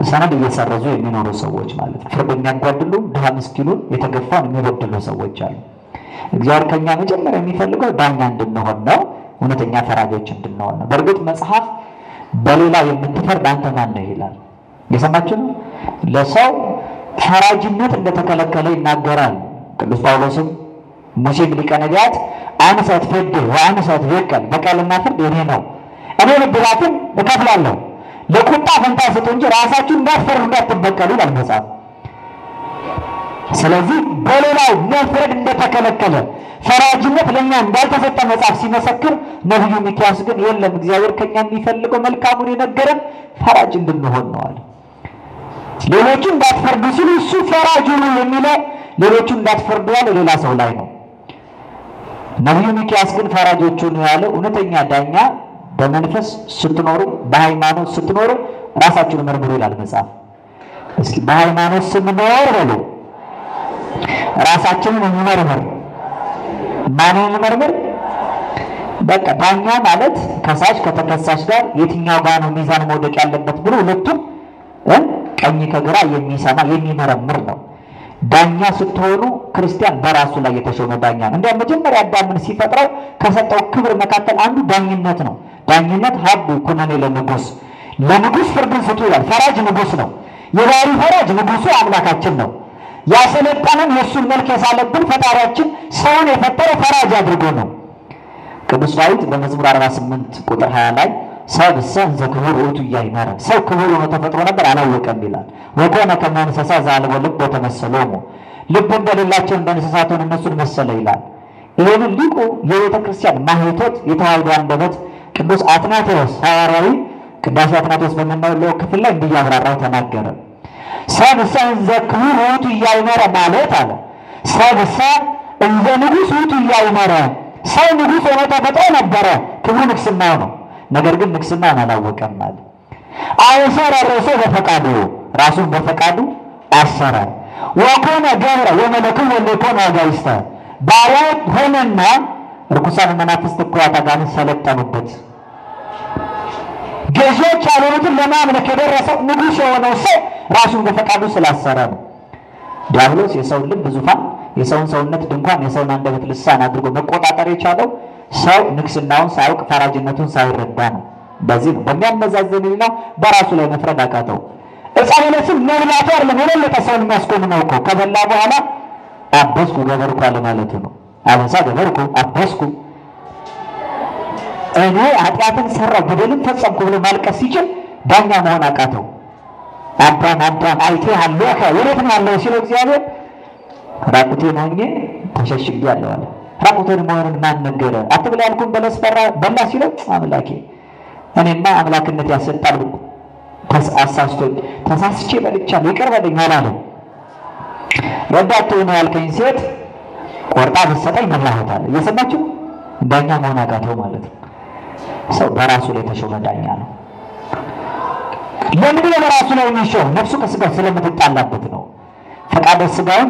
ሰነድ እየሰረዙ የሚኖሩ ሰዎች ማለት ነው። ፍርድ የሚያጓድሉ ድሃ ምስኪኑን የተገፋን የሚበድሉ ሰዎች አሉ። እግዚአብሔር ከኛ መጀመሪያ የሚፈልገው ዳኛ እንድንሆን ነው፣ እውነተኛ ፈራጆች እንድንሆን ነው። በእርግጥ መጽሐፍ በሌላ የምትፈርድ አንተ ማን ነህ ይላል። የሰማችሁ ነው። ለሰው ፈራጅነት እንደተከለከለ ይናገራል ቅዱስ ጳውሎስም። ሙሴም ሊቀ ነቢያት አንሰ እትፌድህ ወአንሰ እትቤቀል፣ በቀልና ፍርድ የኔ ነው፣ እኔ ብድራትን እከፍላለሁ፣ ለቁጣ ፈንታ ስጡ እንጂ ራሳችሁ እንዳትፈርዱ እንዳትበቀሉ ይላል መጽሐፍ። ስለዚህ በሌላው መፍረድ እንደተከለከለ ፈራጅነት ለኛ እንዳልተሰጠ መጽሐፍ ሲመሰክር፣ ነብዩ ሚክያስ ግን የለም እግዚአብሔር ከኛ የሚፈልገው መልካሙን የነገረን ፈራጅ እንድንሆን ነው አለ። ሌሎቹ እንዳትፈርዱ ሲሉ እሱ ፈራጁ ነው የሚለው ሌሎቹ እንዳትፈርዱ ያለው ሌላ ሰው ላይ ነው። ነብዩ ሚክያስ ግን ፈራጆቹ ነው ያለው። እውነተኛ ዳኛ በመንፈስ ስትኖሩ በሃይማኖት ስትኖሩ ራሳችሁን መርምሩ ይላል መጽሐፍ። እስኪ በሃይማኖት ስንኖር በሉ ራሳችንን እንመርምር። ማንን እንመርምር? በቃ ዳኛ ማለት ከሳሽ ከተከሳሽ ጋር የትኛው ጋር ነው ሚዛን መውደቅ ያለበት ብሎ ሁለቱም ቀኝ ከግራ የሚሰማ የሚመረምር ነው። ዳኛ ስትሆኑ ክርስቲያን በራሱ ላይ የተሾመ ዳኛ ነው። እንደ መጀመሪያ አዳምን ሲፈጥረው ከሰጠው ክብር መካከል አንዱ ዳኝነት ነው። ዳኝነት ሀቡ ኩነኔ ለንጉስ፣ ለንጉስ ፍርድን ስጡ ይላል። ፈራጅ ንጉስ ነው። የባህሪ ፈራጅ ንጉሱ አምላካችን ነው። ያሰለጠነን የእሱን መልክ የሳለብን ፈጣሪያችን ሰውን የፈጠረ ፈራጅ አድርጎ ነው። ቅዱስ ዳዊት በመዝሙር 48 ቁጥር 20 ላይ ሰብእሰ እንዘ ክቡር ውእቱ ኢያእመረ፣ ሰው ክቡር ሆኖ ተፈጥሮ ነበር አላወቀም ይላል። ወኮነ ከመ እንስሳ ዘአልቦ ልብ ወተመሰሎሙ፣ ልብ እንደሌላቸው እንደ እንስሳት ሆነ እነሱን መሰለ ይላል። ይህንን ሊቁ የቤተ ክርስቲያን ማህቶት የተዋሕዶ አንደበት ቅዱስ አትናቴዎስ ሐዋርያዊ ቅዳሴ አትናቴዎስ በምናየው ክፍል ላይ እንዲያብራራው ተናገረ። ሰብእሰ እንዘ ክቡር ውእቱ ኢያእመረ ማለት አለ ሰብእሰ እንዘ ንጉሥ ውእቱ ኢያእመረ፣ ሰው ንጉሥ ሆኖ ተፈጥሮ ነበረ፣ ክብሩ ንግስናው ነው። ነገር ግን ንግስናን አላወቀም ማለት። አሰረ ርእሶ በፈቃዱ፣ ራሱን በፈቃዱ አሰረ። ወኮነ ገብረ ወመለክም ወለኮነ አጋዕዝተ፣ ባሪያ ሆነና ርኩሳን መናፍስት እኩያት አጋንንት ሰለጠኑበት። ገዢዎች ያልሆኑትን ለማምለክ የደረሰው ንጉሥ የሆነው ሰው ራሱን በፈቃዱ ስላሰረ ነው። ዲያብሎስ የሰውን ልብ ዙፋን፣ የሰውን ሰውነት ድንኳን፣ የሰውን አንደበት ልሳን አድርጎ መቆጣጠር የቻለው ሰው ንግስናውን ሳያውቅ ፈራጅነቱን ሳይረዳ ነው። በዚህ ነው በሚያመዛዘን ሌላ በራሱ ላይ መፍረድ አቃተው። ዕፀ በለስን መብላቱ አይደለም የበለጠ ሰውን የሚያስቆምነው እኮ ከበላ በኋላ አበስኩ ገበርኩ አለ ማለት ነው። አበሳ ገበርኩ አበስኩ፣ እኔ ኃጢአትን ሰራው በደልን ፈጸምኩ ብሎ ማልቀስ ሲችል ዳኛ መሆን አቃተው። አዳም አዳም አይቴሃለከ ወዴት ነው ያለው ሲለው እግዚአብሔር ራቁቴን ሆኜ ተሸሽጌአለሁ አለ። ራቁቴን መሆኑን ማን ነገረ? አትብላ ያልኩህን በለስ በላ ሲለው አምላኬ እኔማ አምላክነት ያሰጣል አሳስቶኝ ተሳስቼ በልቻለሁ ይቅር በለኝ አላለም። ረዳት ነው ያልከኝ ሴት ቆርጣ ብትሰጠኝ መላህት አለ። እየሰማችሁ ዳኛ መሆን አቃተው ማለት ነው። ሰው በራሱ ላይ የተሾመ ዳኛ ነው። ለምንድን ነው በራሱ ላይ የሚሾም? ነፍሱ ከስጋ ስለምትጣላበት ነው። ፈቃደ ስጋውን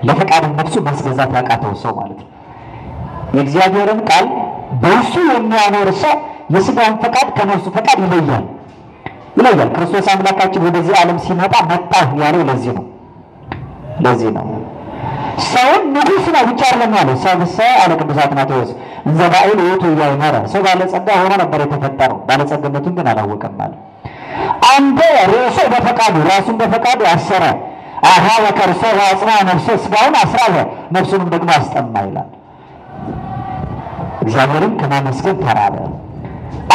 ለፈቃደ ነፍሱ ማስገዛት ያቃተው ሰው ማለት ነው። የእግዚአብሔርን ቃል በእሱ የሚያኖር ሰው የስጋውን ፈቃድ ከነፍሱ ፈቃድ ይለያል። ክርስቶስ አምላካችን ወደዚህ ዓለም ሲመጣ መጣሁ ያለው ለዚህ ነው። ሰውን ንጉሥ ነው ብቻ አይደለም ያለው። ሰብእሰ አለ ቅዱስ አትናቴዎስ እንዘ ባዕል ውእቱ ኢያእመረ፣ ሰው ባለጸጋ ሆኖ ነበር የተፈጠረው፣ ባለጸግነቱን ግን አላወቀም ማለት። አንደ ርእሶ በፈቃዱ፣ ራሱን በፈቃዱ አሰረ። አኀበ ከርሶ ወአጽንዐ ነፍሶ፣ ስጋውን አስራበ ነፍሱንም ደግሞ አስጠማ ይላል። እግዚአብሔርን ከማመስገን ተራበ።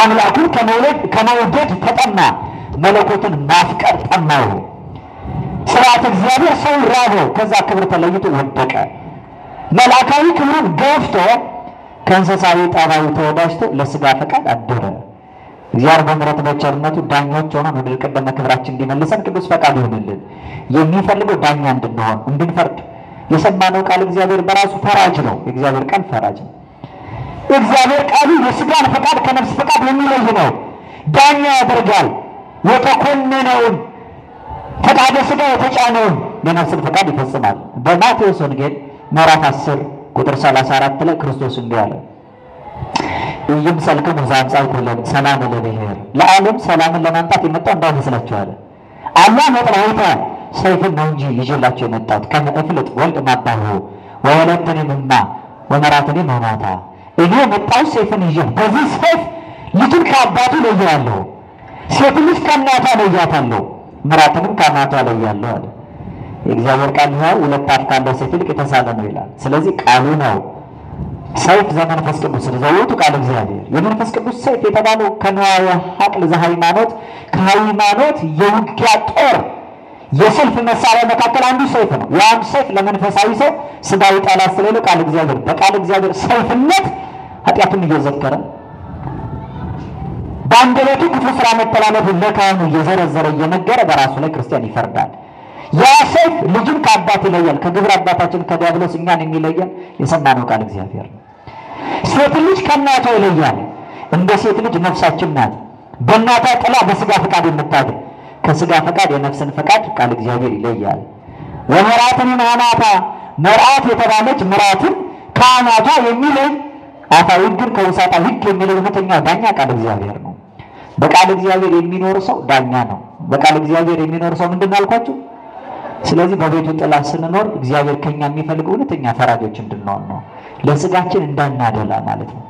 አምላኩን ከመውደድ ተጠማ። መለኮትን ማፍቀር ጠማው። ስርዓት እግዚአብሔር ሰው ራበው። ከዛ ክብር ተለይቶ ወደቀ። መልአካዊ ክብሩን ገፍቶ ከእንስሳዊ ጠባዩ ተወዳጅቶ ለስጋ ፈቃድ አደረ። እግዚአብሔር በምሕረት በቸርነቱ ዳኞች ሆነን ወደ ቀደመ ክብራችን እንዲመልሰን ቅዱስ ፈቃድ ይሁንልን። የሚፈልገው ዳኛ እንድንሆን እንድንፈርድ የሰማነው ቃል እግዚአብሔር በራሱ ፈራጅ ነው። የእግዚአብሔር ቃል ፈራጅ ነው። እግዚአብሔር ቃሉ የሥጋን ፈቃድ ከነፍስ ፈቃድ የሚለይ ነው። ዳኛ ያደርጋል። የተኮነነውን ፈቃደ ሥጋ የተጫነውን የነፍስን ፈቃድ ይፈጽማል። በማቴዎስ ወንጌል ምዕራፍ 10 ቁጥር 34 ላይ ክርስቶስ እንዲህ አለ፣ ይምሰልክሙ ዘአምጻእኩ ሰላመ ለብሔር፣ ለዓለም ሰላምን ለማምጣት የመጣው እንዳይመስላችሁ አለ። አላህ መጥራይታ ሰይፍን ነው እንጂ ይዤላችሁ የመጣሁት ከመ እፍልጥ ወልድ ማባሁ ወወለድተኒ እማ ወመራተኒ መማታ። እኔ የመጣሁት ሰይፍን ይዤ በዚህ ሰይፍ ልጁን ከአባቱ ለየዋለሁ፣ ሴት ልጅ ከእናቷ ለያታለሁ፣ ምራትንም ከአማቷ ለያለሁ አለ። የእግዚአብሔር ቃል ነው ሁለት አፍ ካለው ሰይፍ ይልቅ የተሳለ ነው ይላል። ስለዚህ ቃሉ ነው ሰይፍ ዘመንፈስ ቅዱስ ዘውቱ ቃል እግዚአብሔር። የመንፈስ ቅዱስ ሰይፍ የተባለው ከነዋየ ሐቅል ዘሃይማኖት ከሃይማኖት የውጊያ ጦር የሰልፍ መሳሪያ መካከል አንዱ ሰይፍ ነው። ያም ሰይፍ ለመንፈሳዊ ሰው ስጋዊ ጠላት ስለሌለው ቃል እግዚአብሔር በቃል እግዚአብሔር ሰይፍነት ኃጢአቱን እየዘከረ በአንደበቱ ክፉ ስራ መተላለፉን ለካህኑ እየዘረዘረ እየነገረ በራሱ ላይ ክርስቲያን ይፈርዳል። ያ ሰይፍ ልጁን ከአባት ይለያል። ከግብረ አባታችን ከዲያብሎስ እኛን የሚለየን የሰማነው ቃል እግዚአብሔር ነው። ሴት ልጅ ከእናቷ ይለያል። እንደ ሴት ልጅ ነፍሳችን ናት። በእናቷ ጥላ በስጋ ፈቃድ የምታድር ከስጋ ፈቃድ የነፍስን ፈቃድ ቃል እግዚአብሔር ይለያል። ወመራትን አማታ መርዓት የተባለች ምራትን ከአማቷ የሚለይ አፋዊ ሕግን ከውሳጣዊ ሕግ የሚለይ እውነተኛ ዳኛ ቃል እግዚአብሔር ነው። በቃል እግዚአብሔር የሚኖር ሰው ዳኛ ነው። በቃል እግዚአብሔር የሚኖር ሰው ምንድን ነው አልኳችሁ? ስለዚህ በቤቱ ጥላ ስንኖር እግዚአብሔር ከኛ የሚፈልገው እውነተኛ ፈራጆች እንድንሆን ነው። ለስጋችን እንዳናደላ ማለት ነው።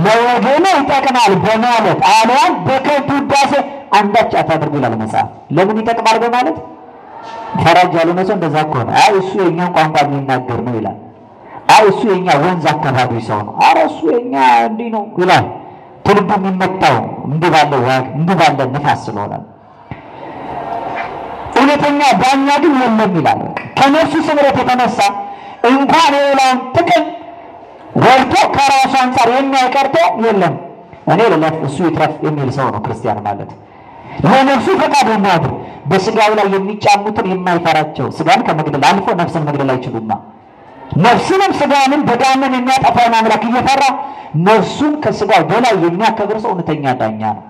ለወገኑ ይጠቅማል በማለት አልያን በከንቱ ውዳሴ አንዳች አታድርጉ ይላል መጽሐፍ። ለምን ይጠቅማል በማለት ፈራጅ ያልሆነ ሰው እንደዛ ከሆነ አይ እሱ የኛን ቋንቋ የሚናገር ነው ይላል። አይ እሱ የኛ ወንዝ አካባቢ ሰው ነው፣ አረ እሱ የኛ እንዲህ ነው ይላል። ትልቡ የሚመጣው እንዲህ ባለ ዋግ እንዲህ ባለ ነፋስ ስለሆነ እውነተኛ ዳኛ ግን የለም ይላል። ከነፍሱ ስምረት የተነሳ እንኳን የሌላውን ጥቅም ወልቶ ከራሱ አንጻር የሚያቀርቶ የለም። እኔ ለለፍ እሱ ይትረፍ የሚል ሰው ነው ክርስቲያን ማለት። ለነፍሱ ፈቃድ የሚያድር በስጋው ላይ የሚጫሙትን የማይፈራቸው ስጋን ከመግደል አልፎ ነፍስን መግደል አይችሉማ። ነፍስንም ስጋንም በጋመን የሚያጠፋውን አምላክ እየፈራ ነፍሱን ከስጋው በላይ የሚያከብር ሰው እውነተኛ ዳኛ ነው።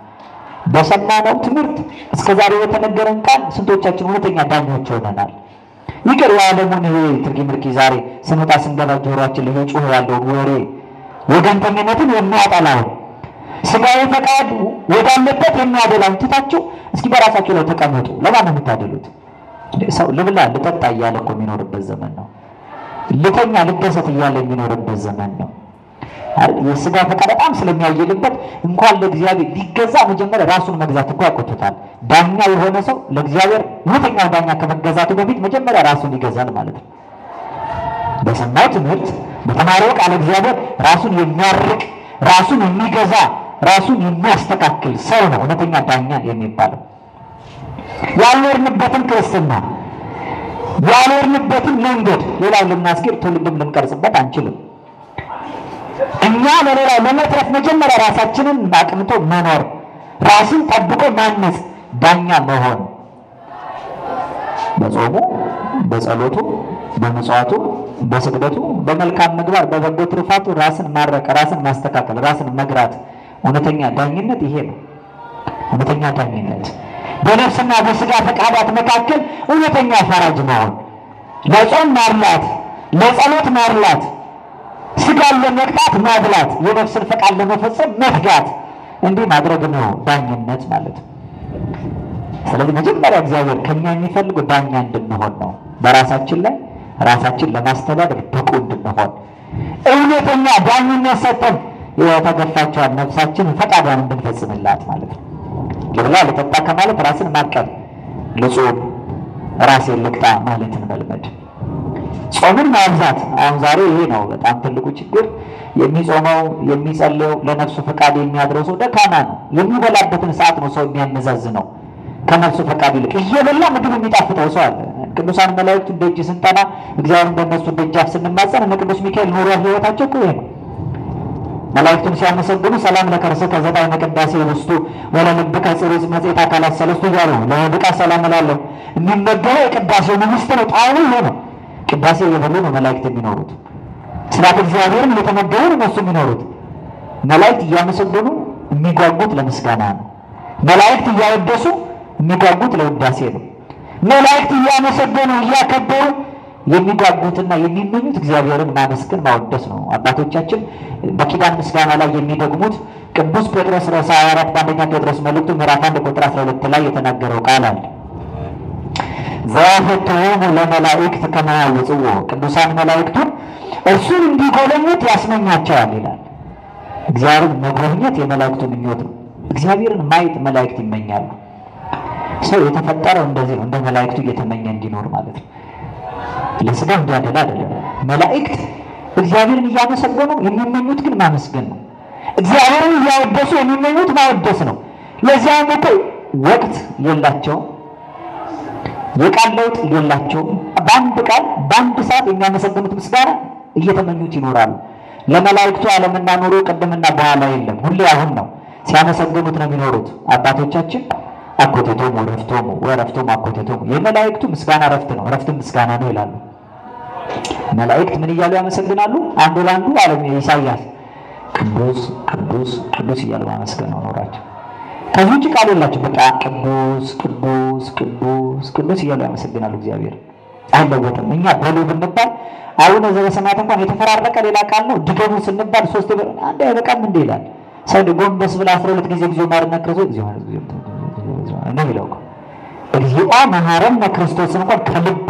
በሰማነው ትምህርት እስከዛሬ የተነገረን ቃል ስንቶቻችን እውነተኛ ዳኞች ሆነናል? ይቅር የዓለሙን ይሄ ትርኪ ምርኪ ዛሬ ስንወጣ ስንገባ ጆሮአችን ላይ ጮህ ያለውን ወሬ ወገንተኝነትን የሚያጠላውን ስጋዊ ፈቃድ ወዳለበት የሚያደላውን ትታችሁ እስኪ በራሳችሁ ላይ ተቀመጡ። ለማን ነው የምታደሉት? ሰው ልብላ ልጠጣ እያለ እኮ የሚኖርበት ዘመን ነው። ልተኛ ልደሰት እያለ የሚኖርበት ዘመን ነው። የስጋ ፈቃድ በጣም ስለሚያየልበት እንኳን ለእግዚአብሔር ሊገዛ መጀመሪያ ራሱን መግዛት እኮ ያቆቱታል። ዳኛ የሆነ ሰው ለእግዚአብሔር እውነተኛ ዳኛ ከመገዛቱ በፊት መጀመሪያ ራሱን ይገዛል ማለት ነው። በሰማው ትምህርት በተማረው ቃል እግዚአብሔር ራሱን የሚያርቅ ራሱን የሚገዛ ራሱን የሚያስተካክል ሰው ነው እውነተኛ ዳኛ የሚባለው። ያልኖርንበትን ክርስትና ያልኖርንበትን መንገድ ሌላው ልናስገድ ትውልድም ልንቀርጽበት አንችልም። እኛ ለሌላ ለመትረፍ መጀመሪያ ራሳችንን አቅንቶ መኖር፣ ራስን ጠብቆ ማነጽ፣ ዳኛ መሆን፣ በጾሙ በጸሎቱ በመጽዋቱ በስግደቱ በመልካም ምግባር በበጎ ትሩፋቱ ራስን ማረቅ፣ ራስን ማስተካከል፣ ራስን መግራት እውነተኛ ዳኝነት ይሄ ነው። እውነተኛ ዳኝነት በነፍስና በስጋ ፈቃዳት መካከል እውነተኛ ፈራጅ መሆን፣ ለጾም ማርላት፣ ለጸሎት ማርላት፣ ስጋን ለመቅጣት ማብላት፣ የነፍስን ፈቃድ ለመፈጸም መትጋት፣ እንዲህ ማድረግ ነው ዳኝነት ማለት ነው። ስለዚህ መጀመሪያ እግዚአብሔር ከኛ የሚፈልገው ዳኛ እንድንሆን ነው። በራሳችን ላይ ራሳችን ለማስተዳደር ብቁ እንድንሆን እውነተኛ ዳኝነት ሰጠን የተገፋቸውን ነፍሳችን ፈቃዷን እንድንፈጽምላት ማለት ነው። ልብላ ልጠጣ ከማለት ራስን ማቀብ፣ ልጾም ራሴን ልቅጣ ማለትን መልመድ፣ ጾምን ማብዛት። አሁን ዛሬ ይሄ ነው በጣም ትልቁ ችግር። የሚጾመው የሚጸልየው ለነፍሱ ፈቃድ የሚያድረው ሰው ደካማ ነው። የሚበላበትን ሰዓት ነው ሰው የሚያመዛዝነው ከነፍሱ ፈቃድ ይልቅ። እየበላ ምግብ የሚጣፍጠው ሰው አለ። ቅዱሳን መላእክት ደጅ ስንጠና እግዚአብሔርን በእነሱ ደጃፍ ስንማጸን እነ ቅዱስ ሚካኤል ኖሮ ህይወታቸው እኮ ይሄ ነው። መላእክቱን ሲያመሰግኑ ሰላም ለከርሥከ ዘጣዕመ ቅዳሴ ውስጡ ወለልብከ ጽሩጽ መጽሔት አካላት ሰለስቱ እያሉ ለወድቃ ሰላም እላለሁ። የሚመገበው የቅዳሴው መንግስት ነው። ጣዕሙ ይሄ ነው። ቅዳሴ እየበሉ ነው መላእክት የሚኖሩት። ስብሐተ እግዚአብሔርን እየተመገቡ ነው እነሱ የሚኖሩት። መላእክት እያመሰገኑ የሚጓጉት ለምስጋና ነው። መላእክት እያወደሱ የሚጓጉት ለውዳሴ ነው። መላእክት እያመሰገኑ እያከበሩ የሚጓጉትና የሚመኙት እግዚአብሔርን ማመስገን ማወደስ ነው። አባቶቻችን በኪዳን ምስጋና ላይ የሚደግሙት ቅዱስ ጴጥሮስ ራስ 24 በአንደኛ ጴጥሮስ መልእክቱ ምዕራፍ 1 ቁጥር 12 ላይ የተናገረው ቃል አለ። ዘአፈትሆሙ ለመላእክት ከመ ያውጽዎ፣ ቅዱሳን መላእክቱን እርሱን እንዲጎበኙት ያስመኛቸዋል ይላል። እግዚአብሔርን መጎብኘት የመላእክቱ ምኞት ነው። እግዚአብሔርን ማየት መላእክት ይመኛሉ። ሰው የተፈጠረው እንደዚህ ነው፣ እንደ መላእክቱ እየተመኘ እንዲኖር ማለት ነው። ለስጋ እንዲያደላ አይደለም። መላእክት እግዚአብሔርን እያመሰገኑ የሚመኙት ግን ማመስገን ነው። እግዚአብሔርን እያወደሱ የሚመኙት ማወደስ ነው። ለዚያም እኮ ወቅት የላቸውም፣ የቃል ለውጥ የላቸውም። በአንድ ቃል በአንድ ሰዓት የሚያመሰግኑት ምስጋና እየተመኙት ይኖራሉ። ለመላእክቱ ዓለምና ኑሮ ቅድምና በኋላ የለም፣ ሁሌ አሁን ነው። ሲያመሰግኑት ነው የሚኖሩት። አባቶቻችን አኮቴቶሙ ወረፍቶሙ ወረፍቶሙ አኮቴቶሙ፣ የመላእክቱ ምስጋና ረፍት ነው፣ ረፍትም ምስጋና ነው ይላሉ። መላእክት ምን እያሉ ያመሰግናሉ? አንዱ ለአንዱ ዓለም ኢሳይያስ ቅዱስ ቅዱስ ቅዱስ እያሉ ማመስገን ነው ኖራቸው። ከዚህ ውጭ ቃል የላቸው። በቃ ቅዱስ ቅዱስ ቅዱስ ቅዱስ እያሉ ያመሰግናሉ። እግዚአብሔር አይለወጥም። እኛ በሉ ብንባል አቡነ ዘበሰማያት እንኳን የተፈራረቀ ሌላ ቃል ነው። ድገሙ ስንባል ሶስት አንድ አይበቃም እንዴ ይላል። ሰው ጎንበስ ብላ 12 ጊዜ እግዚኦ መሐረነ ክርስቶስ እግዚኦ ነው ይለው። እግዚኦ መሐረነ ክርስቶስ እንኳን ከልቡ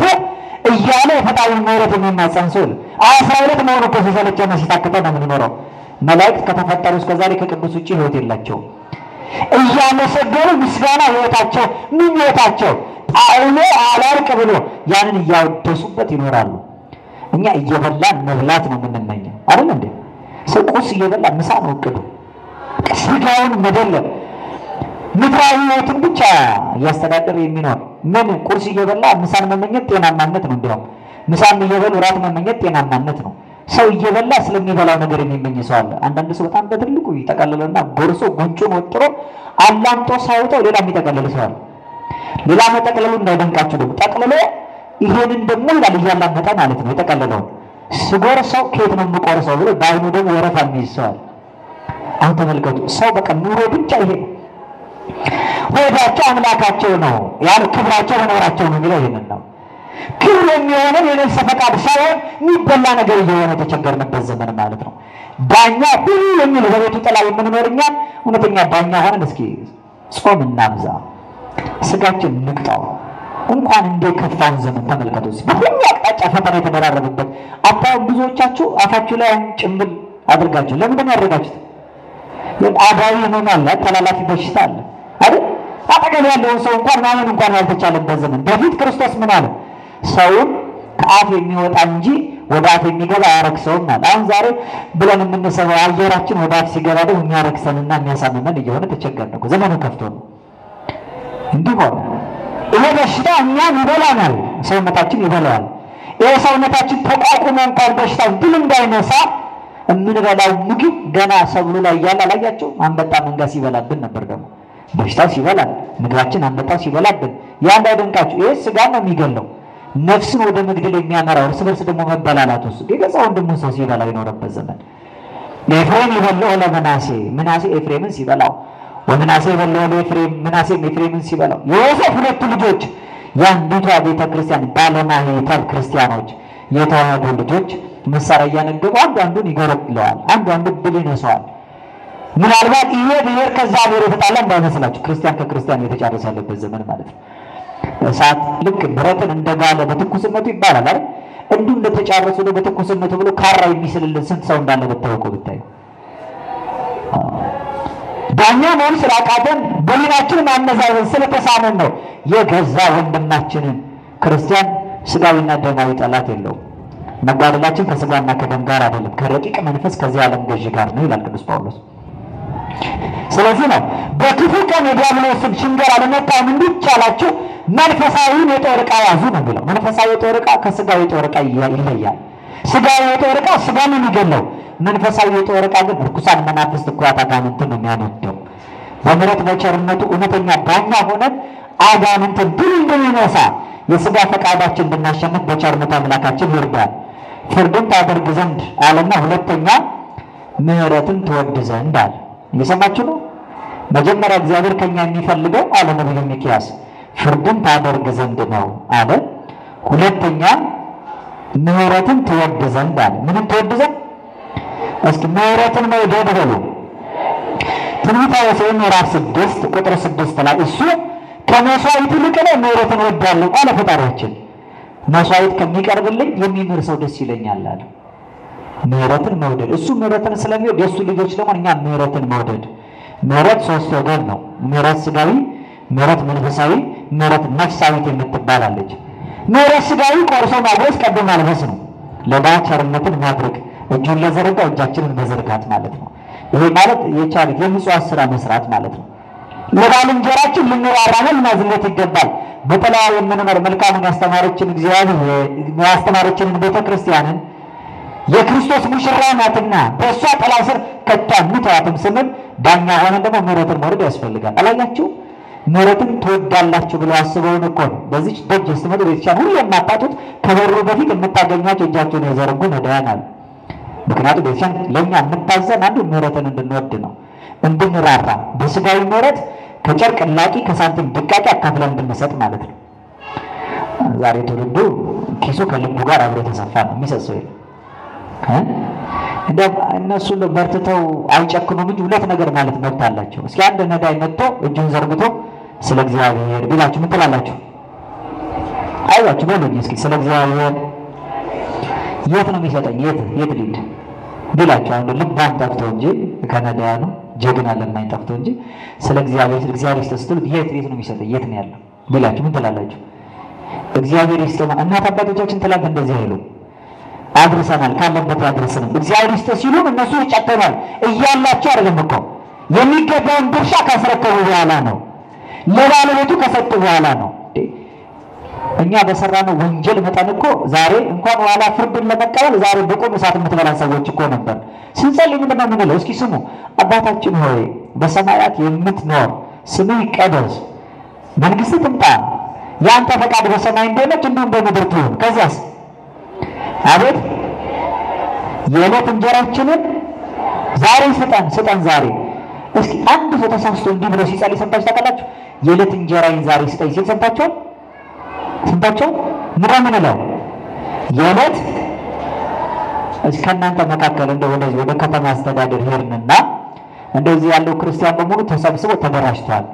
እያለ የፈጣሪ ምሕረት የሚማጸን ሰው 12 መሆኑ እኮ ሲሰለቸን ሲታክተን ነው የምንኖረው። መላእክት ከተፈጠሩ እስከዛሬ ከቅዱስ ውጪ ህይወት የላቸውም። እያመሰገኑ ምስጋና ህይወታቸው ምኞታቸው ጣዕሙ አላርቅ ብሎ ያንን እያወደሱበት ይኖራሉ። እኛ እየበላን መብላት ነው የምንመኘው አይደል እንዴ? ሰው ቁርስ እየበላ ምሳ ነው እቅዱ። ስጋውን መደለብ ምድራዊ ህይወትን ብቻ እያስተዳደረ የሚኖር ምን ቁርስ እየበላ ምሳን መመኘት ጤናማነት ነው። እንዲያውም ምሳን እየበሉ ራት መመኘት ጤናማነት ነው። ሰው እየበላ ስለሚበላው ነገር የሚመኝ ሰው አለ። አንዳንድ ሰው በጣም በትልቁ ይጠቀልልና ጎርሶ ጉንጩን ወጥሮ አላምጦ ሳይወጣው ሌላ የሚጠቀልል ሰው አለ። ሌላ መጠቅለሉ እንዳይደንቃችሁ ደግሞ ጠቅልሎ ይሄንን ደግሞ ይላል እያላመጠ ማለት ነው። የጠቀለለው ስጎርሰው ከየት ነው የምቆርሰው ብሎ በአይኑ ደግሞ ወረፋ የሚይዘዋል። አሁን ተመልከቱ፣ ሰው በቃ ኑሮ ብቻ ይሄ ሆዳቸው አምላካቸው ነው ያለ ክብራቸው መኖራቸው ነው የሚለው ይሄንን ነው። ክብር የሚሆነው የነፍስ ፈቃድ ሳይሆን የሚበላ ነገር እየሆነ የተቸገርንበት ዘመን ማለት ነው። ዳኛ ሁሉ የሚል በቤቱ ጥላ የምንኖር እኛ እውነተኛ ዳኛ ሆነን እስኪ ጾም እናብዛ፣ ስጋችን ንቅጣው። እንኳን እንደ ከፋን ዘመን ተመልከቱ። በሁሉ አቅጣጫ ፈተና የተደራረበበት አታውቁ። ብዙዎቻችሁ አፋችሁ ላይ ጭምብል አድርጋችሁ ለምንድን ነው ያደርጋችሁት? አዳዊ ህመም አለ፣ ተላላፊ በሽታ አለ አይደል? አጠገብ ያለውን ሰው እንኳን ማመን እንኳን ያልተቻለበት ዘመን። በፊት ክርስቶስ ምን አለ? ሰውን ከአፍ የሚወጣ እንጂ ወደ አፍ የሚገባ አያረክሰውም አለ። አሁን ዛሬ ብለን የምንሰበው አየራችን ወደ አፍ ሲገባ ደግሞ የሚያረክሰንና የሚያሳምመን እየሆነ ተቸገርን እኮ። ዘመኑ ከፍቶ ነው እንዲህ ሆነ። ይሄ በሽታ እኛን ይበላናል፣ ሰውነታችን ይበላዋል። ይሄ ሰውነታችን ተቋቁሞ እንኳን በሽታ ድል እንዳይነሳ የምንበላው ምግብ ገና ሰብሉ ላይ እያለ አላያቸው አንበጣ መንጋ ሲበላብን ነበር። ደግሞ በሽታው ሲበላል ምግባችን አንበጣው ሲበላብን ያ እንዳይደንቃችሁ። ይሄ ስጋ ነው የሚገለው፣ ነፍስን ወደ መግደል የሚያመራው እርስ በርስ ደግሞ መበላላት ውስጥ የገዛ ወንድሙን ሰው ሲበላ የኖረበት ዘመን። ኤፍሬም ይበላው ለምናሴ፣ ምናሴ ኤፍሬምን ሲበላው፣ ወምናሴ ይበላው ለኤፍሬም፣ ምናሴም ኤፍሬምን ሲበላው። የዮሴፍ ሁለቱ ልጆች የአንዲቷ ቤተክርስቲያን ባለማህተብ ክርስቲያኖች የተዋህዶ ልጆች መሳሪያ እያነገቡ አንዱን ይገረጥለዋል፣ አንዱ ድል ይነሳዋል። ምናልባት ይሄ ብሔር ከዛ ብሔር የተጣላ እንዳይመስላችሁ ክርስቲያን ከክርስቲያን የተጫረሰ ያለበት ዘመን ማለት ነው። እሳት ልክ ብረትን እንደጋለ በትኩስነቱ ይባላል አይደል? እንዲሁ እንደተጫረሱ ነው በትኩስነቱ ብሎ ካራ የሚስልልን ስንት ሰው እንዳለ ብታውቁ ብታዩ። ዳኛ መሆን ስላቃተን በሊናችን ማነዛዘን ስለተሳነን ነው የገዛ ወንድማችንን ክርስቲያን ስጋዊና ደማዊ ጠላት የለውም። መጋደላችን ከስጋና ከደም ጋር አይደለም፣ ከረቂቅ መንፈስ ከዚህ ዓለም ገዥ ጋር ነው ይላል ቅዱስ ጳውሎስ። ስለዚህ ነው በክፉ ቀን የዲያብሎስን ሽንገላ ለመቃወም እንዲቻላችሁ መንፈሳዊውን የጦር ዕቃ ያዙ ነው የሚለው። መንፈሳዊ የጦር ዕቃ ከስጋዊ የጦር ዕቃ ይለያል። ስጋዊ የጦር ዕቃ ስጋን የሚገለው መንፈሳዊ የጦር ዕቃ ግን ርኩሳን መናፍስት እኩያት አጋንንትን ነው የሚያነደው። በምሕረት በቸርነቱ እውነተኛ ዳኛ ሆነን አጋንንትን ድል እንድንነሳ የሥጋ ፈቃዳችን እንድናሸንፍ በቸርነቱ አምላካችን ይርዳል። ፍርድን ታደርግ ዘንድ አለና ሁለተኛ ምሕረትን ትወድ ዘንድ አለ። እየሰማችሁ ነው? መጀመሪያ እግዚአብሔር ከኛ የሚፈልገው አለ ነብዩ ሚክያስ ፍርድን ታደርግ ዘንድ ነው አለ። ሁለተኛ ምሕረትን ትወድ ዘንድ አለ። ምንም ትወድ ዘንድ? እስኪ ምሕረትን መውደድ በሉ። ትንቢተ ሆሴዕ ምዕራፍ 6 ቁጥር 6 ላይ እሱ ከመሥዋዕት ይልቅ ምሕረትን እወዳለሁ አለ ፈጣሪያችን። መሥዋዕት ከሚቀርብልኝ የሚምር ሰው ደስ ይለኛል አለ። ምሕረትን መውደድ እሱ ምሕረትን ስለሚወድ የእሱ ልጆች ደግሞ እኛ ምሕረትን መውደድ። ምሕረት ሶስት ወገን ነው። ምሕረት ሥጋዊ፣ ምሕረት መንፈሳዊ፣ ምሕረት ነፍሳዊት የምትባላለች። ምሕረት ሥጋዊ ቆርሶ ማልበስ ቀዶ ማልበስ ነው። ለድሃ ቸርነትን ማድረግ እጁን ለዘረጋ እጃችንን መዘርጋት ማለት ነው። ይሄ ማለት የቻሪቲ የምጽዋት ስራ መስራት ማለት ነው። ለባልንጀራችን ልንራራና ልናዝነት ይገባል። በተለያየ የምንኖር መልካሙን ያስተማረችን እግዚአብሔር ያስተማረችንን ቤተክርስቲያንን የክርስቶስ ሙሽራ ናትና በእሷ ጥላ ስር ከተምታትም ስንል ዳኛ ሆነን ደግሞ ምሕረትን መውደድ ያስፈልጋል። አላያችሁ? ምሕረትን ትወዳላችሁ ብለው አስበውን እኮ ነው። በዚህ ደጅ ስትመጡ ቤተክርስቲያን ሁሉ የማጣጡት ከበሩ በፊት የምታገኟቸው እጃቸውን የዘረጉ ነዳያን አሉ። ምክንያቱም ቤተክርስቲያን ለእኛ የምታዘን አንዱ ምሕረትን እንድንወድ ነው፣ እንድንራራ በሥጋዊ ምሕረት ከጨርቅ ላቂ ከሳንቲም ድቃቂ አካፍለን እንድንሰጥ ማለት ነው። ዛሬ ትውልዱ ኪሱ ከልቡ ጋር አብሮ የተሰፋ ነው። የሚሰሰው የለም። እነሱ በርትተው አይጨክኑም እንጂ ሁለት ነገር ማለት መብት አላቸው። እስኪ አንድ ነዳይ መጥቶ እጁን ዘርግቶ ስለ እግዚአብሔር ቢላችሁ ምን ትላላችሁ? አይዋችሁ በሉኝ እስኪ ስለ እግዚአብሔር የት ነው የሚሰጠኝ? የት ሊድ ቢላችሁ አንዱ ልባም ጠፍቶ እንጂ ከነዳያኑ ጀግና ለማኝ ጠፍቶ እንጂ ስለ እግዚአብሔር ስትሉት የት ነው የሚሰጠኝ? የት ነው ያለው ቢላችሁ ምን ትላላችሁ? እግዚአብሔር ይስጠማ። እናት አባቶቻችን ትላንት እንደዚህ አይሉ አድርሰናል ካለበት ያድርሰን። እግዚአብሔር ይስጥ ሲሉም እነሱ ይጨከናል እያላቸው አይደለም እኮ የሚገባውን ድርሻ ካስረከቡ በኋላ ነው፣ ለባለቤቱ ከሰጡ በኋላ ነው። እኛ በሰራነው ወንጀል መጠን እኮ ዛሬ እንኳን ኋላ ፍርድን ለመቀበል ዛሬ በቆም እሳት የምትበላን ሰዎች እኮ ነበር። ስንጸልይ ምንድን ነው የምንለው? እስኪ ስሙ። አባታችን ሆይ በሰማያት የምትኖር ስምህ ይቀደስ፣ መንግሥትህ ትምጣ፣ የአንተ ፈቃድ በሰማይ እንደሆነች እንዲሁም በምድር ትሁን። ከዚያስ አቤት የዕለት እንጀራችንን ዛሬ ስጠን ዛሬ። እስኪ አንድ ሰው ተሳስቶ እንዲህ ብሎ ሲጸልይ ሰምታችሁ ታውቃላችሁ? የዕለት እንጀራዬን ዛሬ ስጠኝ ሲል ሰምታችኋል? ምን ነው የዕለት እስከ እናንተ መካከል እንደዚህ ወደ ከተማ አስተዳደር ሄድንና እንደዚህ ያለው ክርስቲያን በሙሉ ተሰብስቦ ተደራጅቷል።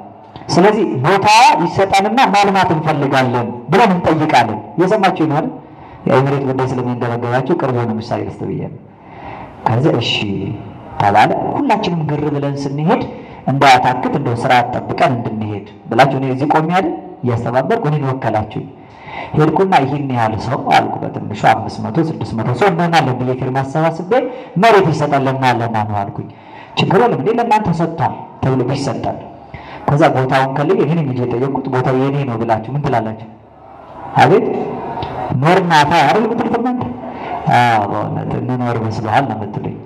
ስለዚህ ቦታ ይሰጠንና ማልማት እንፈልጋለን ብለን እንጠይቃለን። የሰማችሁ ይኖር የአይምሬት ጉዳይ ስለሚንገበገባችሁ ቅርብ የሆነ ምሳሌ ልስጥብያለሁ። ከዚያ እሺ ተባለ። ሁላችንም ግር ብለን ስንሄድ እንዳያታክት እንደው ስርዓት ጠብቀን እንድንሄድ ብላችሁ እኔ እዚህ ቆሜ አይደል እያስተባበርኩ እኔን ወከላችሁ ሄድኩና ይህን ያህል ሰው አልኩ በትንሹ 500 600 ሰው እንሆናለን ብዬ ፊርማ አሰባስቤ መሬት ይሰጣልናልና ነው አልኩኝ። ችግሩ ለምን ለእናንተ ሰጥቷል ተብሎ ቢሰጣል ከዛ ቦታውን ከልል እኔን እየጠየቁት ቦታው የኔ ነው ብላችሁ ምን ትላላችሁ? አቤት ኖርናታ አይደል ብትልፈናንተ በእውነት እንኖር መስሎሃል ነው የምትሉኝ።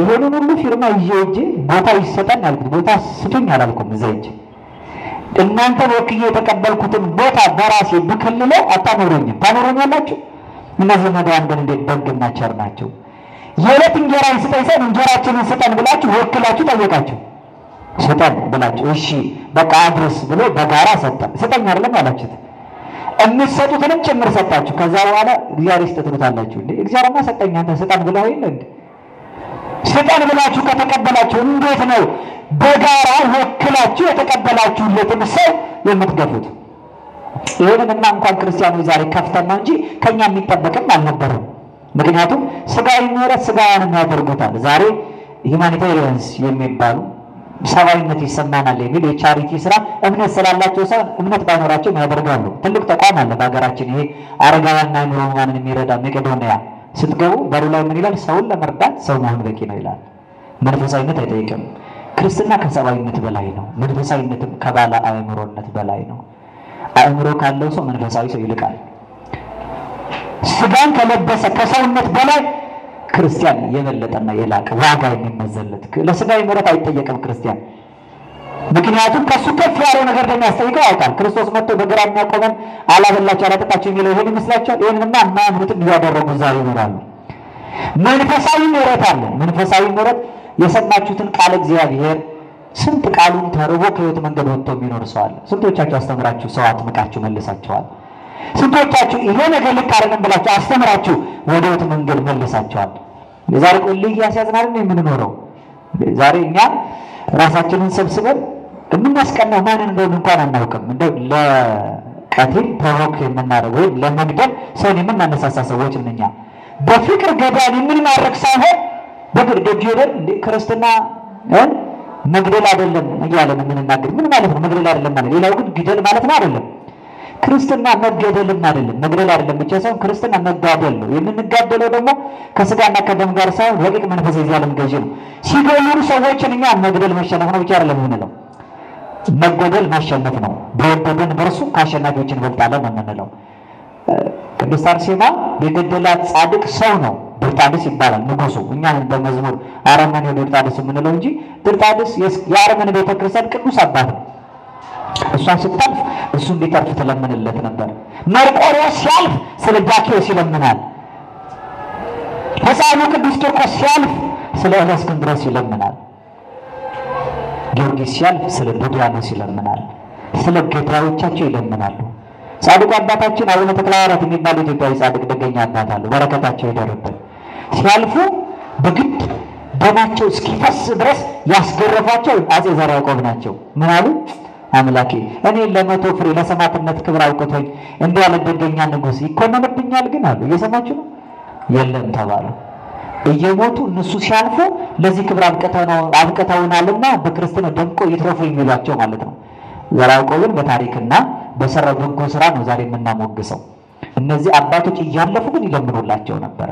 ይሄንን ሁሉ ፊርማ ይዤ ቦታ ይሰጣል አልኩት። ቦታ ስጡኝ አላልኩም። እዛ እንጂ እናንተ ወክዬ የተቀበልኩትን ቦታ በራሴ ብክልለው አታኖሩኝም። ታኖሩኛላችሁ? እነዚህ ነዳያን ግን እንዴት ደግና ቸር ናቸው። የዕለት እንጀራን ስጠኝ ሳይሆን እንጀራችንን ስጠን ብላችሁ ወክላችሁ ጠየቃችሁ። ስጠን ብላችሁ እሺ በቃ አድርስ ብሎ በጋራ ሰጠን። ስጠኝ አይደለም ያላችሁት እምትሰጡትንም ጭምር ሰጣችሁ። ከዛ በኋላ እግዚአብሔር ይስጥ ትሉታላችሁ። እንዴ እግዚአብሔርማ ሰጠኝ አንተ ስጠን ብለው አይደል እንዴ? ስጠን ብላችሁ ከተቀበላችሁ እንዴት ነው በጋራ ወክላችሁ የተቀበላችሁለትን ሰው የምትገፉት? ይሄንንማ እንኳን ክርስቲያኖች ዛሬ ከፍተን ነው እንጂ ከኛ የሚጠበቅም አልነበረም። ምክንያቱም ስጋዊ ምሕረት ስጋውያንን ያደርጉታል። ዛሬ ሂውማኒቴሪያንስ የሚባሉ ሰብአዊነት ይሰማናል የሚል የቻሪቲ ስራ እምነት ስላላቸው ሰው እምነት ባይኖራቸው ያደርጋሉ። ትልቅ ተቋም አለ በሀገራችን ይሄ አረጋውያንና አእምሮ ሕሙማንን የሚረዳ መቄዶንያ ስትገቡ በሩ ላይ ምን ይላል? ሰውን ለመርዳት ሰው መሆን በቂ ነው ይላል። መንፈሳዊነት አይጠይቅም። ክርስትና ከሰብአዊነት በላይ ነው። መንፈሳዊነትም ከባለ አእምሮነት በላይ ነው። አእምሮ ካለው ሰው መንፈሳዊ ሰው ይልቃል። ስጋን ከለበሰ ከሰውነት በላይ ክርስቲያን የበለጠና የላቀ ዋጋ የሚመዘለት ለስጋዊ ምሕረት አይጠየቅም ክርስቲያን። ምክንያቱም ከሱ ከፍ ያለው ነገር እንደሚያስጠይቀው ያውቃል። ክርስቶስ መጥቶ በግራ የሚያቆመን አላበላችሁ አላጠጣችሁ የሚለው ይሄን ይመስላችኋል? ይሄንማ የማያምኑትን እያደረጉ ዛሬ ይኖራሉ። መንፈሳዊ ምሕረት አለ። መንፈሳዊ ምሕረት የሰማችሁትን ቃል እግዚአብሔር ስንት ቃሉን ተርቦ ከሕይወት መንገድ ወጥቶ የሚኖር ሰው አለ። ስንቶቻችሁ አስተምራችሁ ሰው አጥምቃችሁ መልሳችኋል? ስንቶቻችሁ ይሄ ነገር ልክ አይደለም ብላችሁ አስተምራችሁ ወደ ሕይወት መንገድ መልሳችኋል? ዛሬ ቆልይ ያስያዝናል ነው የምንኖረው። ዛሬ እኛ ራሳችንን ሰብስበን የምናስቀናው ማንን እንደሆነ እንኳን አናውቅም። እንደው ለቀትል ፕሮቮክ የምናደርገው ለመግደል ሰውን የምናነሳሳ ሰዎች ነኛ። በፍቅር ገዳን የምንማረክ ሳይሆን በግድ ሄደን ክርስትና መግደል አይደለም እያለን የምንናገር ምን ማለት ነው? መግደል አይደለም ማለት ሌላው ግን ግደል ማለት ነው አይደለም። ክርስትና መገደልም አይደለም መግደል አይደለም ብቻ ሳይሆን ክርስትና መጋደል ነው። የምንጋደለው ደግሞ ከስጋና ከደም ጋር ሳይሆን ረቂቅ መንፈስ የዓለም ገዢ ነው። ሲገሉን ሰዎችን እኛ መግደል መሸነፍ ነው ብቻ አይደለም የምንለው፣ መገደል ማሸነፍ ነው። በወደደን በርሱ ከአሸናፊዎች እንበልጣለን ነው የምንለው። ቅድስት አርሴማ የገደላት ጻድቅ ሰው ነው ድርጣድስ ይባላል ንጉሱ። እኛ በመዝሙር አረመኔው ድርጣድስ የምንለው እንጂ ድርጣድስ የአረመኔ ቤተክርስቲያን ቅዱስ አባት ነው። እሷን ስታልፍ እሱ እንዲተርፍ ትለምንለት ነበር። መርቆሬዎስ ሲያልፍ ስለ ዳኪዎስ ይለምናል። ሕፃኑ ቅዱስ ቂርቆስ ሲያልፍ ስለ እለእስክንድሮስ ይለምናል። ጊዮርጊስ ሲያልፍ ስለ ዱድያኖስ ይለምናል። ስለ ገዳዮቻቸው ይለምናሉ። ጻድቁ አባታችን አቡነ ተክለ ሃይማኖት የሚባሉ ኢትዮጵያዊ ጻድቅ ደገኛ አባት አሉ። በረከታቸው ይደርብን። ሲያልፉ በግድ ደማቸው እስኪፈስ ድረስ ያስገረፏቸው አጼ ዘርዓ ያዕቆብ ናቸው። ምን አሉ? አምላኬ እኔ ለመቶ ፍሬ ለሰማዕትነት ክብር አውቅቶኝ እንዲህ ያለ ደገኛ ንጉሥ ይኮነንብኛል ግን አሉ። እየሰማችሁ ነው? የለም ተባሉ። እየሞቱ እነሱ ሲያልፉ ለዚህ ክብር አብቅተውናልና በክርስትና ደምቆ ይትረፉ የሚሏቸው ማለት ነው። ዘርዓ ያዕቆብን በታሪክና በሰራው በጎ ስራ ነው ዛሬ የምናሞግሰው። እነዚህ አባቶች እያለፉ ግን ይለምኑላቸው ነበረ።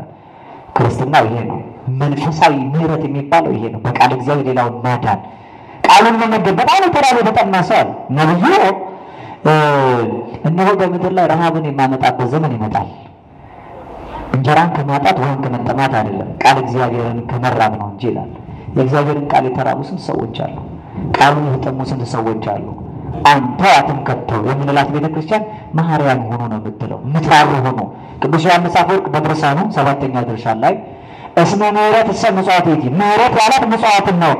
ክርስትና ይሄ ነው። መንፈሳዊ ምሕረት የሚባለው ይሄ ነው። በቃል እግዚአብሔር ሌላውን ማዳን ቃሉን መመገብ በጣም ተራው የተጠማ ሰው ነብዩ እነሆ በምድር ላይ ረሃብን የማመጣበት ዘመን ይመጣል። እንጀራን ከማጣት ወይም ከመጠማት አይደለም ቃል እግዚአብሔርን ከመራብ ነው እንጂ ይላል። የእግዚአብሔርን ቃል የተራቡ ስንት ሰዎች አሉ። ቃሉን የተጠሙ ስንት ሰዎች አሉ። አንተ አትንከተው የምንላት ቤተክርስቲያን ማህሪያን ሆኖ ነው የምትለው ምትራሩ ሆኖ ቅዱስ ዮሐንስ አፈወርቅ በድርሳኑ 7ኛ ድርሻ ላይ እስመ ምሕረት እሰ ምጽዋት ይእቲ ምሕረት ማለት ምጽዋት ነው።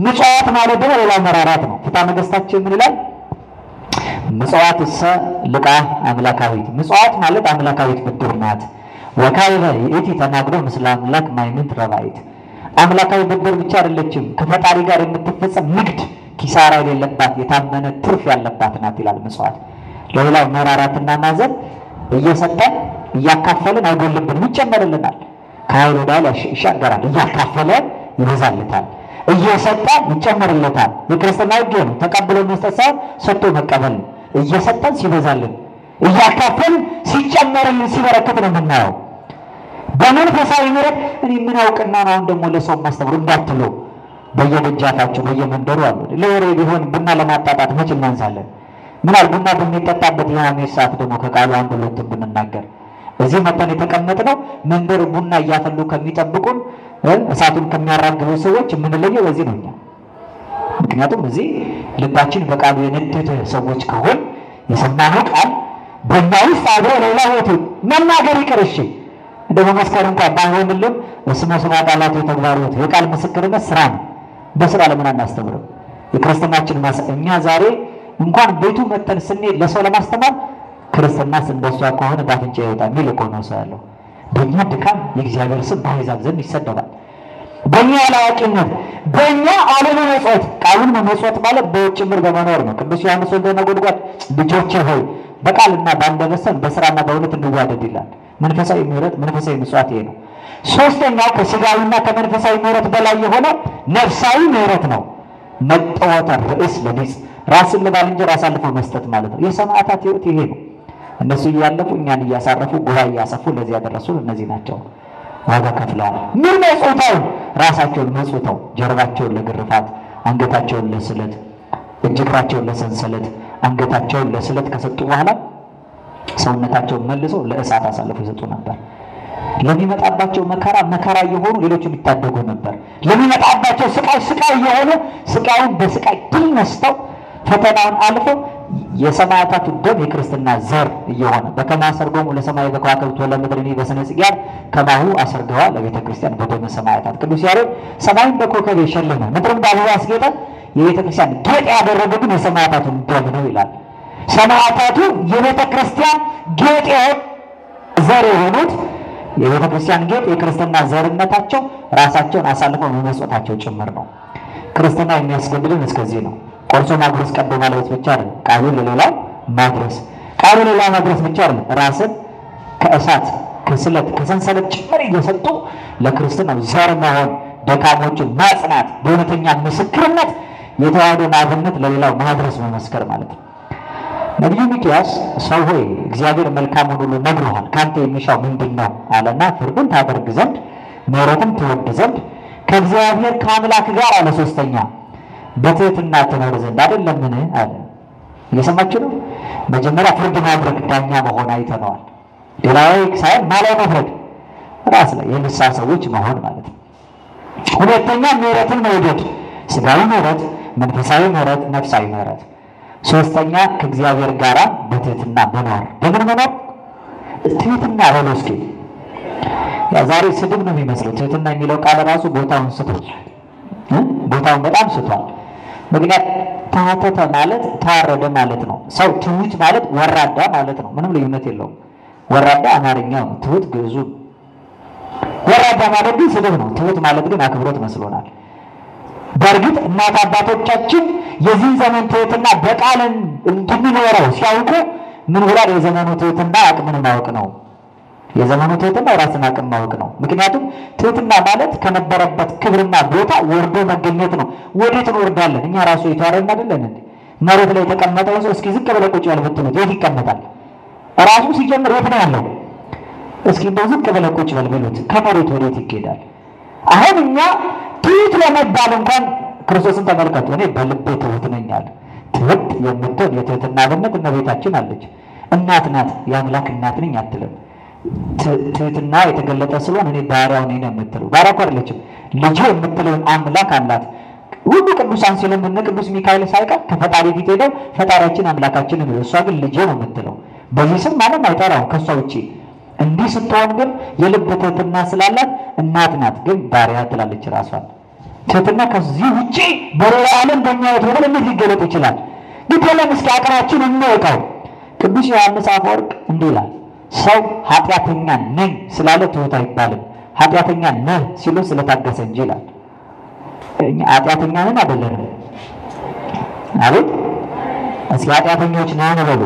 ምጽዋት ማለት ደግሞ ሌላ መራራት ነው። ፍትሐ ነገሥታችን ምን ይላል? ምጽዋት እሰ ልቃ አምላካዊት ምጽዋት ማለት አምላካዊት ብድር ናት። ወካይበ ይእቲ ተናግሮ ምስለ አምላክ ማይምንት ረባይት አምላካዊ ብድር ብቻ አይደለችም ከፈጣሪ ጋር የምትፈጸም ንግድ ኪሳራ የሌለባት የታመነ ትርፍ ያለባት ናት ይላል። ምጽዋት ለሌላው መራራትና ማዘን እየሰጠን እያካፈልን አይጎልብን ይጨመርልናል። ከኃይል ወደ ኃይል ይሻገራል። እያካፈለን ይበዛልታል፣ እየሰጠን ይጨመርልታል። የክርስትና ሕግ ነው። ተቀብሎ መስጠት ሳይሆን ሰጥቶ መቀበል። እየሰጠን ሲበዛልን እያካፈልን ሲጨመርልን ሲበረከት ነው የምናየው። በመንፈሳዊ ምሕረት እኔ ምን አውቅና ነው አሁን ደግሞ ለሰው ማስተምሩ እንዳትሉ በየደጃፋቸው በየመንደሩ አሉ። ለወሬ ቢሆን ቡና ለማጣጣት መች እናንሳለን? ምናል ቡና በሚጠጣበት የሐሜት ሰዓት ደግሞ ከቃሉ አንድ ሁለቱን ብንናገር እዚህ መጠን የተቀመጥነው መንደር ቡና እያፈሉ ከሚጠብቁን እሳቱን ከሚያራግቡ ሰዎች የምንለየው በዚህ ነው። ምክንያቱም እዚህ ልባችን በቃሉ የነደደ ሰዎች ከሆን የሰማነው ቃል በእኛ ውስጥ አብሮ ሌላ ህይወት መናገር ይቅር እሺ እንደው መስከረም እንኳን ባይሆንልን እስመ ስማ ቃላት የተግባሩት የቃል ምስክርነት ስራ ነው። በስራ ለምን አናስተምርም? የክርስትናችን እኛ ዛሬ እንኳን ቤቱ መተን ስንሄድ ለሰው ለማስተማር ክርስትና እንደሷ ከሆነ ባፍንጫ ይወጣ የሚል እኮ ነው ሰው ያለው። በእኛ ድካም የእግዚአብሔር ስም በአሕዛብ ዘንድ ይሰደባል። በእኛ ያላዋቂነት በእኛ አለመመጽወት ቃሉን መመጽወት ማለት በጭምር በመኖር ነው። ቅዱስ ዮሐንስ ወልደ ነጎድጓድ ልጆቼ ሆይ በቃልና በአንደበት በስራና በእውነት እንዋደድ ይላል። መንፈሳዊ ምሕረት መንፈሳዊ ምጽዋት ይሄ ነው። ሶስተኛው ከስጋዊና ከመንፈሳዊ ምሕረት በላይ የሆነ ነፍሳዊ ምሕረት ነው። መጠወተ ርእስ ለቢጽ ራስን ለባልንጀራ አሳልፎ መስጠት ማለት ነው። የሰማዕታት ሕይወት ይሄ ነው። እነሱ እያለፉ እኛን እያሳረፉ ጉባኤ እያሰፉ ለዚህ ያደረሱን እነዚህ ናቸው። ዋጋ ከፍለዋል። ምን መጽውተው ራሳቸውን መጽውተው ጀርባቸውን ለግርፋት አንገታቸውን ለስለት እጅግራቸውን ለሰንሰለት አንገታቸውን ለስለት ከሰጡ በኋላ ሰውነታቸውን መልሰው ለእሳት አሳልፈው ይሰጡ ነበር። ለሚመጣባቸው መከራ የሆኑ ሌሎች የሚታደጉ ነበር። ለሚመጣባቸው ስቃይ የሆኑ ስቃዩን በስቃይ ድል ነስተው ፈተናውን አልፈው የሰማዕታቱ ደም የክርስትና ዘር እየሆነ በከመ አሰርጎሙ ለሰማይ በከዋክብት ወለምድርኒ በስነ ጽጌያት ከማሁ አሰርገዋ ለቤተ ክርስቲያን በደመ ሰማዕታት። ቅዱስ ያሬድ ሰማይን በኮከብ የሸለመ ምድርን በአበባ ያስጌጠ የቤተ ክርስቲያን ጌጥ ያደረገ ግን የሰማዕታቱን ደም ነው ይላል። ሰማዕታቱ የቤተ ክርስቲያን ጌጥ ዘር የሆኑት የቤተ ክርስቲያን ጌጥ የክርስትና ዘርነታቸው ራሳቸውን አሳልፈው መመስጠታቸው ጭምር ነው። ክርስትና የሚያስገድልን እስከዚህ ነው። ቆርሶ ማጉረስ ቀዶ ማለት ብቻ አይደለም፣ ቃሉን ለሌላው ማድረስ። ቃሉን ለሌላው ማድረስ ብቻ አይደለም፣ ራስን ከእሳት ከስለት ከሰንሰለት ጭምር እየሰጡ ለክርስትና ዘር መሆን፣ ደካሞችን ማጽናት፣ በእውነተኛ ምስክርነት የተዋህዶን አብነት ለሌላው ማድረስ መመስከር ማለት ነው። ነቢዩ ሚክያስ ሰው ሆይ እግዚአብሔር መልካሙን ሁሉ ነግሮሃል፣ ካንተ የሚሻው ምንድነው አለና ፍርድን ታደርግ ዘንድ ምሕረትን ትወድ ዘንድ ከእግዚአብሔር ከአምላክ ጋር አለ ሶስተኛ በትህትና ትኖር ዘንድ አይደለምን አለ። እየሰማችሁ ነው። መጀመሪያ ፍርድ ማድረግ ዳኛ መሆን አይተነዋል። ሌላው ሳይሆን ማለት መፍረድ ራስ ላይ የንስሐ ሰዎች መሆን ማለት ነው። ሁለተኛ ምሕረትን መውደድ፣ ስጋዊ ምሕረት፣ መንፈሳዊ ምሕረት፣ ነፍሳዊ ምሕረት። ሶስተኛ ከእግዚአብሔር ጋር በትህትና መኖር። በምን መኖር? ትህትና በለው እስኪ። ዛሬ ስድብ ነው የሚመስለው። ትህትና የሚለው ቃል ራሱ ቦታውን ስቷል። ቦታውን በጣም ስቷል። ምክንያት ታተተ ማለት ታረደ ማለት ነው። ሰው ትሁት ማለት ወራዳ ማለት ነው። ምንም ልዩነት የለውም። ወራዳ አማርኛው ነው፣ ትሁት ግዕዙ። ወራዳ ማለት ግን ስድብ ነው። ትሁት ማለት ግን አክብሮት መስሎናል። በእርግጥ እናት አባቶቻችን የዚህ ዘመን ትህትና በቃልን እንድንኖረው ሲያውቁ ምን ብሏል? የዘመኑ ትህትና አቅምን ማወቅ ነው። የዘመኑ ትህትና ራስን አቅም ማወቅ ነው። ምክንያቱም ትህትና ማለት ከነበረበት ክብርና ቦታ ወርዶ መገኘት ነው። ወዴት እንወርዳለን? እኛ ራሱ የተዋረድን አይደለን እንዴ? መሬት ላይ የተቀመጠው ሰው እስኪ ዝቅ ብለህ ቁጭ በል ብትሉት የት ይቀመጣል? ራሱ ሲጀምር የት ነው ያለው? እስኪ እንደው ዝቅ ብለህ ቁጭ በል ብሉት፣ ከመሬት ወዴት ይኬዳል? አሁን እኛ ትሁት ለመባል እንኳን ክርስቶስን ተመልከቱ። እኔ በልቤ ትሁት ነኝ አለ። ትሁት የምትሆን የትህትና አብነት እመቤታችን አለች። እናት ናት፣ የአምላክ እናት ነኝ አትልም። ትህትና የተገለጠ ስለሆነ እኔ ባሪያው ነኝ ነው የምትለው። ባሪያ እኮ አይደለችም፣ ልጅ የምትለውን አምላክ አላት። ሁሉ ቅዱሳን ሲለምኑ ቅዱስ ሚካኤል ሳይቀር ከፈጣሪ ፊት ሄደው ፈጣሪያችን አምላካችን ነው። እሷ ግን ልጅ ነው የምትለው። በዚህ ስም ማንም አይጠራው ከሷ ውጪ። እንዲህ ስትሆን ግን የልብ ትህትና ስላላት እናት ናት፣ ግን ባሪያ ትላለች ራሷን። ትህትና ከዚህ ውጪ በሌላ ዓለም በእኛ ህይወት እንዴት ሊገለጥ ይችላል? ግን እስኪ አቅራችን እንወቀው። ቅዱስ ዮሐንስ አፈወርቅ እንዲህ ይላል፣ ሰው ኃጢአተኛ ነኝ ስላለ ትሁት አይባልም፣ ኃጢአተኛ ነህ ሲሉ ስለታገሰ እንጂ ይላል። እኛ ኃጢአተኛ ነን አይደለንም? አቤት እስኪ ኃጢአተኞች ነን በሉ።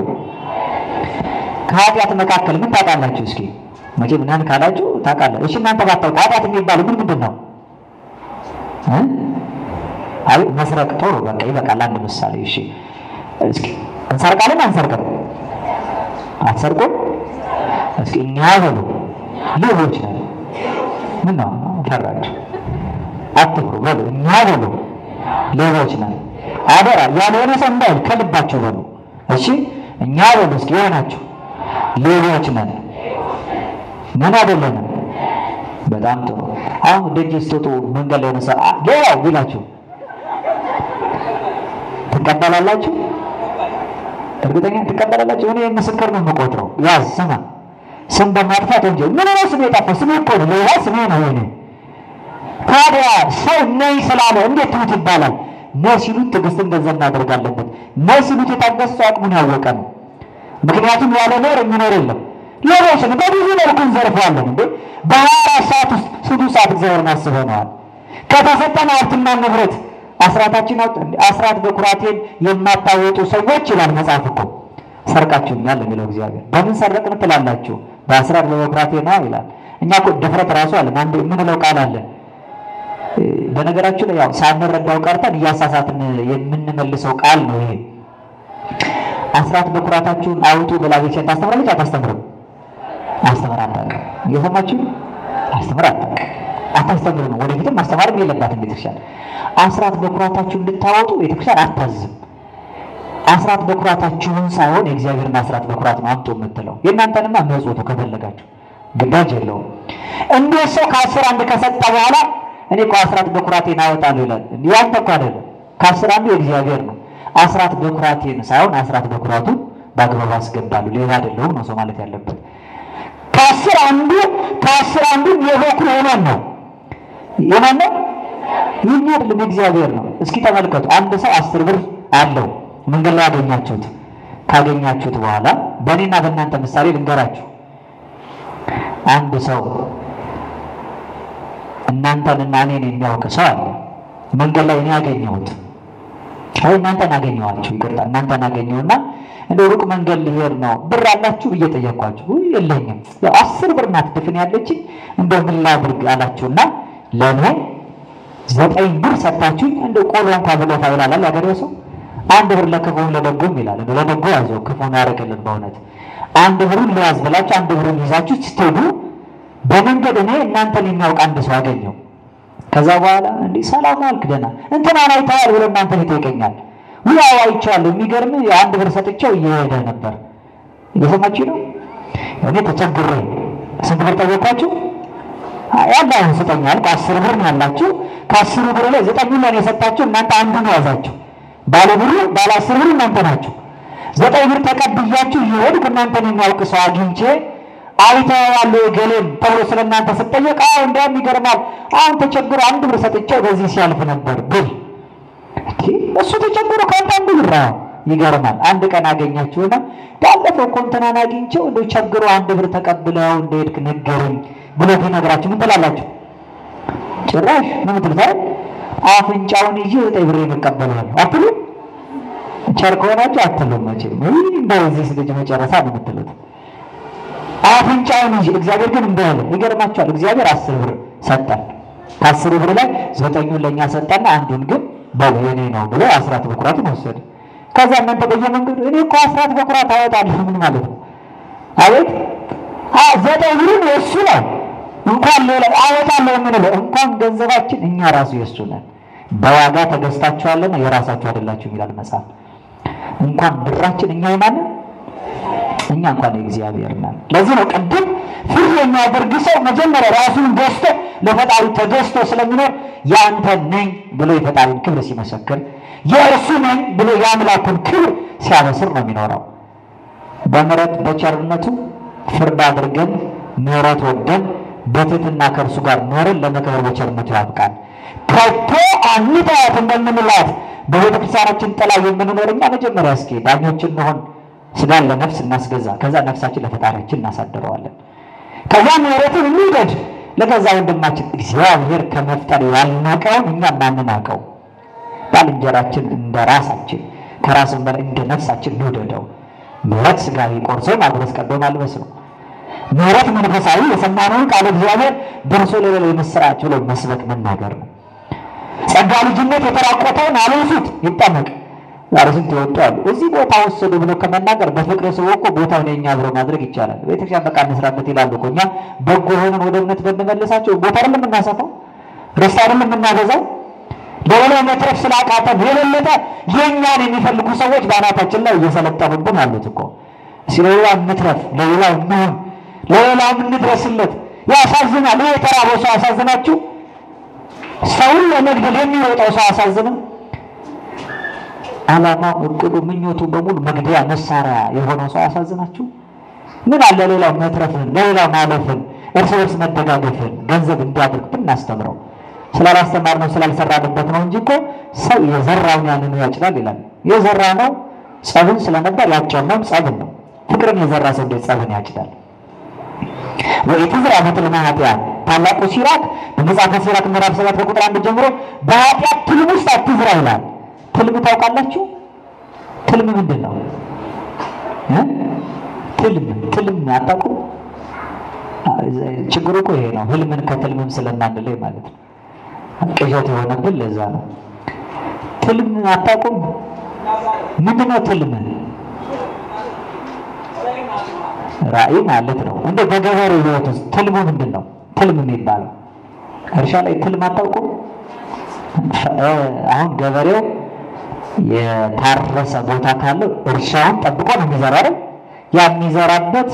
ከኃጢአት መካከል ምን ታውቃላችሁ? እስኪ መቼም ነን ካላችሁ ታውቃላችሁ። እሺ እናንተ ባታውቁ ኃጢአት የሚባለው ምንድን ነው? አይ መስረቅ ጦሩ በቃ ይበቃል። አንድ ምሳሌ እሺ፣ እስኪ እንሰርቃለን አንሰርቅም? አትሰርቁም? እስኪ እኛ በሉ ሌቦች ነን። ምን ነው ፈራችሁ? አትፍሩ በሉ። እኛ በሉ ሌቦች ነን። አደራ ያልሆነ ሰው እንዳይል ከልባችሁ በሉ። እሺ እኛ በሉ እስኪ የሆናችሁ ሌቦች ነን። ምን አይደለንም? በጣም ጥሩ። አሁን ደጅ ስትወጡ መንገድ ላይ ነው ሌላው ቢላችሁ ትቀበላላችሁ? እርግጠኛ ትቀበላላችሁ? እኔ ምስክር ነው የምቆጥረው። ያዝ ስማ፣ ስም በማጥፋት ወንጀል ምን ነው ስም የጠፋው? ስም እኮ ነው ሌላ ስም ነው እኔ። ታዲያ ሰው ነይ ስላለ እንዴት ትሁት ይባላል? ነይ ሲሉት ትዕግስትን ገንዘብ ማድረግ አለበት። ነይ ሲሉት የታገሰ ሰው አቅሙን ያወቀ ነው። ምክንያቱም ያለ ነውር የሚኖር የለም። ሌሎችን በብዙ መልኩ እንዘርፈዋለን እንዴ። በ24 ሰዓት ውስጥ 6 ሰዓት እግዚአብሔርን አስበነዋል። ከተሰጠን ሀብትና ንብረት አስራታችን አስራት በኩራቴን የማታወጡ ሰዎች ይላል መጽሐፍ እኮ። ሰርቃችሁኛል የሚለው እግዚአብሔር። በምን ሰረቅን ትላላችሁ? በአስራት በኩራቴ ነው ይላል። እኛ እኮ ድፍረት ራሱ አለ አንድ የምንለው ቃል አለ። በነገራችሁ ላይ ያው ሳንረዳው ቀርተን እያሳሳትን የምንመልሰው ቃል ነው ይሄ። አስራት በኩራታችሁን አውጡ ብላ ቤተክርስቲያን ታስተምራለች አታስተምርም? አስተምራለች። እየሰማችሁ አታስተምርም። ወደፊትም ማስተማርም የለባትም ቤተክርስቲያን። አስራት በኩራታችሁን እንድታወጡ ቤተክርስቲያን አታዝም። አስራት በኩራታችሁን ሳይሆን የእግዚአብሔርን አስራት በኩራት ነው አምጡ የምትለው። የእናንተንማ መጽወቱ ከፈለጋችሁ ግዳጅ የለውም። እንደ ሰው ከ10 አንድ ከሰጠ በኋላ እኔ እኮ አስራት በኩራቴን አወጣለሁ ይላል። ያንተ እኮ አይደለም፣ ከ10 አንዱ የእግዚአብሔር ነው። አስራት በኩራቴን ሳይሆን አስራት በኩራቱን በአግባቡ አስገባለሁ፣ ሌላ አይደለም ነው ሰው ማለት ያለበት። ከ10 አንዱ የበኩር የማን ነው? የማን ነው? ይሄን አይደለም የእግዚአብሔር ነው። እስኪ ተመልከቱ። አንድ ሰው 10 ብር አለው፣ መንገድ ላይ ካገኛችሁት በኋላ በእኔና በእናንተ ምሳሌ ልንገራችሁ። አንድ ሰው እናንተንና እኔን የሚያውቅ ሰው አለ። መንገድ ላይ እኔ ያገኘሁት እናንተን አገኘኋችሁ፣ ይቅርታ እናንተን አገኘሁና እንደ ሩቅ መንገድ ልሄድ ነው፣ ብር አላችሁ ብዬ ጠየኳችሁ። የለኝም፣ ያው 10 ብር ናት ድፍን ያለችኝ፣ እንደው ምን ላድርግ አላችሁና ለኔ 9 ብር ሰጣችሁኝ። እንደው ቆሎ እንኳን ብሎ ታይላላል ያገሬው ሰው። 1 ብር ለክፉም ለደጉም ይላል። ለደጉ ያዘው ክፉን ያረከልን። በእውነት 1 ብሩን ለያዝ ብላችሁ 1 ብሩን ይዛችሁ ስትሄዱ በመንገድ እኔ እናንተን የሚያውቅ አንድ ሰው አገኘው። ከዛ በኋላ እንዴ ሰላም አልክ ደህና እንትና አይተሃል ብሎ እናንተ ይጠይቀኛል። ያው አይቻለሁ፣ የሚገርም 1 ብር ሰጥቼው እየሄደ ነበር። እየሰማችሁ ነው። እኔ ተቸግሬ ስንት ብር ጠየኳችሁ? ያላውን ስጠኛል። 10 ብር ነው ያላችሁ። ከ10 ብር ላይ 9 ብር የሰጣችሁ እናንተ አንዱን ያዛችሁ። ባለ 10 ብር እናንተ ናችሁ። 9 ብር ተቀብያችሁ እየሄድኩ እናንተን የሚያውቅ ሰው አግኝቼ አይተዋል ገሌን ተብሎ ስለእናንተ ስጠየቅ እንደውም ይገርማል፣ አሁን ተቸግሮ 1 ብር ሰጥቼው በዚህ ሲያልፍ ነበር ብል እሱ ተቸግሮ ከአንተ 1 ብር ይገርማል። አንድ ቀን አገኛችሁና ባለፈው እኮ እንትናን አግኝቼው እንደው ቸግሮ 1 ብር ተቀብለው እንደሄድክ ነገሩኝ ብሎ ቢነግራችሁ ምን ትላላችሁ? ጭራሽ ምን ትልታል? አፍንጫውን ይዤ 9 ብር የምቀበለው አትሉ? ቸር ከሆናችሁ አትሉም መቼም። እንደዚህ ልጅ መጨረሻ ነው የምትሉት። አፍንጫውን ይዤ እግዚአብሔር ግን እንዳለ ይገርማችኋል። እግዚአብሔር 10 ብር ሰጠን። ከ10 ብር ላይ 9ን ለኛ ሰጠና አንዱን ግን በኔ ነው ብሎ አስራት በኩራቱን ወሰደ። ከዛ እናንተ በየመንገዱ እኔ እኮ አስራት በኩራት አወጣለሁ ምን ማለት ነው? አቤት 9 ብሩን የእሱ ነው እንኳን ሌላ አወጣለሁ የምንለው እንኳን ገንዘባችን እኛ ራሱ የእሱ ነን። በዋጋ ተገዝታችኋልና የራሳችሁ አይደላችሁም ይላል መጽሐፍ። እንኳን ብራችን እኛ የማንን እኛ እንኳን የእግዚአብሔር ነን። ለዚህ ነው ቅድም ፍርድ የሚያደርግ ሰው መጀመሪያ ራሱን ገዝቶ ለፈጣሪ ተገዝቶ ስለሚኖር ያንተ ነኝ ብሎ የፈጣሪን ክብር ሲመሰክር፣ የእርሱ ነኝ ብሎ የአምላኩን ክብር ሲያበስር ነው የሚኖረው። በምሕረት በቸርነቱ ፍርድ አድርገን ምሕረት ወደን በትህትና ከእርሱ ጋር ኖረን ለመከበር በቸርነቱ ያብቃን። ከቶ አንተያት እንደምንላት በቤተክርስቲያናችን ጥላ የምንኖር እኛ መጀመሪያ እስኪ ዳኞች እንሆን፣ ስጋን ለነፍስ እናስገዛ፣ ከዛ ነፍሳችን ለፈጣሪያችን እናሳድረዋለን። ከዛ ምሕረትን እንውደድ ለገዛ ወንድማችን። እግዚአብሔር ከመፍጠር ያልናቀውን እኛ ማንናቀው ባልንጀራችን እንደ ራሳችን ከራስም በላይ እንደ ነፍሳችን እንውደደው። ምሕረት ስጋዊ ቆርሶ ማጉረስ ቀዶ ማልበስ ነው። ምሕረት መንፈሳዊ የሰማነውን ቃል እግዚአብሔር ደርሶ ለሌላ የምስራች ብሎ መስበክ መናገር ነው። ጸጋ ልጅነት የተራቆተውን አልብሱት ይጠመቅ። ዛሬ ስንት ይወጣሉ እዚህ ቦታ ወሰዱ ብሎ ከመናገር በፍቅር ሰው እኮ ቦታው ነኛ ብሎ ማድረግ ይቻላል። ቤተክርስቲያን በቃ እንስራበት ይላሉ እኮ። እኛ በጎ ሆነን ወደ እምነት በመመለሳቸው ቦታ አይደለም የምናሰፋው፣ ርስት አይደለም የምናገዛው። ለሌላው መትረፍ ስላቃተን የበለጠ የኛን የሚፈልጉ ሰዎች በአናታችን ላይ እየሰለጠኑብን አሉት እኮ። ስለሌላው እንትረፍ፣ ለሌላው እንሁን፣ ለሌላው እንድረስለት። ያሳዝናል። ይሄ የተራበው ሰው ያሳዝናችሁ? ሰውን ለመግደል የሚወጣው ሰው ያሳዝንም? ዓላማው እቅዱ ምኞቱ በሙሉ መግደያ መሳሪያ የሆነው ሰው ያሳዝናችሁ? ምን አለ ሌላው መትረፍን፣ ለሌላው ማለፍን፣ እርስ በርስ መደጋገፍን ገንዘብ እንዲያደርግ ብናስተምረው። ስላላስተማርነው ስላልሰራንበት ነው እንጂ እኮ ሰው የዘራውን ያንን ያጭዳል ይላል። የዘራነው ጸብን ስለነበር ያጨነው ጸብን ነው። ፍቅርን የዘራ ሰው እንዴት ጸብን ያጭዳል? ወኢትዝራ በትልም ኃጢአት ታላቁ ሲራክ በመጽሐፈ ሲራክ ምዕራፍ 7 ቁጥር 1 ጀምሮ በኃጢአት ትልም ውስጥ አትዝራ ይላል። ትልም ታውቃላችሁ? ትልም ምንድን ነው? ትልም አታውቁ? ችግሩ እኮ ይሄ ነው። ህልምን ከትልምም ስለማንለይ ማለት ነው። ቅዠት የሆነብን ለዛ ነው። ትልም አታውቁም? ምንድን ነው ትልም? ራእይ ማለት ነው። እንደ በገበሬ ህይወት ውስጥ ትልሙ ምንድን ነው? ትልም የሚባለው እርሻ ላይ ትልም አታውቁም? አሁን ገበሬው የታረሰ ቦታ ካለው እርሻውን ጠብቆ ነው የሚዘራው። ያ የሚዘራበት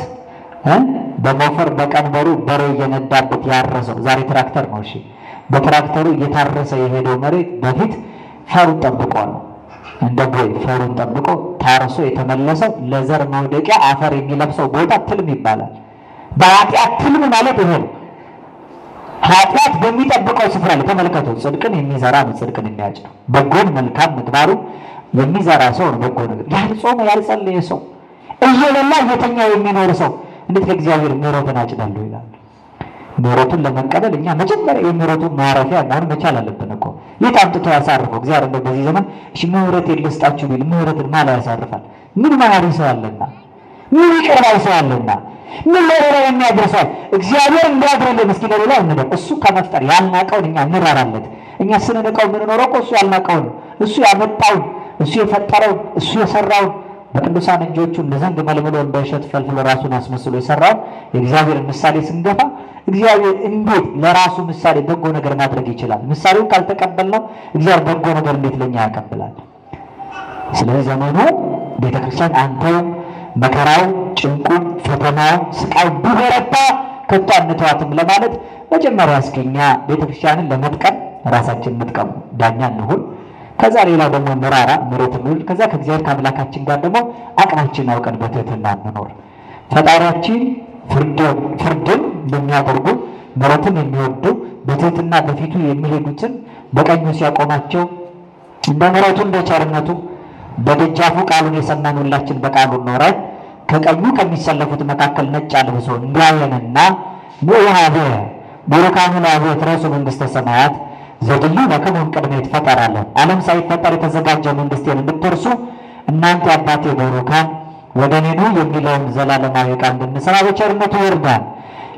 በሞፈር በቀንበሩ በሬ እየነዳበት ያረሰው ዛሬ ትራክተር ነው። እሺ በትራክተሩ እየታረሰ የሄደው መሬት በፊት ፈሩን ጠብቆ ነው። እንደ ቦይ ፈሩን ጠብቆ ታርሶ የተመለሰው ለዘር መውደቂያ አፈር የሚለብሰው ቦታ ትልም ይባላል። በኃጢአት ትልም ማለት ይሄ ነው። ኃጢአት በሚጠብቀው ስፍራ ላይ ተመልከቱ። ጽድቅን የሚዘራ ነው ጽድቅን የሚያጭድ፣ በጎን መልካም ምግባሩ የሚዘራ ሰው ነው በጎ ነገር። ያልጾመ ያልጸለየ ሰው እየበላ እየተኛ የሚኖር ሰው እንዴት ለእግዚአብሔር ምሕረትን አጭዳለሁ ይላል? ምሕረቱን ለመቀበል እኛ መጀመሪያ የምሕረቱን ማረፊያ መሆን መቻል አለብን እኮ። የት አምጥቶ ያሳርፈው እግዚአብሔር? እንደው በዚህ ዘመን እሺ ምሕረትን ልስጣችሁ ቢል ምሕረትን ማን ያሳርፋል? ምን ማሪ ሰው አለና? ምን ይቅር ባይ ሰው አለና? ምን ለሌላ የሚያደርሰው እግዚአብሔር እንዲያድርልን እስኪ ለሌላ እንደው እሱ ከመፍጠር ያልናቀውን እኛ እንራራለት። እኛ ስንነቀው ምን ኖሮ እኮ እሱ ያልናቀውን እሱ ያመጣውን እሱ የፈጠረውን እሱ የሰራውን በቅዱሳን እጆቹ እንደዘንግ መልምሎ እንደሸት ፈልፍሎ ራሱን አስመስሎ የሰራው የእግዚአብሔር ምሳሌ ስንገፋ እግዚአብሔር እንዴት ለራሱ ምሳሌ በጎ ነገር ማድረግ ይችላል? ምሳሌውን ካልተቀበልነው እግዚአብሔር በጎ ነገር እንዴት ለኛ ያቀብላል? ስለዚህ ዘመኑ ቤተክርስቲያን አንተ መከራው ጭንቁ ፈተናው ስቃይ ቢበረታ ከቶ አንተዋትም ለማለት መጀመሪያ እስኪኛ ቤተክርስቲያንን ለመጥቀም ራሳችን መጥቀም ዳኛ እንሁን። ከዛ ሌላ ደግሞ መራራ ምሕረት ነው። ከዛ ከእግዚአብሔር ከአምላካችን ጋር ደግሞ አቅማችን አውቀን በትህትና እንኖር። ፈጣሪያችን ፍርድን የሚያደርጉ ምሕረትን የሚወዱ በትህትና በፊቱ የሚሄዱትን በቀኙ ሲያቆማቸው እንደ ምሕረቱ እንደ ቸርነቱ በደጃፉ ቃሉን የሰማን ሁላችን በቃሉ ኖረን ከቀኙ ከሚሰለፉት መካከል ነጭ አልብሶ እንዲያየንና ምዕራብ ቡሩካኑ ላቡ ትረሱ መንግሥተ ሰማያት ዘድሉ ለከሙን ቅድመ ይፈጠራል ዓለም ሳይፈጠር የተዘጋጀ መንግስቴን እንድትወርሱ እናንተ አባቴ ቡሩካን ወደ እኔ ኑ የሚለውን ዘላለማዊ ቃል እንድንሰማ በቸርነቱ ይርዳን።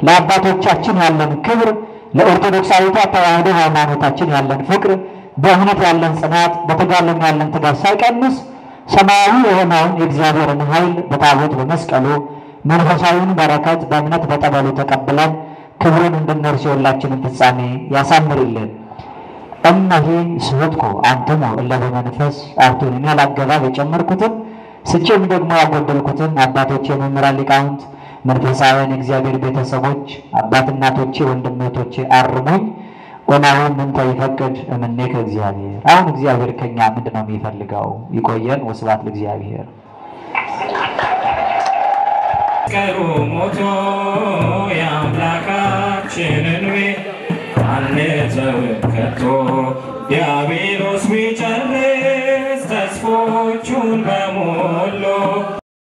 ለአባቶቻችን ያለን ክብር፣ ለኦርቶዶክሳዊቷ ተዋሕዶ ሃይማኖታችን ያለን ፍቅር፣ በእምነት ያለን ጽናት፣ በተጋድሎ ያለን ትጋት ሳይቀንስ ሰማያዊ የሆነውን የእግዚአብሔርን ኃይል በታቦት በመስቀሉ መንፈሳዊውን በረከት በእምነት በጠበሉ ተቀብለን ክብሩን እንድንወርስ የሁላችንን ፍጻሜ ያሳምርልን። እነሆ ስወጥኩ አንተሞ እለ በመንፈስ አርቱን ያላገባብ የጨመርኩትን ስቼም ደግሞ ያጎደልኩትን አባቶቼ መምህራን ሊቃውንት መንፈሳውያን እግዚአብሔር ቤተሰቦች አባት እናቶቼ ወንድሞቼ አርሙኝ። ወናሁ ምን ተይፈቅድ እምኔ ከእግዚአብሔር። አሁን እግዚአብሔር ከኛ ምንድነው የሚፈልገው? ይቆየን። ወስብሐት ለእግዚአብሔር። ቀሩ ሞቶ የአምላካችንን ቤት አንተው ከቶ ዲያብሎስ ቢጨርስ ተስፎቹን በሞሎ